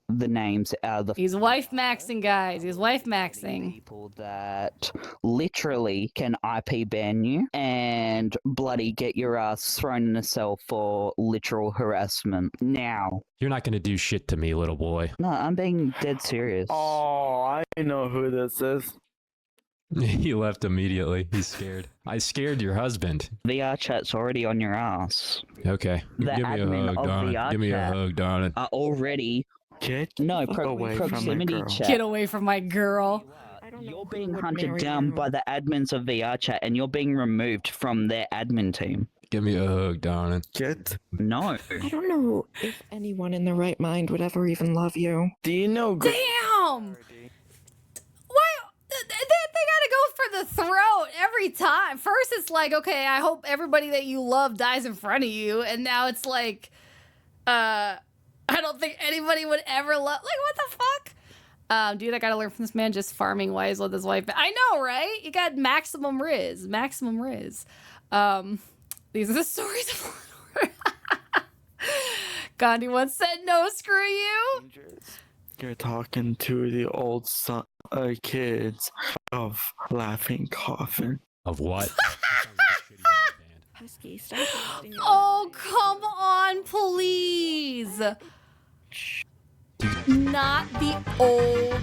The names out of the... He's wife maxing, guys. He's wife maxing. People that literally can IP ban you and bloody get your ass thrown in a cell for literal harassment. Now. You're not gonna do shit to me, little boy. No, I'm being dead serious. Oh, I know who this is. He left immediately. He's scared. I scared your husband. VR chat's already on your ass. Okay. The Give me a admin hug, of darling. VR Give me a chat hug, darling. Are already... Get No, away from my proximity girl. chat. Get away from my girl. You're being hunted down by the admins of VR chat, and you're being removed from their admin team. Give me a hug, darling. Get? No. I don't know if anyone in their right mind would ever even love you. Do you know? Damn! Why? They gotta go for the throat every time. First, it's like, okay, I hope everybody that you love dies in front of you, and now it's like, I don't think anybody would ever love. Like, what the fuck? Dude, I gotta learn from this man just farming wives with his wife. I know, right? You got maximum riz. Maximum riz. These are the stories of Gandhi once said, no, screw you. You're talking to the old kids of Laughing Coffin. Of what? Husky, stop wasting your Oh, come on, please. Not the old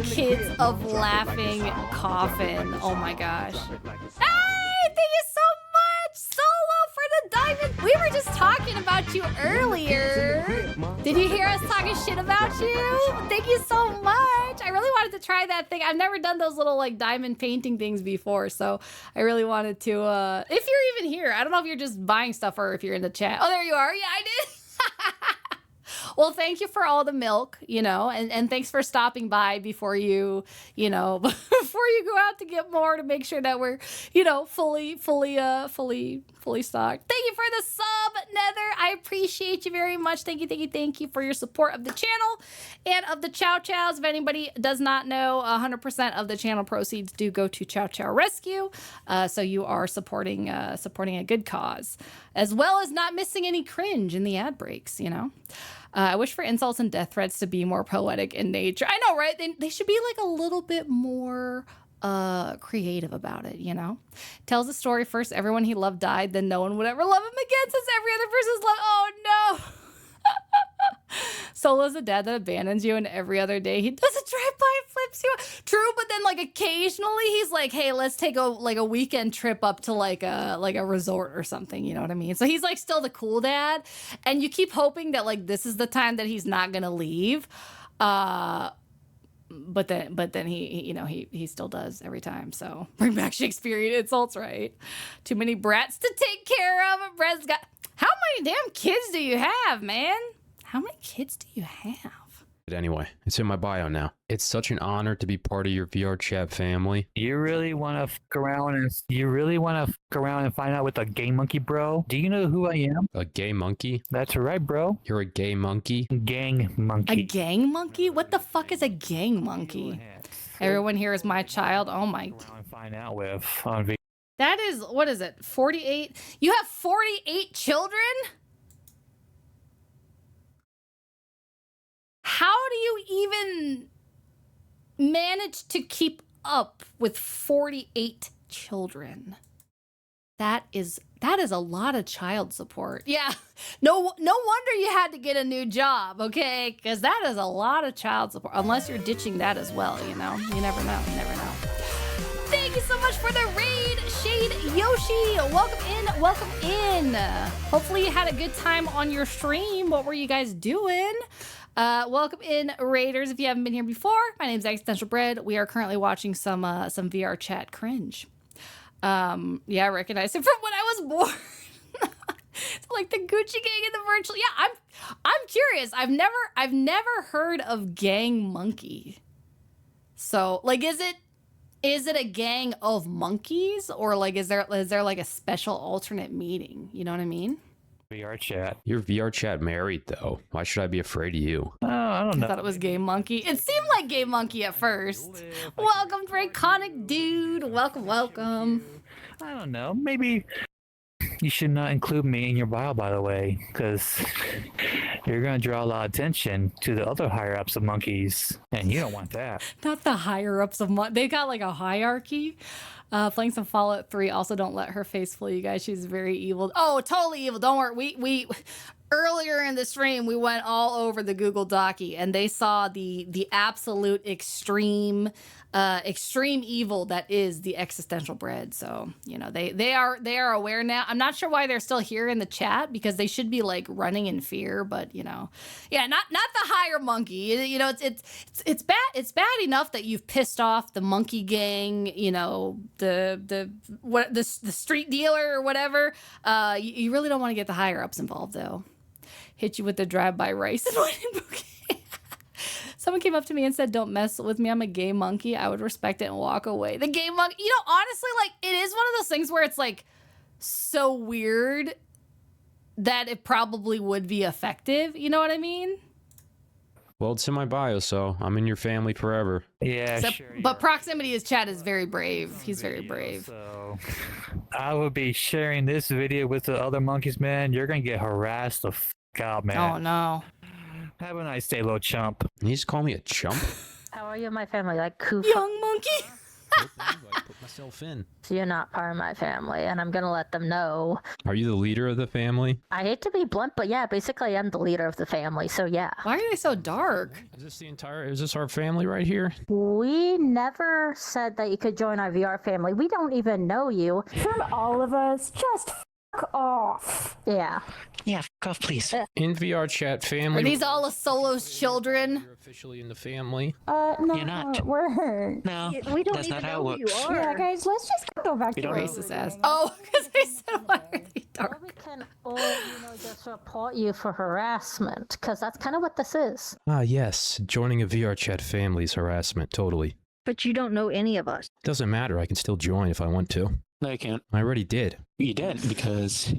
kids of Laughing Coffin. Oh my gosh. Hey, thank you so much, Solo, for the diamond. We were just talking about you earlier. Did you hear us talking shit about you? Thank you so much. I really wanted to try that thing. I've never done those little like diamond painting things before, so I really wanted to. If you're even here, I don't know if you're just buying stuff or if you're in the chat. Oh, there you are. Yeah, I did. Well, thank you for all the milk, you know, and thanks for stopping by before you, you know, before you go out to get more to make sure that we're, you know, fully stocked. Thank you for the sub, Nether. I appreciate you very much. Thank you for your support of the channel and of the Chow Chows. If anybody does not know, 100% of the channel proceeds do go to Chow Chow Rescue. So you are supporting a good cause, as well as not missing any cringe in the ad breaks, you know. I wish for insults and death threats to be more poetic in nature. I know, right? They should be like a little bit more creative about it, you know? Tells the story first, everyone he loved died, then no one would ever love him again since every other person's love. Oh no! Solo's a dad that abandons you, and every other day he does a drive-by and flips you. True, but then like occasionally he's like, hey, let's take a weekend trip up to like a resort or something, you know what I mean? So he's like still the cool dad, and you keep hoping that like this is the time that he's not gonna leave. But then he you know he still does every time. So bring back Shakespearean insults, right? Too many brats to take care of. Brad's got, how many damn kids do you have, man? How many kids do you have? Anyway, it's in my bio now. It's such an honor to be part of your VR chat family. You really want to fuck around and find out with a gay monkey, bro? Do you know who I am? A gay monkey? That's right, bro. You're a gay monkey? Gang monkey. A gang monkey? What the fuck is a gang monkey? Everyone here is my child. Oh my. Find out with on VR. That is, what is it? 48? You have 48 children? How do you even manage to keep up with 48 children? That is a lot of child support. Yeah, no wonder you had to get a new job, okay? Because that is a lot of child support. Unless you're ditching that as well, you know? You never know, you never know. Thank you so much for the raid, Shade Yoshi. Welcome in. Hopefully you had a good time on your stream. What were you guys doing? Welcome in, Raiders. If you haven't been here before, my name is Existential Bread. We are currently watching some VR chat cringe. Yeah, I recognize it from when I was born. It's like the Gucci gang in the virtual. Yeah, I'm curious. I've never heard of gang monkey. So, like, is it a gang of monkeys, or like is there like a special alternate meaning? You know what I mean? VR chat. You're VR chat married though. Why should I be afraid of you? Oh, I don't know. I thought it was Gay Monkey. It seemed like Gay Monkey at first. Welcome, Draconic Dude. Welcome. I don't know. Maybe you should not include me in your bio, by the way, because you're going to draw a lot of attention to the other higher-ups of monkeys, and you don't want that. Not the higher-ups of monkeys. They got like a hierarchy. Playing some Fallout 3. Also, don't let her face fool you guys. She's very evil. Oh, totally evil. Don't worry. earlier in the stream, we went all over the Google Docky, and they saw the absolute extreme evil that is the existential bread. So, you know, they are aware now. I'm not sure why they're still here in the chat, because they should be like running in fear, but you know, yeah, not the higher monkey. You know, it's bad enough that you've pissed off the monkey gang, you know, the street dealer or whatever. You really don't want to get the higher ups involved though. Hit you with the drive-by rice and wedding bouquet. Someone came up to me and said, "Don't mess with me. I'm a gay monkey." I would respect it and walk away. The gay monkey, you know, honestly, like, it is one of those things where it's like so weird that it probably would be effective. You know what I mean? Well, it's in my bio, so I'm in your family forever. Yeah, Except, sure. but proximity is chat is very brave. He's very brave. So I will be sharing this video with the other monkeys, man. You're gonna get harassed the fuck out, man. Oh no. Have a nice day, little chump. You just call me a chump? How are you in my family? Like, Koof? Young monkey. I put myself in. So you're not part of my family, and I'm gonna let them know. Are you the leader of the family? I hate to be blunt, but yeah, basically I'm the leader of the family, so yeah. Why are they so dark? Is this our family right here? We never said that you could join our VR family. We don't even know you. From all of us, just fuck off. Yeah. Yeah, fuck off, please. In VR chat family. Are these all of Solo's children? You're officially in the family. No, You're not. we're... No, we don't that's even not how know it who works. you are. Yeah, guys, let's just go back to Racist ass. Oh, because they said, why are they dark? We can all, just report you for harassment, because that's kind of what this is. Ah, yes. Joining a VR chat family is harassment, totally. But you don't know any of us. Doesn't matter. I can still join if I want to. No, you can't. I already did. You did, because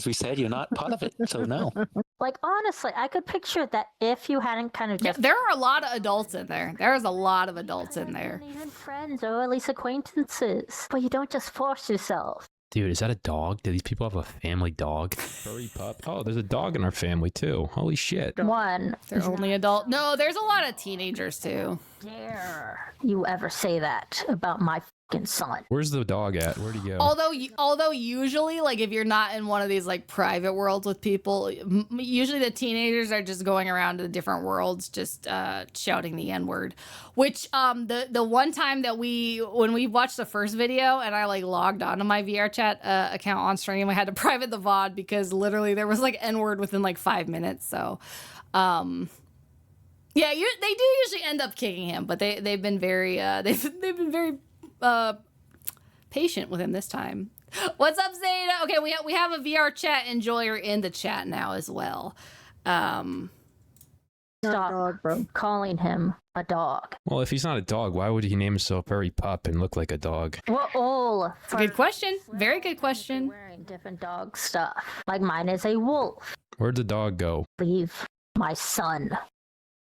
we said you're not part of it, so no. Like, honestly, I could picture that if you hadn't kind of just... Yeah, there are a lot of adults in there. There's a lot of adults in there. Even friends or at least acquaintances. But you don't just force yourself. Dude, is that a dog? Do these people have a family dog? Furry pup. Oh, there's a dog in our family, too. Holy shit. One. They're only adult. No, there's a lot of teenagers, too. Dare you ever say that about my fucking son? Where's the dog at? Where'd he go? Although usually, like, if you're not in one of these like private worlds with people, usually the teenagers are just going around to the different worlds, just shouting the N-word. Which the one time that when we watched the first video and I like logged onto my VR chat account on stream, I had to private the VOD because literally there was like N-word within like 5 minutes. So, yeah, they do usually end up kicking him, but they've been very they've been very patient with him this time. What's up, Zeta? Okay, we have a VR chat enjoyer in the chat now as well. Stop calling him a dog. Well, if he's not a dog, why would he name himself Furry Pup and look like a dog? We're all... It's a good question. Very good question. Wearing different dog stuff. Like mine is a wolf. Where'd the dog go? Leave my son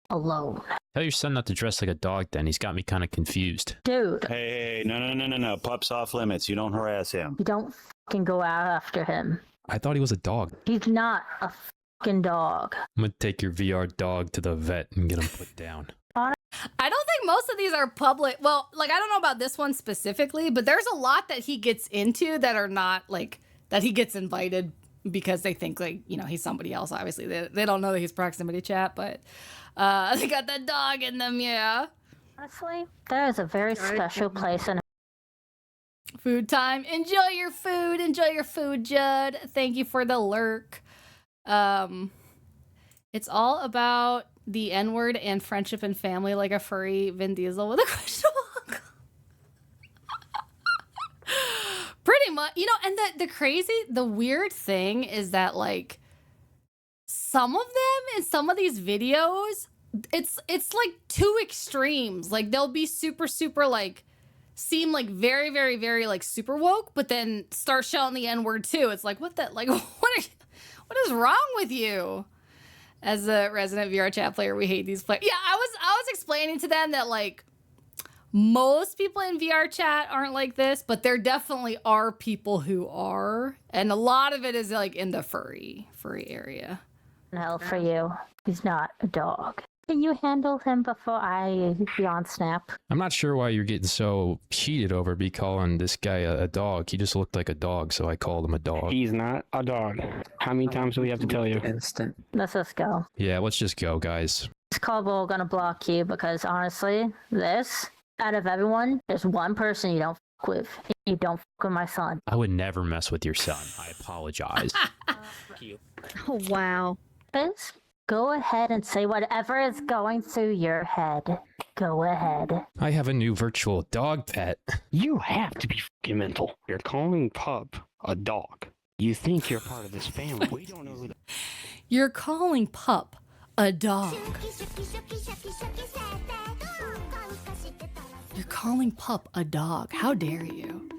alone. Tell your son not to dress like a dog then. He's got me kind of confused. Dude. Hey, no. Pup's off limits. You don't harass him. You don't fucking go out after him. I thought he was a dog. He's not a fucking dog. I'm gonna take your VR dog to the vet and get him put down. I don't think most of these are public. Well, like, I don't know about this one specifically, but there's a lot that he gets into that are not, like, that he gets invited because they think, like, you know, he's somebody else, obviously. They don't know that he's proximity chat, but they got that dog in them, yeah. Honestly, there is a very special place in... Food time. Enjoy your food, Judd. Thank you for the lurk. It's all about the N-word and friendship and family, like a furry Vin Diesel with a question mark. Pretty much, you know, and the weird thing is that, like, some of them in some of these videos, it's like two extremes. Like, they'll be super, like, seem like very, very, very, like, super woke, but then start shouting the N-word too. It's like, what is wrong with you? As a resident VR chat player, we hate these players. Yeah, I was explaining to them that, like, most people in VR chat aren't like this, but there definitely are people who are, and a lot of it is like in the furry area. Hell for you. He's not a dog. Can you handle him before I be on snap? I'm not sure why you're getting so heated over me calling this guy a dog. He just looked like a dog, so I called him a dog. He's not a dog. How many times do we have to tell you? Instant. Let's just go. Yeah, let's just go, guys. This call gonna block you because honestly, this, out of everyone, there's one person you don't fuck with. You don't fuck with my son. I would never mess with your son. I apologize. Oh, wow. Biz, go ahead and say whatever is going through your head. Go ahead. I have a new virtual dog pet. You have to be fucking mental. You're calling Pup a dog. You think you're part of this family. We don't know who the... You're calling Pup a dog. You're calling Pup a dog. How dare you?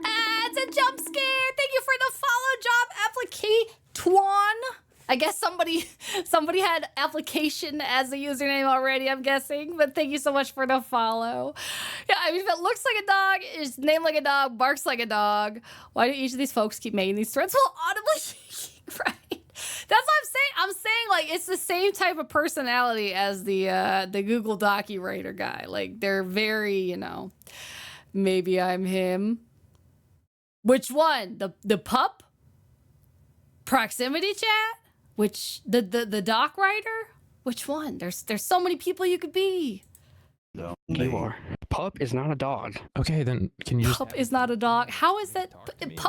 It's a jump scare. Thank you for the follow, job application. I guess somebody had application as a username already, I'm guessing. But thank you so much for the follow. Yeah, I mean, if it looks like a dog, is named like a dog, barks like a dog, why do each of these folks keep making these threads while audibly shaking, right? That's what I'm saying. I'm saying, like, it's the same type of personality as the Google Dockey writer guy. Like, they're very, you know, maybe I'm him. Which one? The pup? Proximity chat? Which the doc writer? Which one? There's so many people you could be. No, you are. Pup is not a dog. Okay, then can you just... Pup is not a dog. How is that?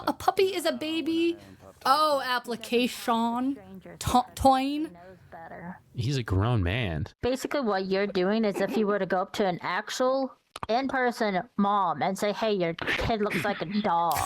A puppy is a baby. Oh, application. Toin. He's a grown man. Basically, what you're doing is if you were to go up to an actual in-person mom and say, hey, your kid looks like a dog.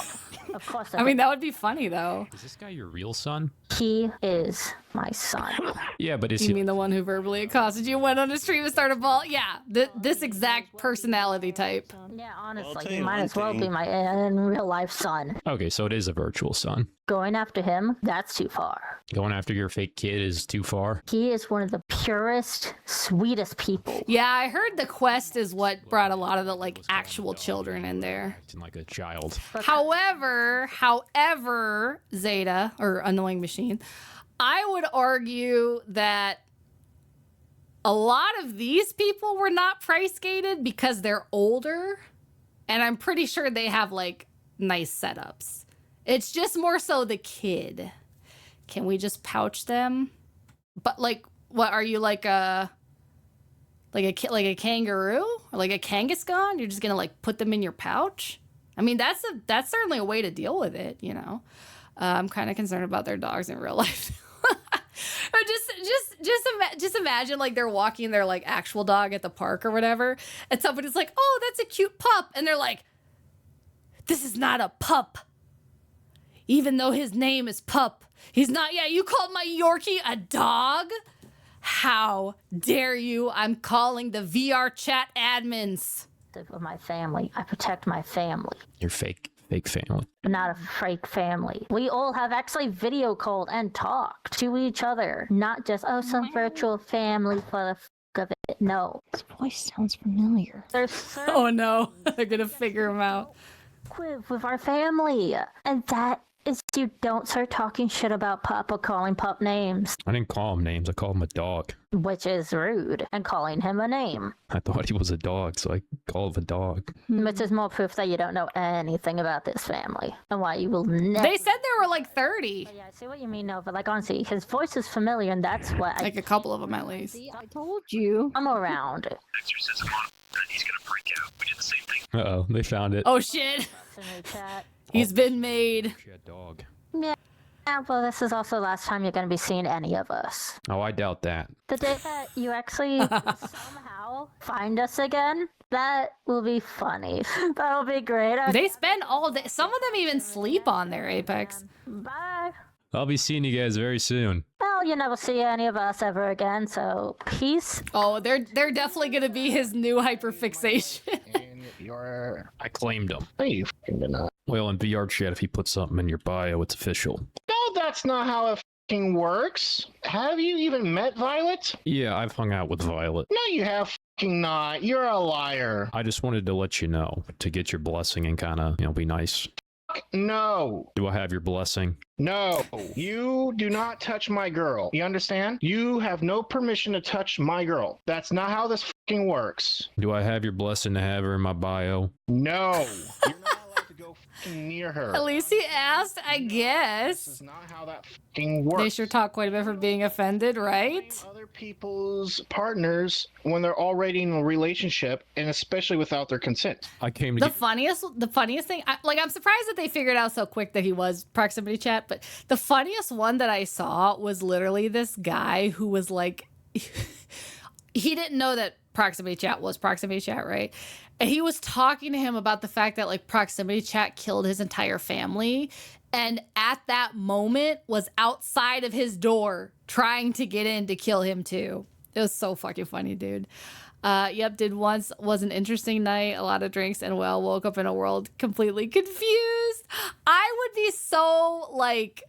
Of course. I mean, that would be funny, though. Is this guy your real son? He is my son. Yeah, but is You he... mean the one who verbally accosted you, went on a stream and started ball? Yeah, this exact personality type. Yeah, honestly, he might as well be my in real life son. Okay, so it is a virtual son. Going after him, that's too far. Going after your fake kid is too far. He is one of the purest, sweetest people. Yeah, I heard the quest is what brought a lot of the, like, actual children in there. Acting like a child. However, Zeta, or Annoying Machine, I would argue that a lot of these people were not price gated because they're older, and I'm pretty sure they have, like, nice setups. It's just more so the kid. Can we just pouch them? But, like, what are you, like a kangaroo or like a Kangaskhan? You're just gonna, like, put them in your pouch? I mean, that's certainly a way to deal with it, you know. I'm kind of concerned about their dogs in real life. Or just imagine, like, they're walking their, like, actual dog at the park or whatever, and somebody's like, "Oh, that's a cute pup," and they're like, "This is not a pup. Even though his name is Pup, he's not." Yeah, you called my Yorkie a dog? How dare you? I'm calling the VR chat admins. Of my family. I protect my family. Your fake family. Not a fake family. We all have actually video called and talked to each other. Not just, oh, some virtual family for the f*** of it. No. His voice sounds familiar. There's Oh no, they're gonna figure him out. With our family. And that is, you don't start talking shit about Pup or calling Pup names. I didn't call him names. I called him a dog. Which is rude. And calling him a name. I thought he was a dog, so I called him a dog. Which is more proof that you don't know anything about this family. And why you will never... They said they were like 30. Yeah, I see what you mean, no, but like honestly, his voice is familiar, and that's what like a couple of them at least. See, I told you. I'm around. Exorcism on, and he's gonna freak out. We did the same thing. Uh-oh, they found it. Oh shit. He's been made. Dog. Yeah, well, this is also the last time you're going to be seeing any of us. Oh, I doubt that. The day that you actually somehow find us again, that will be funny. That'll be great. They spend all day. Some of them even sleep on their Apex. Bye. I'll be seeing you guys very soon. Well, you never see any of us ever again, so peace. Oh, they're definitely going to be his new hyperfixation. I claimed him. No, you f***ing did not. Well, in VR chat, if you put something in your bio, it's official. No, that's not how it f***ing works. Have you even met Violet? Yeah, I've hung out with Violet. No, you have f***ing not. You're a liar. I just wanted to let you know, to get your blessing and kind of, be nice. no. Do I have your blessing? No, you do not touch my girl. You understand? You have no permission to touch my girl. That's not how this fucking works. Do I have your blessing to have her in my bio? No, you're not allowed to go fucking near her. At least he asked, I guess. This is not how that fucking works. They sure talk quite a bit for being offended, right? Other people's partners when they're already in a relationship, and especially without their consent. I came to The funniest thing, I'm surprised that they figured out so quick that he was proximity chat, but the funniest one that I saw was literally this guy who was like, he didn't know that proximity chat was proximity chat, right? And he was talking to him about the fact that like proximity chat killed his entire family, and at that moment was outside of his door trying to get in to kill him too. It was so fucking funny, dude. Yep, was an interesting night, a lot of drinks, and well, woke up in a world completely confused. I would be so like,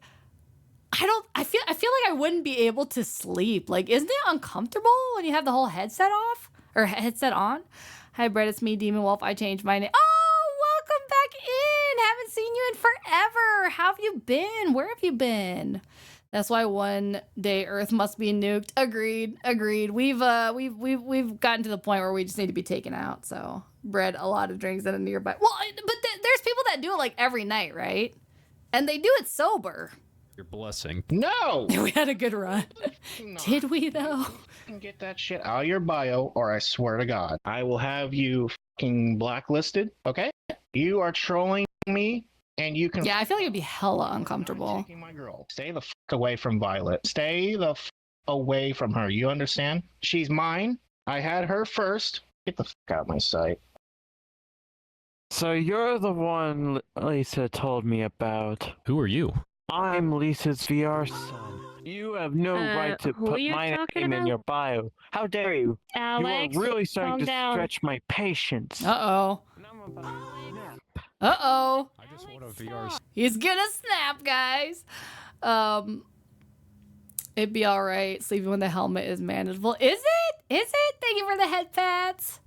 I feel like I wouldn't be able to sleep. Like, isn't it uncomfortable when you have the whole headset off or headset on? Hi, Brett, it's me, Demon Wolf. I changed my name. Oh, welcome back in. Haven't seen you in forever. How have you been? Where have you been? That's why one day Earth must be nuked. Agreed. We've gotten to the point where we just need to be taken out. So, Brett, a lot of drinks and a nearby. Well, but there's people that do it like every night, right? And they do it sober. Your blessing. No! We had a good run. Did we, though? You can get that shit out of your bio, or I swear to God, I will have you fucking blacklisted, okay? You are trolling me, and you can... Yeah, I feel like it'd be hella uncomfortable. Taking my girl. Stay the fuck away from Violet. Stay the fuck away from her, you understand? She's mine. I had her first. Get the fuck out of my sight. So you're the one Lisa told me about. Who are you? I'm Lisa's VR son. You have no right to who put are you my talking name in about? your bio. How dare you? Alex, you are really starting calm to down. stretch my patience. Uh-oh. Uh-oh. I just want a VR. He's gonna snap, guys. It'd be all right sleeping with the helmet is manageable. Is it? Thank you for the head pats.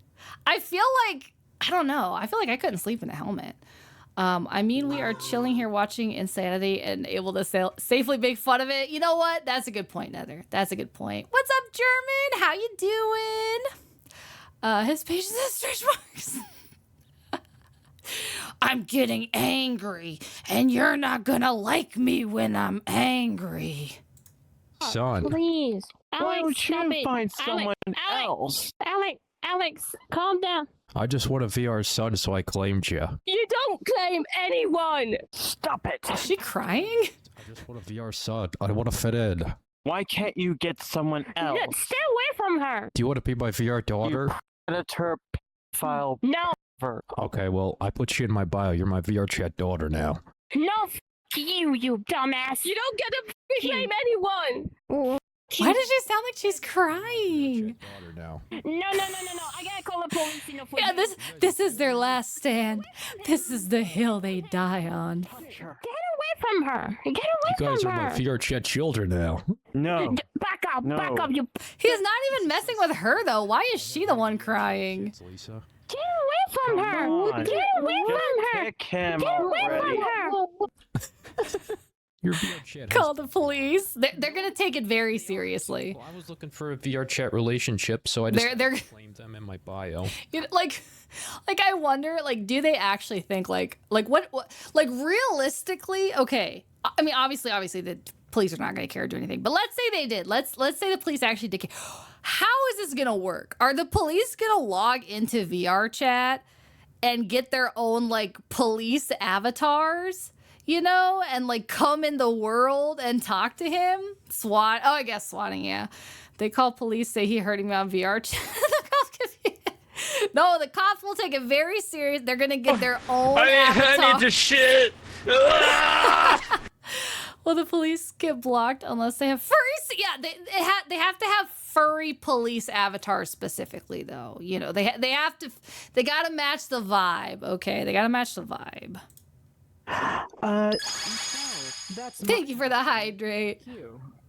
I feel like, I don't know. I feel like I couldn't sleep in the helmet. I mean, we are chilling here watching Insanity and able to safely make fun of it. You know what? That's a good point, Nether. That's a good point. What's up, German? How you doing? His patience has stretch marks. I'm getting angry, and you're not gonna like me when I'm angry. Son. Please, Why Alex, don't stop you it. find someone else? Alex, calm down. I just want a VR son, so I claimed you. You don't claim anyone. Stop it. Is she crying? I just want a VR son. I want to fit in. Why can't you get someone else? Stay away from her. Do you want to be my VR daughter? Predator file. No. Okay, well, I put you in my bio. You're my VR chat daughter now. No, you dumbass. You don't get to claim anyone. Why does she sound like she's crying? Daughter now. No. I gotta call the police. Yeah, this is their last stand. This is the hill they die on. Get away from her. Get away You guys from are her. my VR chat children now. No. Back up. No. Back up. You. He's not even messing with her though. Why is she the one crying? Lisa. Get away from her. on. Get away from her. Kick him Get away already. from her. Your VR chat. Call the police. They're gonna take it very seriously. Well, I was looking for a VR chat relationship, so I just They're claimed them in my bio. you know, like I wonder, like, do they actually think like what like realistically? Okay, I mean, obviously the police are not gonna care or do anything, but let's say they did. Let's say the police actually did care. How is this gonna work? Are the police gonna log into VR chat and get their own like police avatars? You know, and like come in the world and talk to him? SWAT. Oh, I guess swatting, yeah. They call police, say he hurting me on VR chat. No, the cops will take it very serious. They're gonna get their own avatar. I need to shit. Will the police get blocked unless they have furry? Yeah, they have to have furry police avatars specifically, though. You know, they gotta match the vibe. Okay, they gotta match the vibe. Thank you for the hydrate.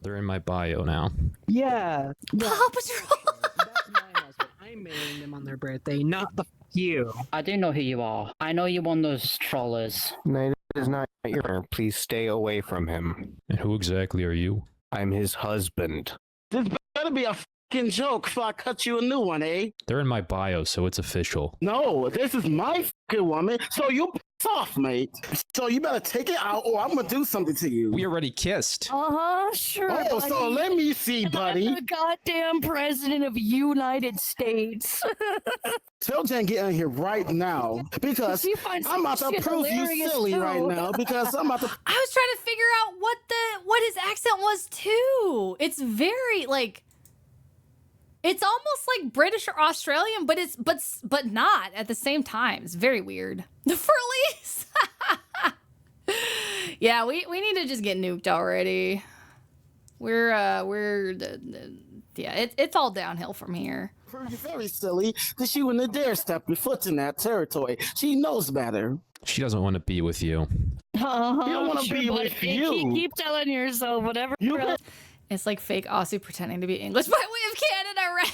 They're in my bio now. Yeah. Paw Patrol. That's my husband. I'm marrying them on their birthday, not the you. I do know who you are. I know you're one of those trollers. is not your. Please stay away from him. And who exactly are you? I'm his husband. This better be a fucking joke before I cut you a new one, eh? They're in my bio, so it's official. No, this is my fucking woman, so you piss off, mate. So you better take it out or I'm gonna do something to you. We already kissed. Sure. Oh, so buddy. let me see, buddy. I'm the goddamn president of United States. Tell Jen get in here right now because She finds I'm about to shit prove you hilarious, silly too. right now because I'm about to. I was trying to figure out what his accent was too. It's very like it's almost like British or Australian, but it's but not at the same time. It's very weird. The Furlies. Yeah, we need to just get nuked already. Yeah, it's all downhill from here. You're very silly because you wouldn't dare step your foot in that territory. She knows better. She doesn't want to be with you. You don't want to Sure, be buddy. with you. Keep telling yourself whatever. It's like fake Aussie pretending to be English by way of Canada, right?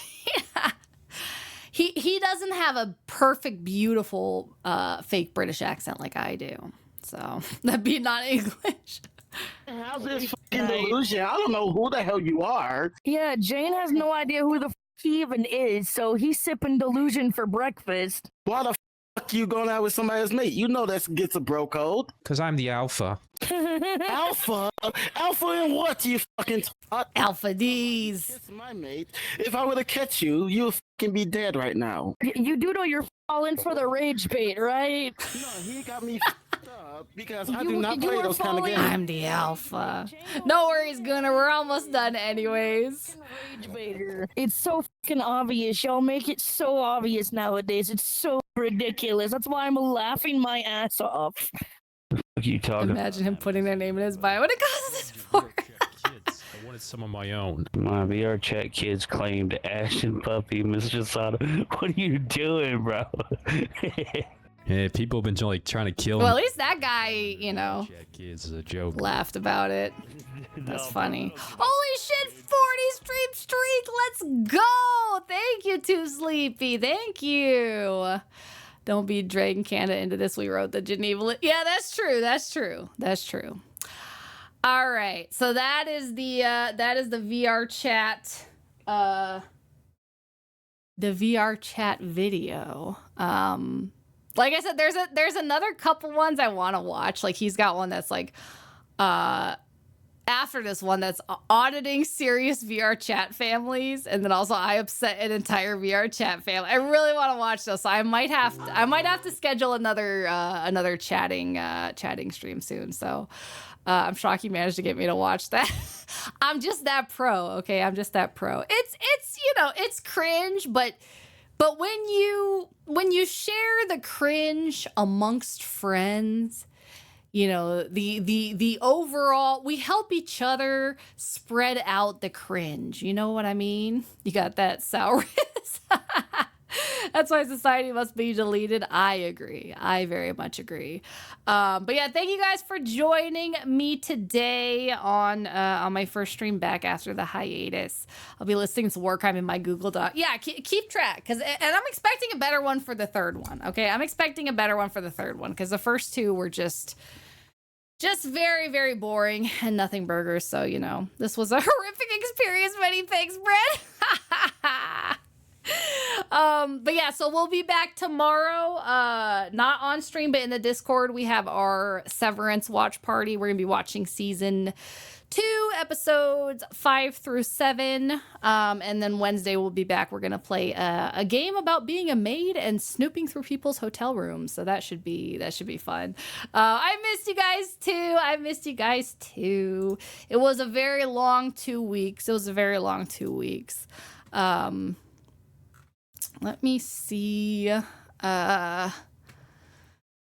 He doesn't have a perfect, beautiful, fake British accent like I do. So that'd be not English. How's this fucking delusion? I don't know who the hell you are. Yeah, Jane has no idea who the he even is, so he's sipping delusion for breakfast. Why the fuck you going out with somebody's mate? You know that gets a bro code. Because I'm the alpha. Alpha? Alpha in what, you fucking Alpha D's. It's my mate. If I were to catch you, you'd fucking be dead right now. You do know you're falling for the rage bait, right? No, he got me fucked up because I do not play those kind of games. I'm the alpha. No worries, Gunnar. We're almost done anyways. Rage baiter. It's so fucking obvious. Y'all make it so obvious nowadays. It's so ridiculous. That's why I'm laughing my ass off. What are you talking Imagine him putting their name in his bio. What it costs it for? I wanted some of my own. My VR chat kids claimed Ashton Puppy, Mr. Sada. What are you doing, bro? Yeah, people have been like trying to kill Well, at him. least that guy, you know, Kids is a joke. laughed about it. That's funny. Holy shit, 40 stream streak. Let's go. Thank you, Too Sleepy. Thank you. Don't be dragging Canada into this. We wrote the Geneva. Yeah, that's true. That's true. That's true. All right. So that is the VR chat. The VR chat video. Like I said, there's another couple ones I want to watch. Like he's got one that's like after this one that's auditing serious VR chat families, and then also I upset an entire VR chat family. I really want to watch those, so I might have to schedule another chatting stream soon. So I'm shocked you managed to get me to watch that. I'm just that pro, okay? I'm just that pro. It's it's cringe, but when you share the cringe amongst friends, you know, the overall, we help each other spread out the cringe. You know what I mean? You got that, Sauris? That's why society must be deleted. I agree. I very much agree. But yeah, thank you guys for joining me today on my first stream back after the hiatus. I'll be listing some work I'm in my Google Doc. Yeah, keep track, and I'm expecting a better one for the third one. Okay, I'm expecting a better one for the third one because the first two were just very, very boring and nothing burgers. So, you know, this was a horrific experience. Many thanks, Brett. But yeah, so we'll be back tomorrow, not on stream, but in the Discord. We have our Severance watch party. We're gonna be watching season 2, episodes 5 through 7. And then Wednesday we'll be back. We're gonna play a game about being a maid and snooping through people's hotel rooms. So that should be fun. I missed you guys too. It was a very long 2 weeks. Let me see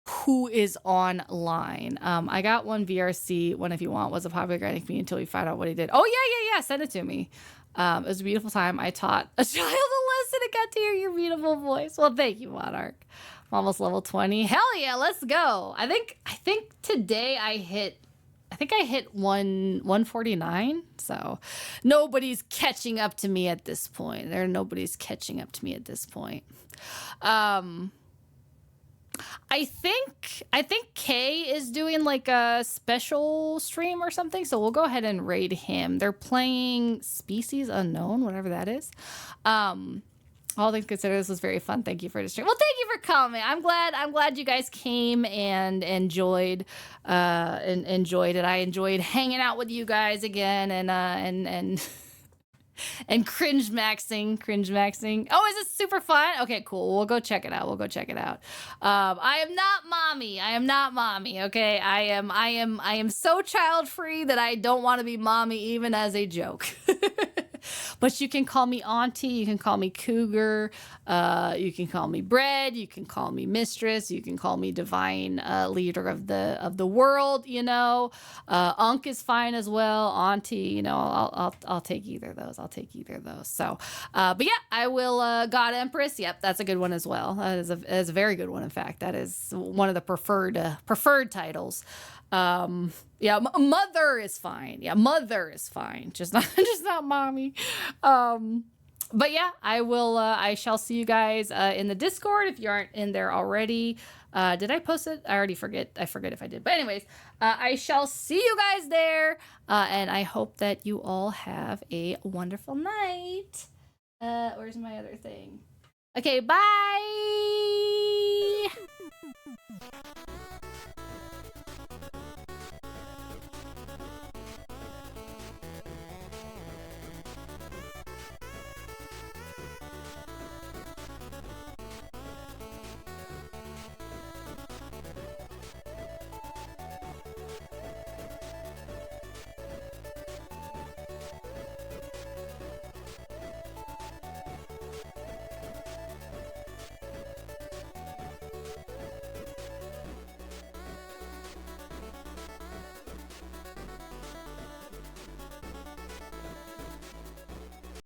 who is online. I got one VRC, one if you want, was a popular guy in me until we find out what he did. Oh, yeah. Send it to me. It was a beautiful time. I taught a child a lesson and got to hear your beautiful voice. Well, thank you, Monarch. I'm almost level 20. Hell yeah, let's go. I think today I hit 149. So nobody's catching up to me at this point. Nobody's catching up to me at this point. I I think Kay is doing like a special stream or something, so we'll go ahead and raid him. They're playing Species Unknown, whatever that is. All things considered, this was very fun. Thank you for the stream. Well, thank you for coming. I'm glad you guys came and enjoyed it. I enjoyed hanging out with you guys again and cringe maxing. Oh, is it super fun? Okay, cool. We'll go check it out. I am not mommy. Okay, I am so child free that I don't want to be mommy even as a joke. But you can call me auntie, you can call me cougar, you can call me bread, you can call me mistress, you can call me divine leader of the world, you know. Unk is fine as well, auntie, you know. I'll take either of those. So, but yeah, I will. God Empress. Yep, that's a good one as well. That is a very good one. In fact, that is one of the preferred titles. Yeah, mother is fine. Just not mommy. But yeah, I shall see you guys in the Discord if you aren't in there already. Did I post it? I forget if I did. But anyways, I shall see you guys there. And I hope that you all have a wonderful night. Where's my other thing? Okay, bye.